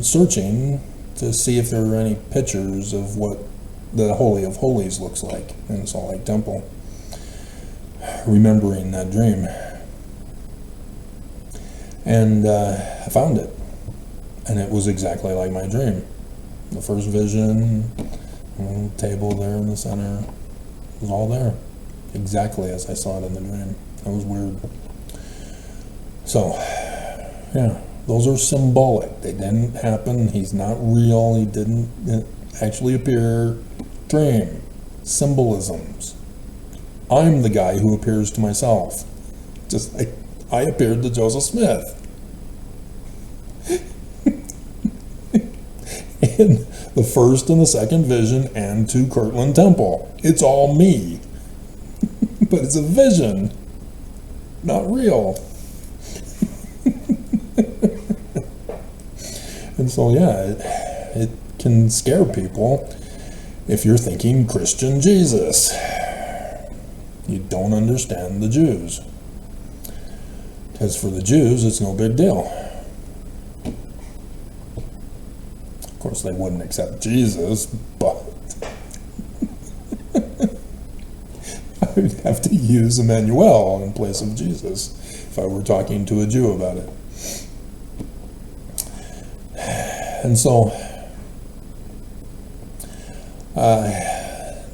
searching to see if there were any pictures of what the Holy of Holies looks like in the Salt Lake Temple, remembering that dream. And I found it, and it was exactly like my dream. The first vision, the table there in the center, it was all there, exactly as I saw it in the dream. It was weird. So, yeah, those are symbolic. They didn't happen. He's not real. He didn't actually appear. Dream. Symbolisms. I'm the guy who appears to myself. Just like I appeared to Joseph Smith. In the first and the second vision, and to Kirtland Temple. It's all me. But it's a vision, not real. And so, yeah, it can scare people if you're thinking Christian Jesus. You don't understand the Jews. Because for the Jews, it's no big deal. Of course, they wouldn't accept Jesus, but I would have to use Emmanuel in place of Jesus if I were talking to a Jew about it. And so,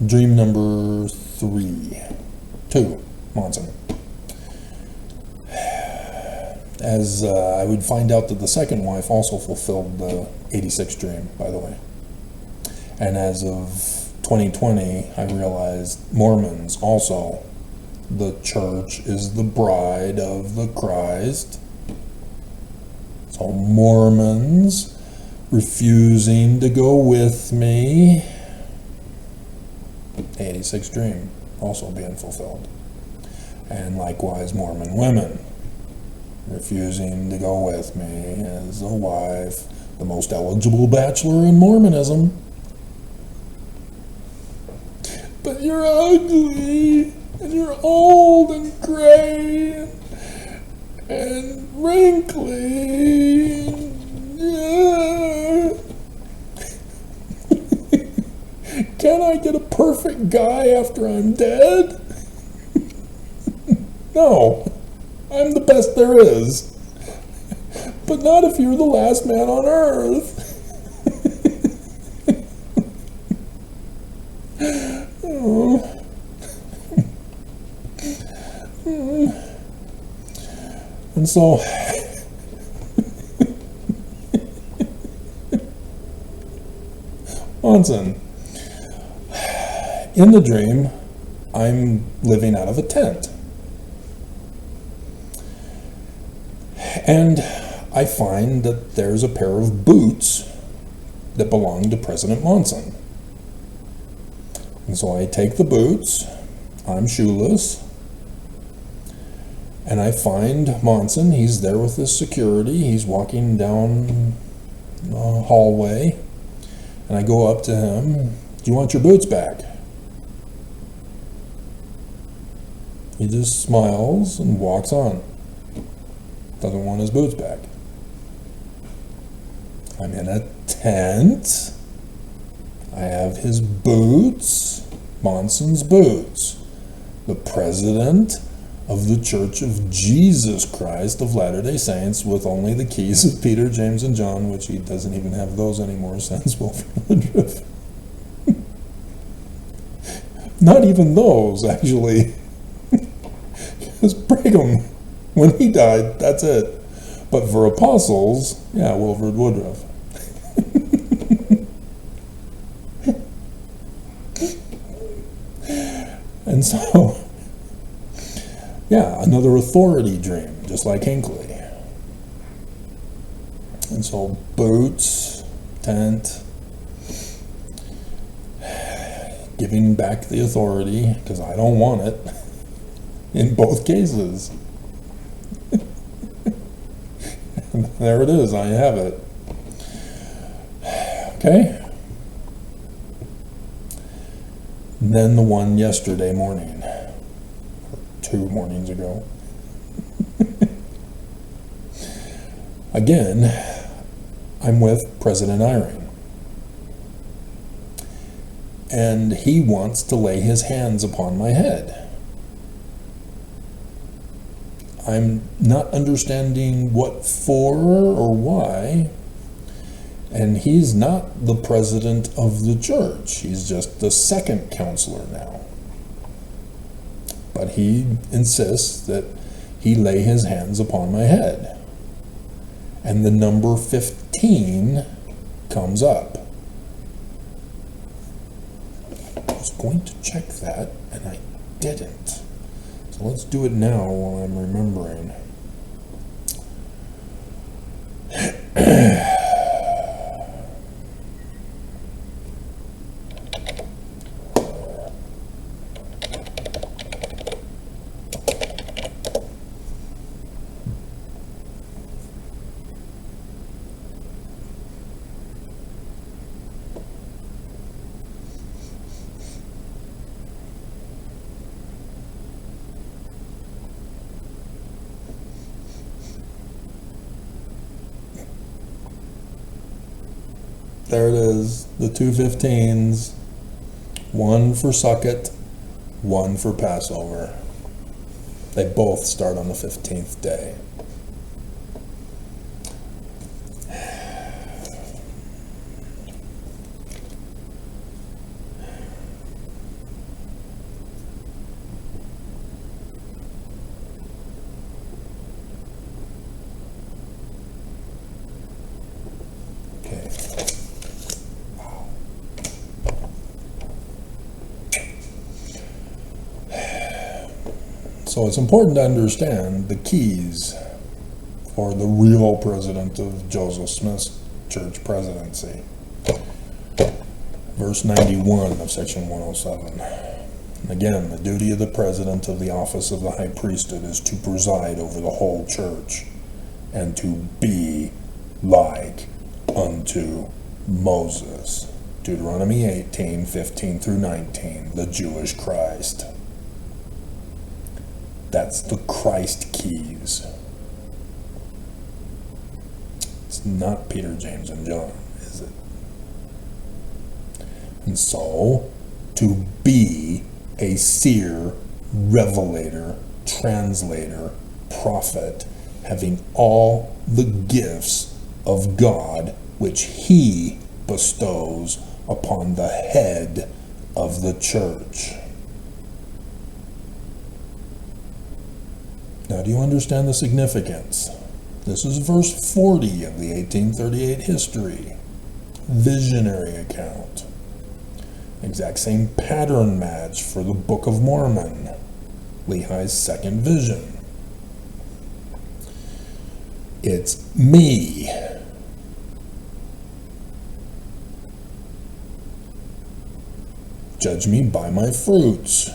dream number 2, Monson. As I would find out that the second wife also fulfilled the 86 dream, by the way. And as of 2020, I realized Mormons also, the church is the bride of the Christ. So Mormons refusing to go with me. 86 dream also being fulfilled. And likewise Mormon women refusing to go with me as a wife, the most eligible bachelor in Mormonism. But you're ugly, and you're old and gray, and wrinkly. Yeah. Can I get a perfect guy after I'm dead? No. I'm the best there is. But not if you're the last man on earth. And so, Monson, in the dream, I'm living out of a tent. And I find that there's a pair of boots that belong to President Monson. And so I take the boots, I'm shoeless, and I find Monson. He's there with his security. He's walking down the hallway, and I go up to him. Do you want your boots back? He just smiles and walks on. Doesn't want his boots back. I'm in a tent. I have his boots, Monson's boots. The president of the Church of Jesus Christ of Latter-day Saints, with only the keys of Peter, James, and John, which he doesn't even have those anymore since Wilford Woodruff. Not even those, actually. Because Brigham, when he died, that's it. But for apostles, yeah, Wilford Woodruff. And so, yeah, another authority dream, just like Hinckley. And so, boots, tent, giving back the authority, because I don't want it, in both cases. And there it is, I have it. Okay? And then the one yesterday morning, or 2 mornings ago. Again, I'm with President Eyring. And he wants to lay his hands upon my head. I'm not understanding what for or why. And he's not the president of the church. He's just the second counselor now. But he insists that he lay his hands upon my head. And the number 15 comes up. I was going to check that, and I didn't. So let's do it now while I'm remembering. There it is, the 2 15s, one for Sukkot, one for Passover. They both start on the 15th day. So it's important to understand the keys for the real president of Joseph Smith's church presidency. Verse 91 of section 107. Again, the duty of the president of the office of the high priesthood is to preside over the whole church and to be like unto Moses. Deuteronomy 18, 15 through 19, the Jewish Christ. That's the Christ keys. It's not Peter, James, and John, is it? And so, to be a seer, revelator, translator, prophet, having all the gifts of God which he bestows upon the head of the church. Now, do you understand the significance? This is verse 40 of the 1838 history. Visionary account. Exact same pattern match for the Book of Mormon. Lehi's second vision. It's me. Judge me by my fruits.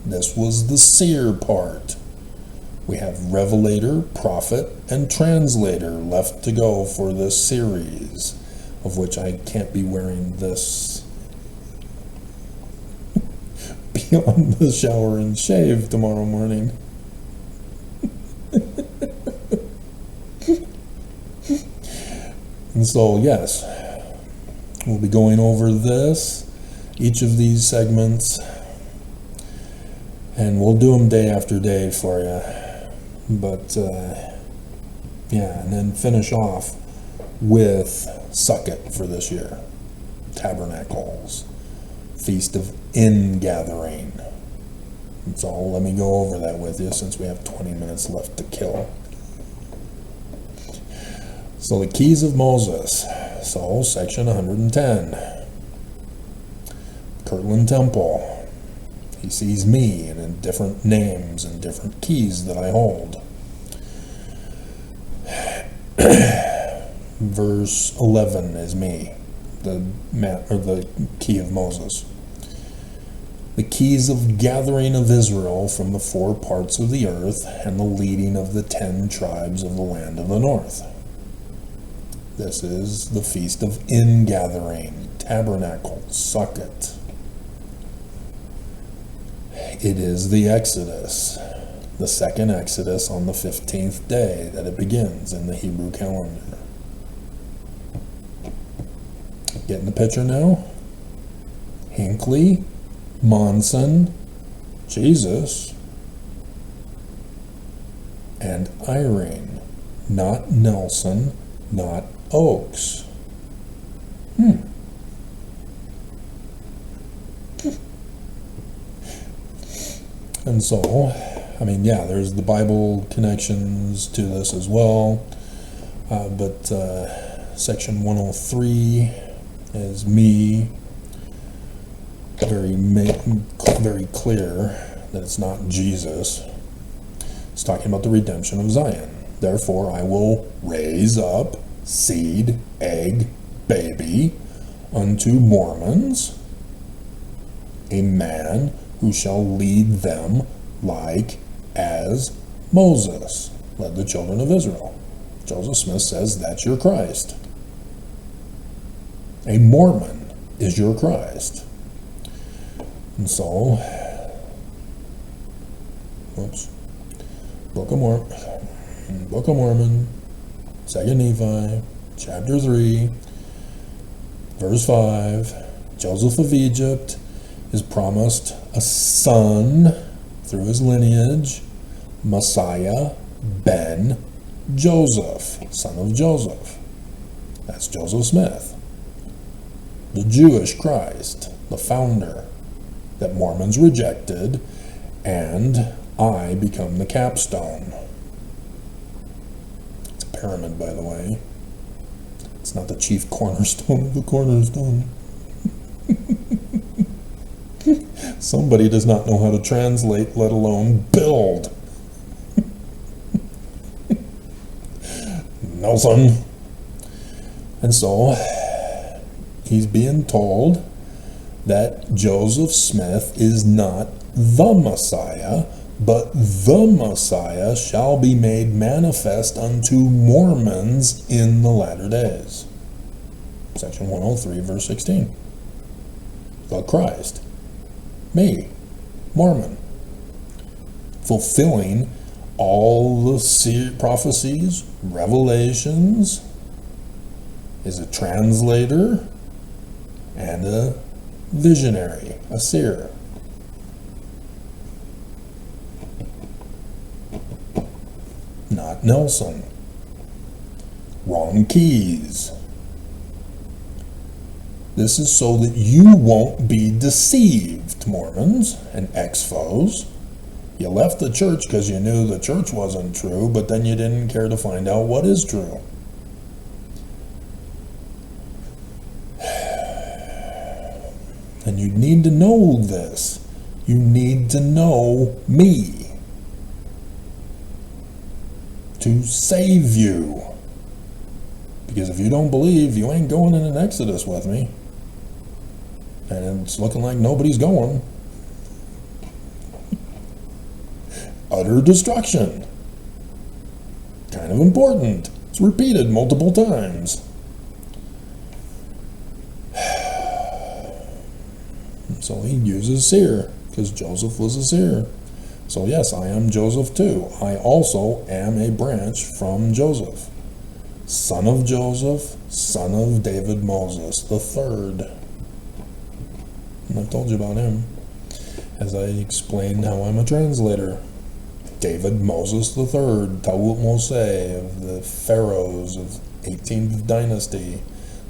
This was the seer part. We have revelator, prophet, and translator left to go for this series, of which I can't be wearing this beyond the shower and shave tomorrow morning. And And so, yes, we'll be going over this, each of these segments, and we'll do them day after day for you. But, yeah, and then finish off with Sukkot for this year. Tabernacles, Feast of Ingathering. And so let me go over that with you since we have 20 minutes left to kill. So the keys of Moses. So section 110. Kirtland Temple. He sees me and in different names and different keys that I hold. Verse 11 is me, the key of Moses. The keys of gathering of Israel from the 4 parts of the earth and the leading of the 10 tribes of the land of the north. This is the Feast of Ingathering, Tabernacle, Sukkot. It is the Exodus, the second Exodus on the 15th day that it begins in the Hebrew calendar. Getting the picture now? Hinckley, Monson, Jesus, and Irene, not Nelson, not Oakes. And so, I mean, yeah, there's the Bible connections to this as well, but section 103 is me, very clear that it's not Jesus. It's talking about the redemption of Zion. Therefore, I will raise up seed, egg, baby unto Mormons, a man who shall lead them like as Moses led the children of Israel. Joseph Smith says that's your Christ. A Mormon is your Christ. And so, Book of Mormon, 2 Nephi, chapter 3, verse 5, Joseph of Egypt is promised a son through his lineage, Messiah ben Joseph, son of Joseph. That's Joseph Smith, the Jewish Christ, the founder that Mormons rejected, and I become the capstone. It's a pyramid, by the way. It's not the chief cornerstone of the cornerstone. Somebody does not know how to translate, let alone build. Nelson. And so, he's being told that Joseph Smith is not the Messiah, but the Messiah shall be made manifest unto Mormons in the latter days. Section 103, verse 16. The Christ. Me, Mormon. Fulfilling all the prophecies, revelations, is a translator and a visionary, a seer. Not Nelson. Wrong keys. This is so that you won't be deceived, Mormons and ex-foes. You left the church because you knew the church wasn't true, but then you didn't care to find out what is true. And you need to know this. You need to know me to save you. Because if you don't believe, you ain't going in an Exodus with me. And it's looking like nobody's going. Utter destruction. Kind of important. It's repeated multiple times. So he uses seer, because Joseph was a seer. So yes, I am Joseph too. I also am a branch from Joseph. son of Joseph, son of David Moses the third. And I've told you about him, as I explained how I'm a translator. David Moses the third, Tawut Moshe, of the pharaohs of 18th dynasty,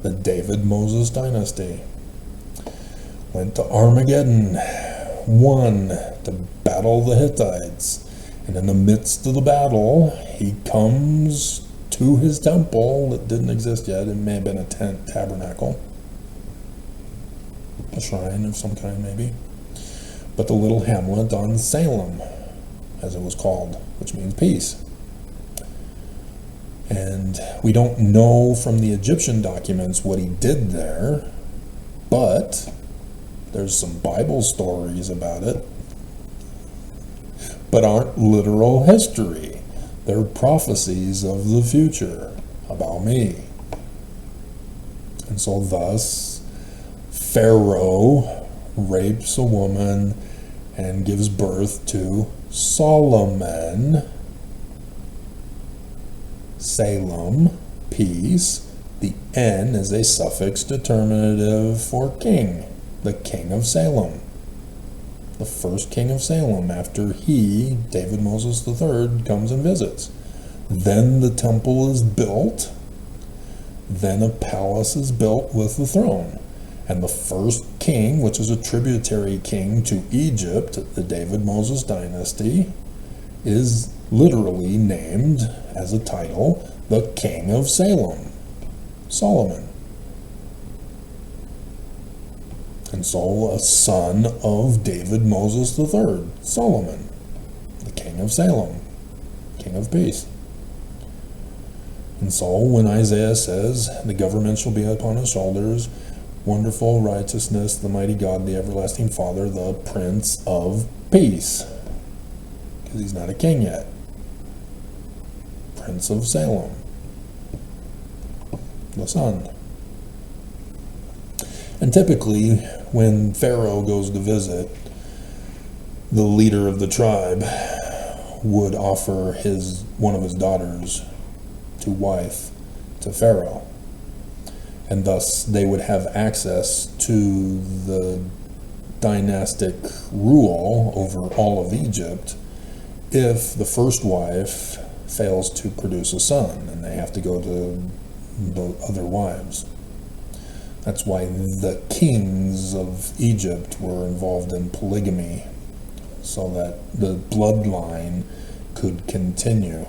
the David Moses dynasty. Went to Armageddon, won to battle the Hittites, and in the midst of the battle, he comes to his temple that didn't exist yet. It may have been a tent, tabernacle, a shrine of some kind maybe, but the little hamlet on Salem, as it was called, which means peace. And we don't know from the Egyptian documents what he did there, but there's some Bible stories about it, but aren't literal history. They're prophecies of the future about me. And so thus, Pharaoh rapes a woman and gives birth to Solomon, Salem, peace. The N is a suffix determinative for king, the king of Salem, the first king of Salem, after he, David Moses III, comes and visits. Then the temple is built, then a palace is built with the throne. And the first king, which is a tributary king to Egypt, the David Moses dynasty, is literally named as a title, the King of Salem, Solomon. And so a son of David Moses III, Solomon, the King of Salem, King of Peace. And so when Isaiah says, the government shall be upon his shoulders, wonderful righteousness, the mighty God, the everlasting Father, the Prince of Peace. Because he's not a king yet. Prince of Salem. The son. And typically, when Pharaoh goes to visit, the leader of the tribe would offer one of his daughters to wife to Pharaoh. And thus they would have access to the dynastic rule over all of Egypt if the first wife fails to produce a son and they have to go to the other wives. That's why the kings of Egypt were involved in polygamy, so that the bloodline could continue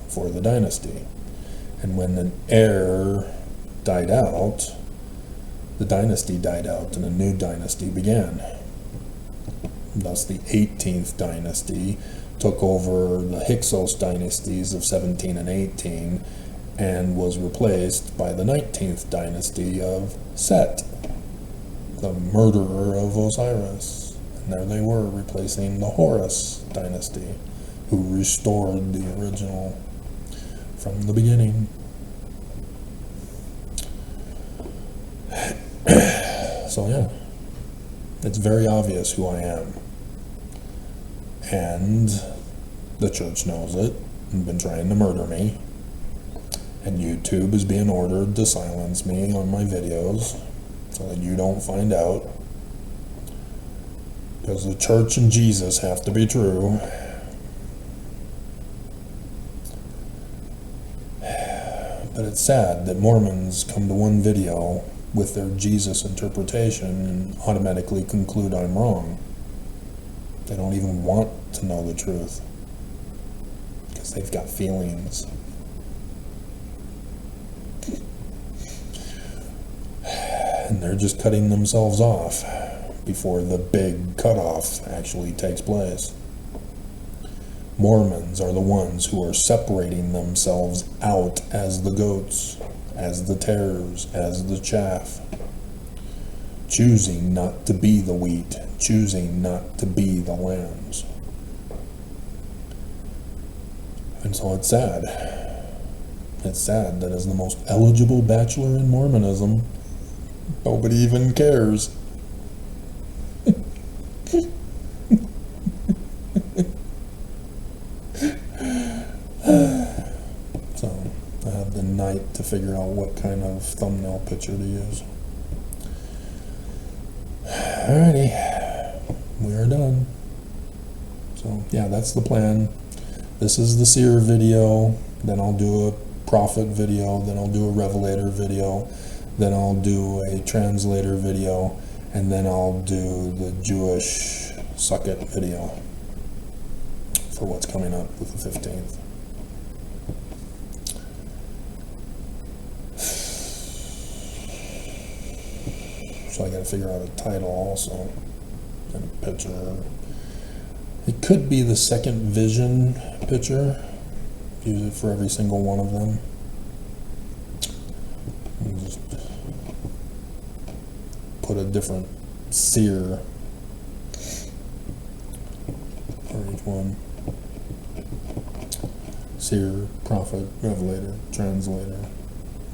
for the dynasty. And when an heir died out, the dynasty died out and a new dynasty began. Thus the 18th dynasty took over the Hyksos dynasties of 17 and 18 and was replaced by the 19th dynasty of Set, the murderer of Osiris. And there they were, replacing the Horus dynasty, who restored the original from the beginning. So yeah, it's very obvious who I am. And the church knows it and been trying to murder me. And YouTube is being ordered to silence me on my videos so that you don't find out. Because the church and Jesus have to be true. But it's sad that Mormons come to one video with their Jesus interpretation and automatically conclude I'm wrong. They don't even want to know the truth because they've got feelings. And they're just cutting themselves off before the big cutoff actually takes place. Mormons are the ones who are separating themselves out as the goats, as the tares, as the chaff, choosing not to be the wheat, choosing not to be the lambs. And so it's sad. It's sad that as the most eligible bachelor in Mormonism, nobody even cares. So I have the figure out what kind of thumbnail picture to use. Alrighty, we are done. So yeah, that's the plan. This is the SEER video, then I'll do a prophet video, then I'll do a revelator video, then I'll do a translator video, and then I'll do the Jewish suck it video for what's coming up with the 15th. So I gotta figure out a title also, and a picture. It could be the second vision picture. Use it for every single one of them. And just put a different SEER for each one. SEER, prophet, revelator, translator.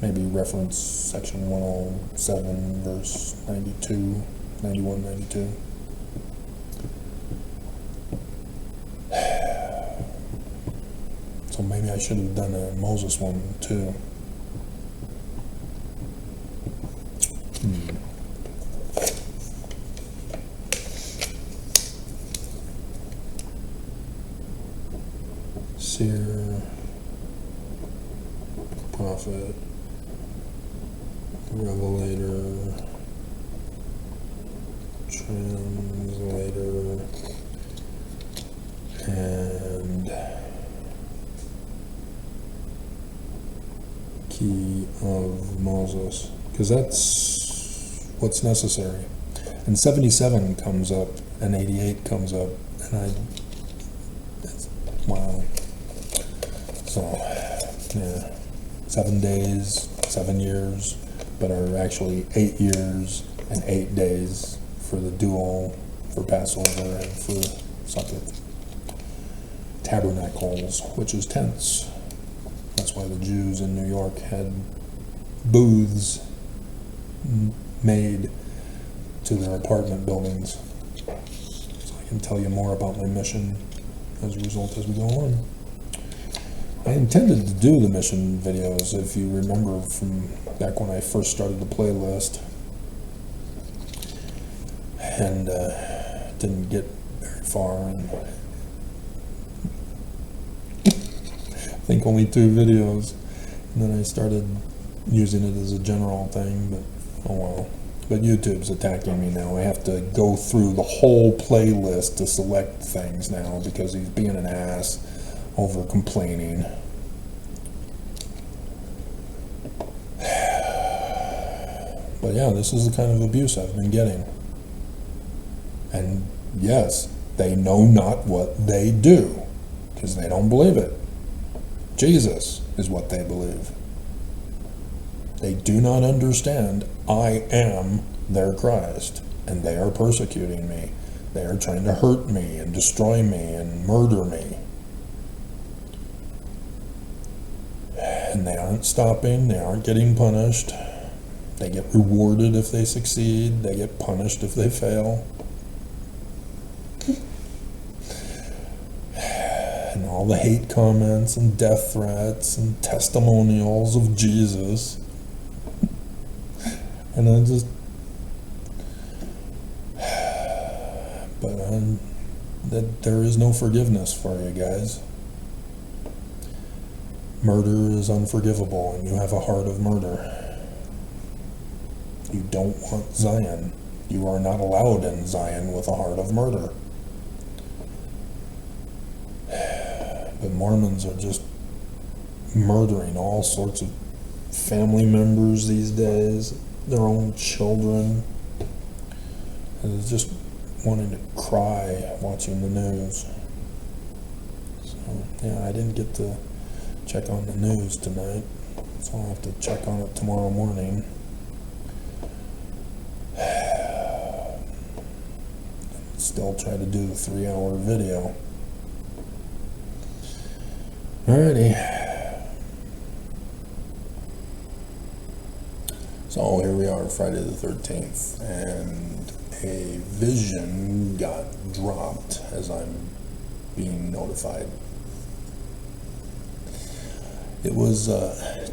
Maybe reference section 107, verse 92, 91, 92. So maybe I should have done a Moses one too. SEER, prophet, revelator, translator, and key of Moses, because that's what's necessary. And 77 comes up, and 88 comes up, and wow. So, yeah, 7 days, 7 years, but are actually 8 years and 8 days for the dual, for Passover and for Sukkot. Tabernacles, which is tents. That's why the Jews in New York had booths made to their apartment buildings. So I can tell you more about my mission as a result as we go on. I intended to do the mission videos, if you remember from back when I first started the playlist, and didn't get very far, and I think only 2 videos, and then I started using it as a general thing, but oh well. But YouTube's attacking me now. I have to go through the whole playlist to select things now because he's being an ass over complaining. But yeah, this is the kind of abuse I've been getting. And yes, they know not what they do because they don't believe it. Jesus is what they believe. They do not understand I am their Christ, and they are persecuting me. They are trying to hurt me and destroy me and murder me. And they aren't stopping, they aren't getting punished. They get rewarded if they succeed, they get punished if they fail. And all the hate comments and death threats and testimonials of Jesus. And I just, that there is no forgiveness for you guys. Murder is unforgivable, and you have a heart of murder. You don't want Zion. You are not allowed in Zion with a heart of murder. But Mormons are just murdering all sorts of family members these days, their own children. And it's just wanting to cry watching the news. So, yeah, I didn't get to check on the news tonight, so I'll have to check on it tomorrow morning. Still try to do the 3-hour video. Alrighty. So here we are, Friday the 13th, and a vision got dropped as I'm being notified. It was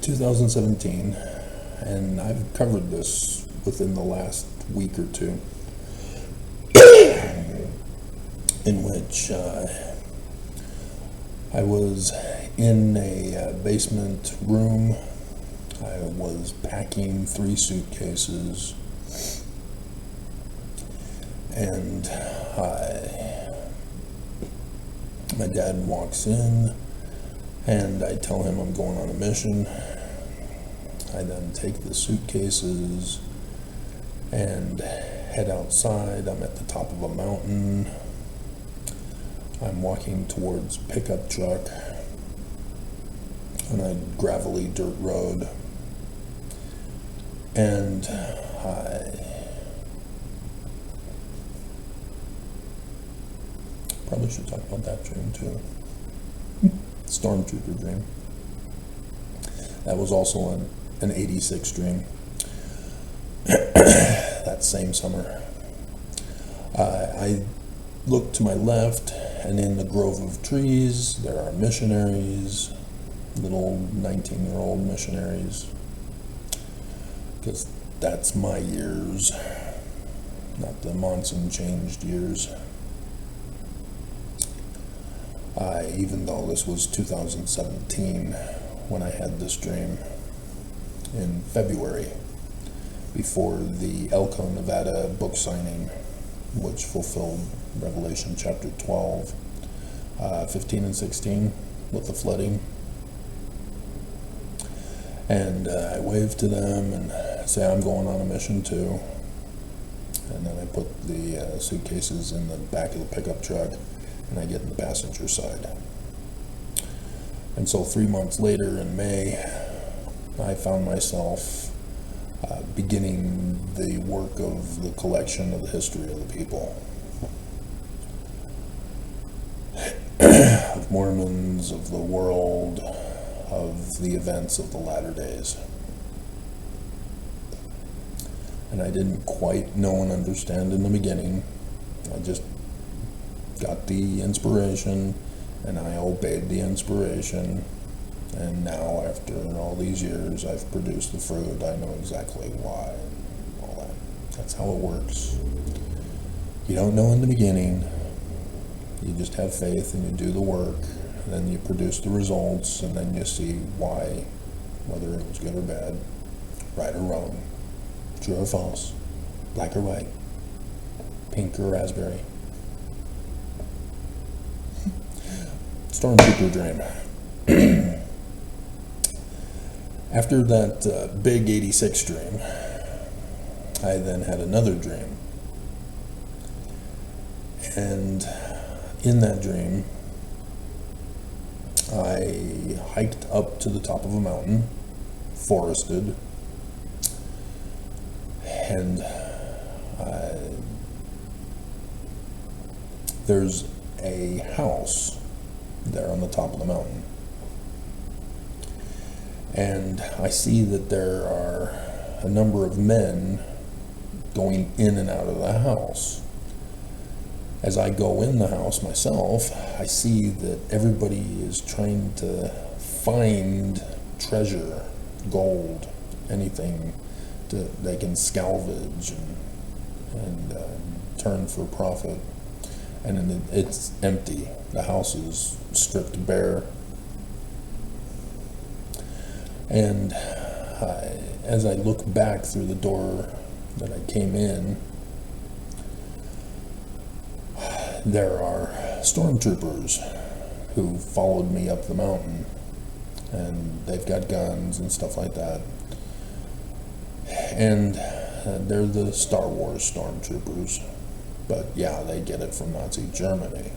2017, and I've covered this within the last week or two, in which I was in a basement room. I was packing 3 suitcases, and my dad walks in, and I tell him I'm going on a mission. I then take the suitcases and head outside. I'm at the top of a mountain. I'm walking towards pickup truck on a gravelly dirt road, and I probably should talk about that dream too. Stormtrooper dream. That was also an 86 dream. That same summer. I look to my left, and in the grove of trees there are missionaries, little 19-year-old missionaries, because that's my years, not the monsoon changed years. Even though this was 2017 when I had this dream in February, before the Elko, Nevada book signing, which fulfilled Revelation chapter 12, 15 and 16 with the flooding. And I wave to them and say I'm going on a mission too. And then I put the suitcases in the back of the pickup truck, and I get in the passenger side. And so 3 months later in May, I found myself beginning the work of the collection of the history of the people. Of Mormons, of the world, of the events of the latter days. And I didn't quite know and understand in the beginning. I just got the inspiration, and I obeyed the inspiration, and now after all these years I've produced the fruit. I know exactly why and all that. That's how it works. You don't know in the beginning, you just have faith and you do the work, and then you produce the results, and then you see why, whether it was good or bad, right or wrong, true or false, black or white, pink or raspberry. Stormtrooper dream. After that big 86 dream, I then had another dream. And in that dream, I hiked up to the top of a mountain, forested, and there's a house there on the top of the mountain. And I see that there are a number of men going in and out of the house. As I go in the house myself, I see that everybody is trying to find treasure, gold, anything that they can salvage and turn for profit. And it's empty. The house is stripped bare. And as I look back through the door that I came in, there are stormtroopers who followed me up the mountain, and they've got guns and stuff like that. And they're the Star Wars stormtroopers. But yeah, they get it from Nazi Germany.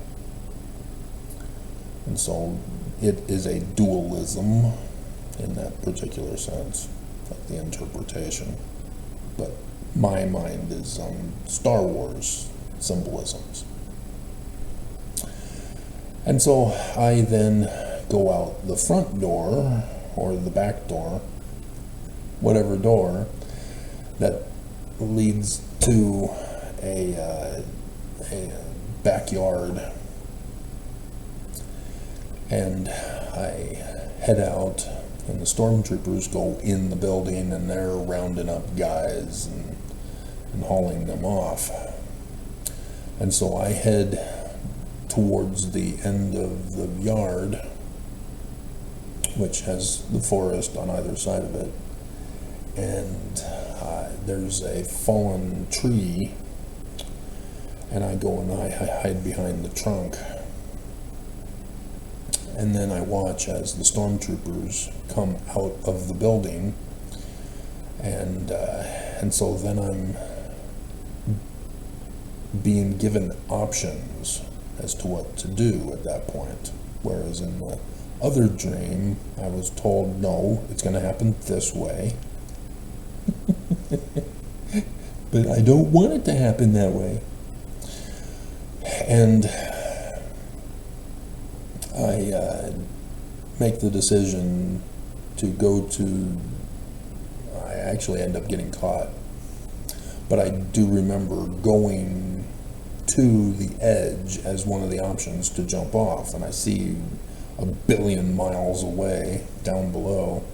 And so it is a dualism in that particular sense, like the interpretation. But my mind is on Star Wars symbolisms. And so I then go out the front door, or the back door, whatever door, that leads to a backyard, and I head out, and the stormtroopers go in the building, and they're rounding up guys and hauling them off. And so I head towards the end of the yard, which has the forest on either side of it, and there's a fallen tree, and I go and I hide behind the trunk. And then I watch as the stormtroopers come out of the building, and so then I'm being given options as to what to do at that point. Whereas in the other dream, I was told, no, it's going to happen this way. But I don't want it to happen that way. And I make the decision to go to, I actually end up getting caught, but I do remember going to the edge as one of the options to jump off, and I see a billion miles away down below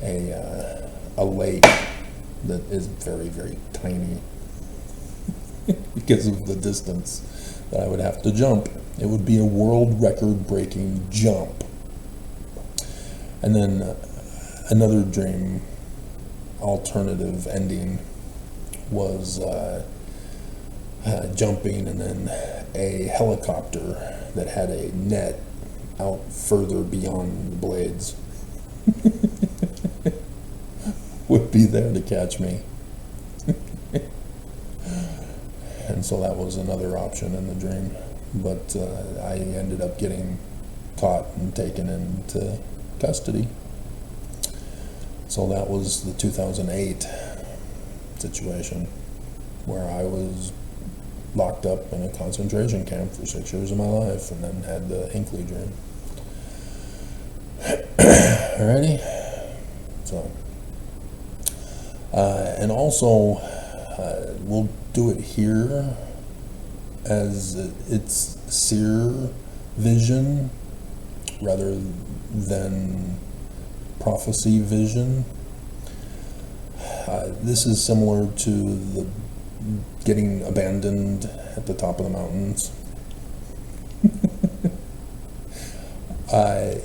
a lake that is very, very tiny because of the distance that I would have to jump. It would be a world record breaking jump. And then another dream alternative ending was jumping, and then a helicopter that had a net out further beyond the blades would be there to catch me. And so that was another option in the dream, but I ended up getting caught and taken into custody. So that was the 2008 situation, where I was locked up in a concentration camp for 6 years of my life, and then had the Hinckley dream. Alrighty? So, and also, we'll do it here as it's SEER vision rather than prophecy vision. This is similar to the getting abandoned at the top of the mountains.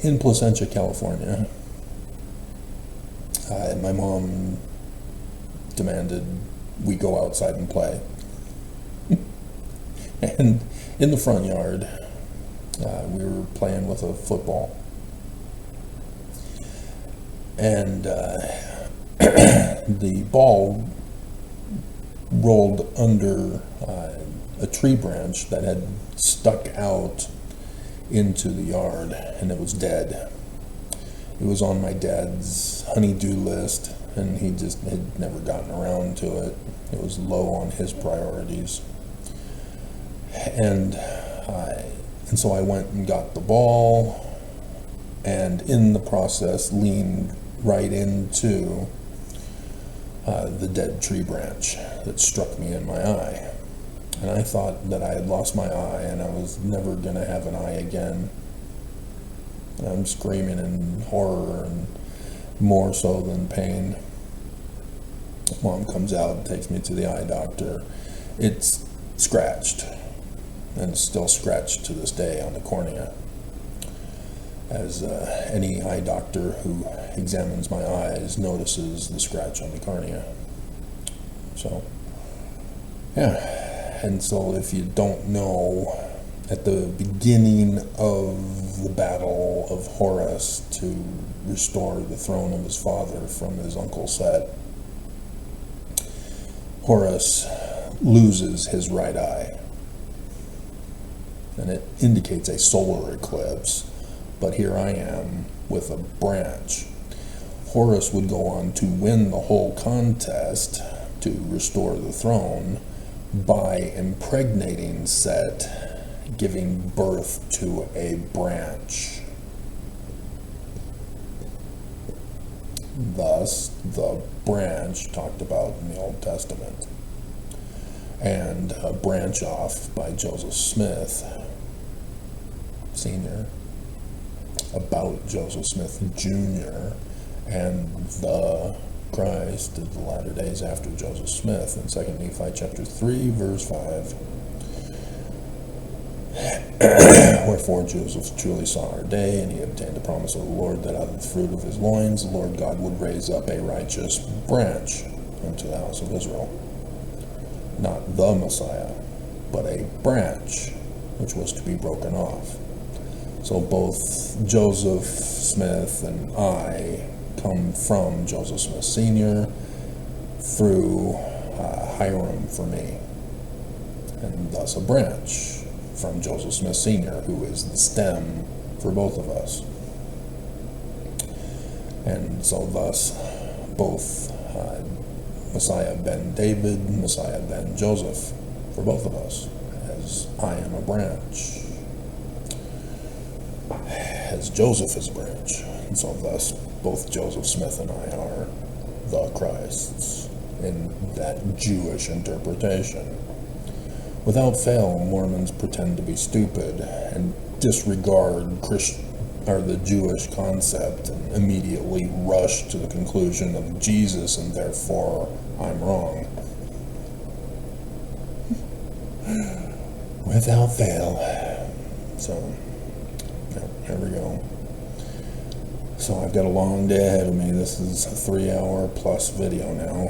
In Placentia, California, my mom demanded we go outside and play. And in the front yard, we were playing with a football. And the ball rolled under a tree branch that had stuck out into the yard, and it was dead. It was on my dad's honey-do list, and he just had never gotten around to it. It was low on his priorities. And so I went and got the ball, and in the process leaned right into the dead tree branch that struck me in my eye. And I thought that I had lost my eye and I was never going to have an eye again. And I'm screaming in horror and more so than pain. Mom comes out and takes me to the eye doctor. It's scratched, and it's still scratched to this day on the cornea, as any eye doctor who examines my eyes notices the scratch on the cornea. So, yeah. And so if you don't know, at the beginning of the battle of Horus to restore the throne of his father from his uncle Set, Horus loses his right eye. And it indicates a solar eclipse. But here I am with a branch. Horus would go on to win the whole contest to restore the throne by impregnating Set, giving birth to a branch. Thus, the branch talked about in the Old Testament. And a branch off by Joseph Smith, Sr. about Joseph Smith Jr. and the Christ of the latter days after Joseph Smith in 2 Nephi chapter 3, verse 5. Wherefore Joseph truly saw our day, and he obtained the promise of the Lord that out of the fruit of his loins the Lord God would raise up a righteous branch unto the house of Israel. Not the Messiah, but a branch which was to be broken off. So both Joseph Smith and I come from Joseph Smith Sr. through Hiram for me, and thus a branch from Joseph Smith Sr., who is the stem for both of us. And so thus both Messiah ben David, Messiah ben Joseph, for both of us, as I am a branch, as Joseph is a branch. And so thus both Joseph Smith and I are the Christs in that Jewish interpretation. Without fail, Mormons pretend to be stupid and disregard the Jewish concept and immediately rush to the conclusion of Jesus, and therefore I'm wrong. Without fail. So, there we go. So I've got a long day ahead of me. This is a 3-hour plus video now,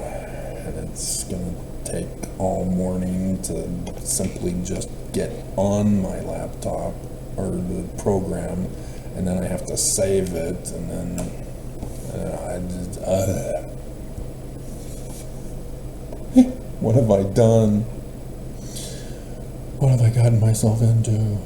and it's going to take all morning to simply just get on my laptop or the program, and then I have to save it, and then what have I done? What have I gotten myself into?